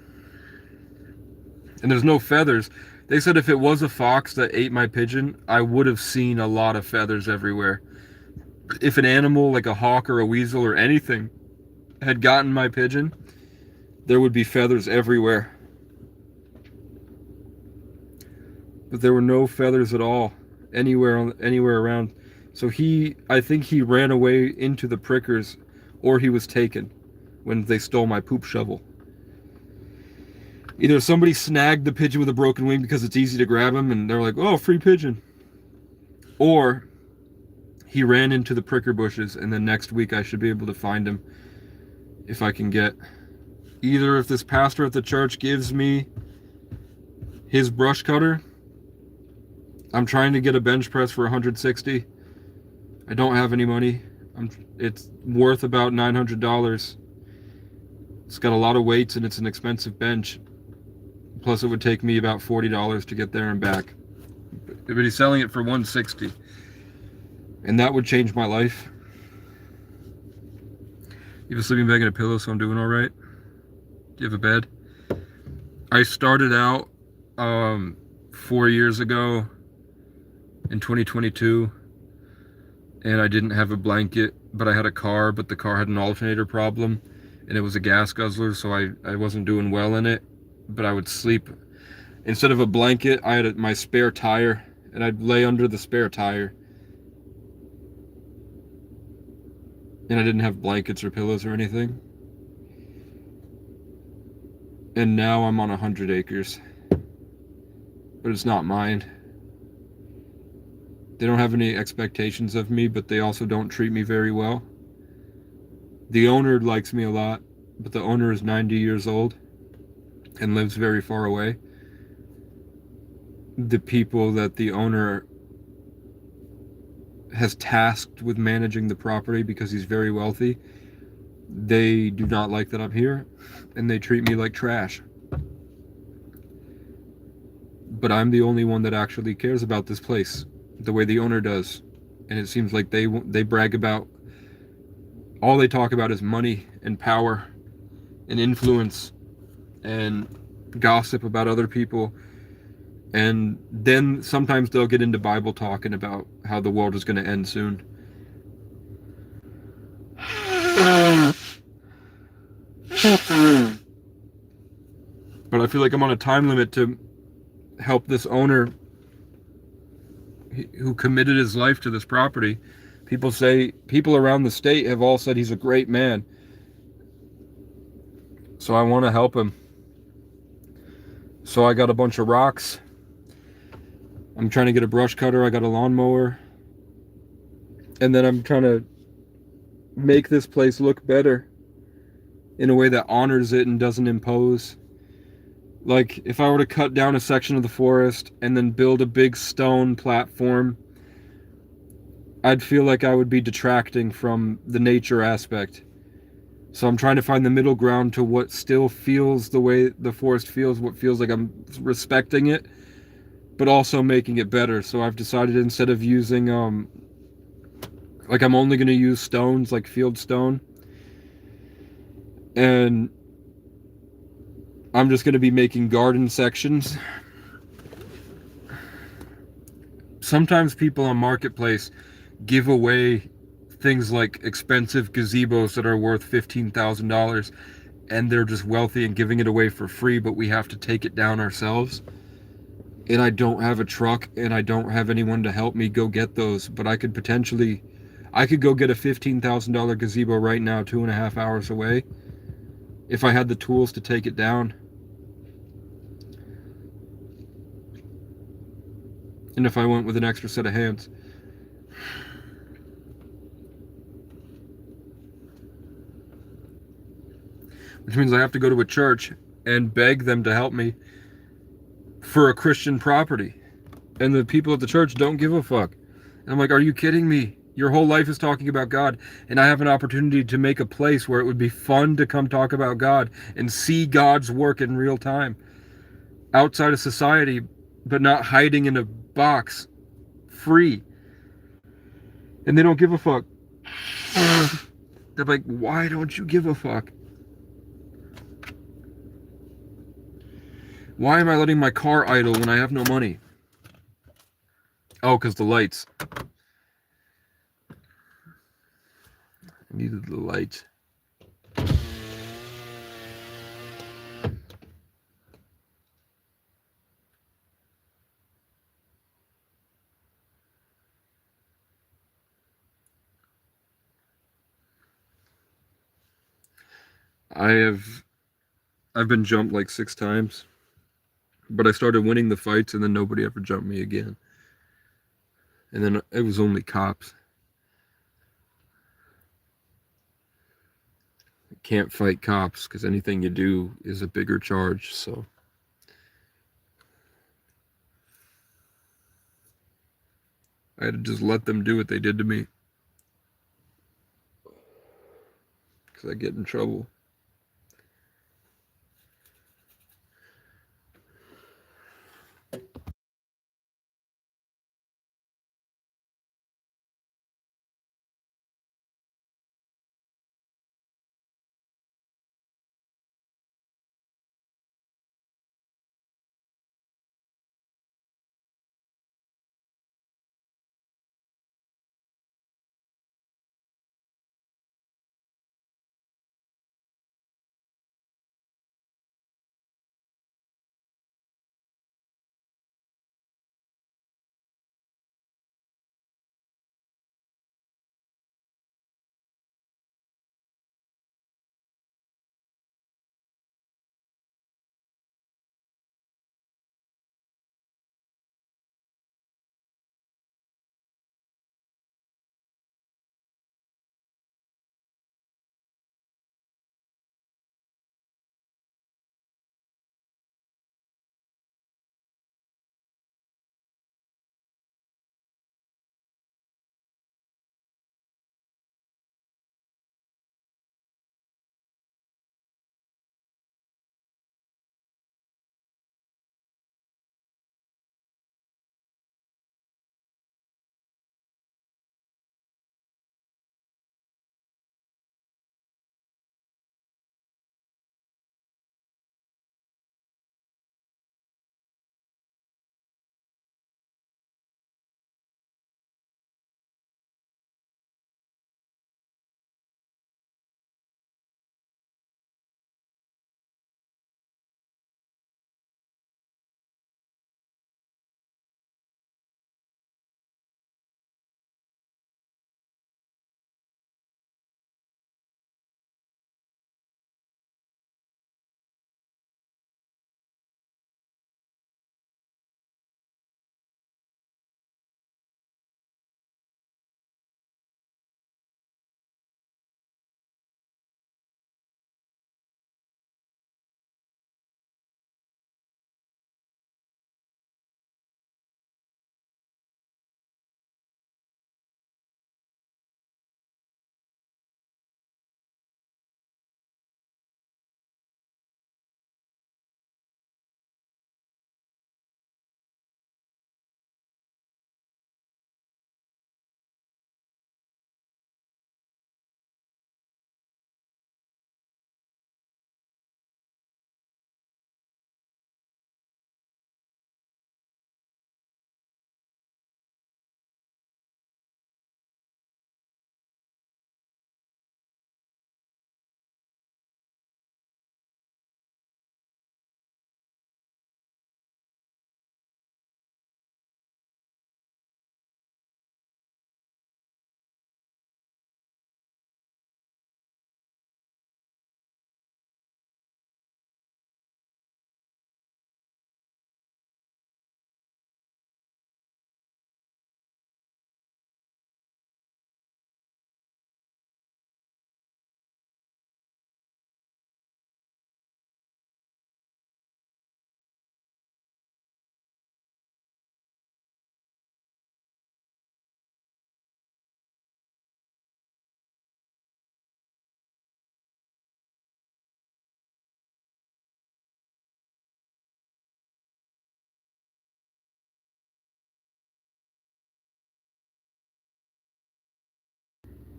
And there's no feathers. They said if it was a fox that ate my pigeon, I would have seen a lot of feathers everywhere. If an animal like a hawk or a weasel or anything had gotten my pigeon, there would be feathers everywhere. But there were no feathers at all anywhere around. So I think he ran away into the prickers, or he was taken when they stole my poop shovel. Either somebody snagged the pigeon with a broken wing because it's easy to grab him and they're like, oh, free pigeon. Or he ran into the pricker bushes, and then next week I should be able to find him if I can get. Either if this pastor at the church gives me his brush cutter. I'm trying to get a bench press for 160. I don't have any money. It's worth about $900. It's got a lot of weights and it's an expensive bench. Plus it would take me about $40 to get there and back. But he's selling it for 160. And that would change my life. You have a sleeping bag and a pillow, so I'm doing all right. Do you have a bed? I started out 4 years ago in 2022, and I didn't have a blanket, but I had a car, but the car had an alternator problem, and it was a gas guzzler, so I wasn't doing well in it. But I would sleep, instead of a blanket, I had my spare tire, and I'd lay under the spare tire. And I didn't have blankets or pillows or anything. And now I'm on 100 acres. But it's not mine. They don't have any expectations of me, but they also don't treat me very well. The owner likes me a lot, but the owner is 90 years old and lives very far away. The people that the owner has tasked with managing the property, because he's very wealthy, they do not like that I'm here, and they treat me like trash. But I'm the only one that actually cares about this place the way the owner does. And it seems like they brag about, all they talk about is money and power and influence and gossip about other people. And then sometimes they'll get into Bible talking about how the world is going to end soon. But I feel like I'm on a time limit to help this owner who committed his life to this property. People around the state have all said he's a great man. So I want to help him. So I got a bunch of rocks. I'm trying to get a brush cutter. I got a lawnmower. And then I'm trying to make this place look better in a way that honors it and doesn't impose. Like, if I were to cut down a section of the forest and then build a big stone platform, I'd feel like I would be detracting from the nature aspect. So I'm trying to find the middle ground to what still feels the way the forest feels, what feels like I'm respecting it, but also making it better. So I've decided, instead of using, like, I'm only going to use stones, like field stone. And I'm just going to be making garden sections. Sometimes people on Marketplace give away things like expensive gazebos that are worth $15,000, and they're just wealthy and giving it away for free, but we have to take it down ourselves. And I don't have a truck, and I don't have anyone to help me go get those, but I could go get a $15,000 gazebo right now, 2.5 hours away, if I had the tools to take it down. And if I went with an extra set of hands. Which means I have to go to a church and beg them to help me for a Christian property. And the people at the church don't give a fuck. And I'm like, are you kidding me? Your whole life is talking about God, and I have an opportunity to make a place where it would be fun to come talk about God and see God's work in real time outside of society, but not hiding in a box, free. And they don't give a fuck. They're like, why don't you give a fuck? Why am I letting my car idle when I have no money? Oh, because the lights. I needed the lights. I've been jumped like 6 times, but I started winning the fights and then nobody ever jumped me again. And then it was only cops. You can't fight cops because anything you do is a bigger charge, so I had to just let them do what they did to me because I get in trouble.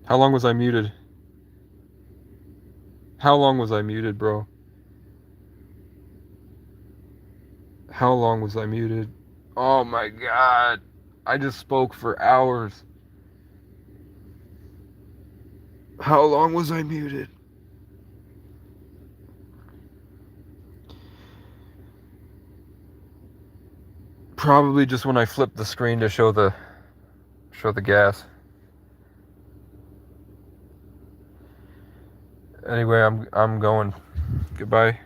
How long was I muted? How long was I muted, bro? How long was I muted? Oh my god. I just spoke for hours. How long was I muted? Probably just when I flipped the screen to show the gas. Anyway, I'm going. Goodbye.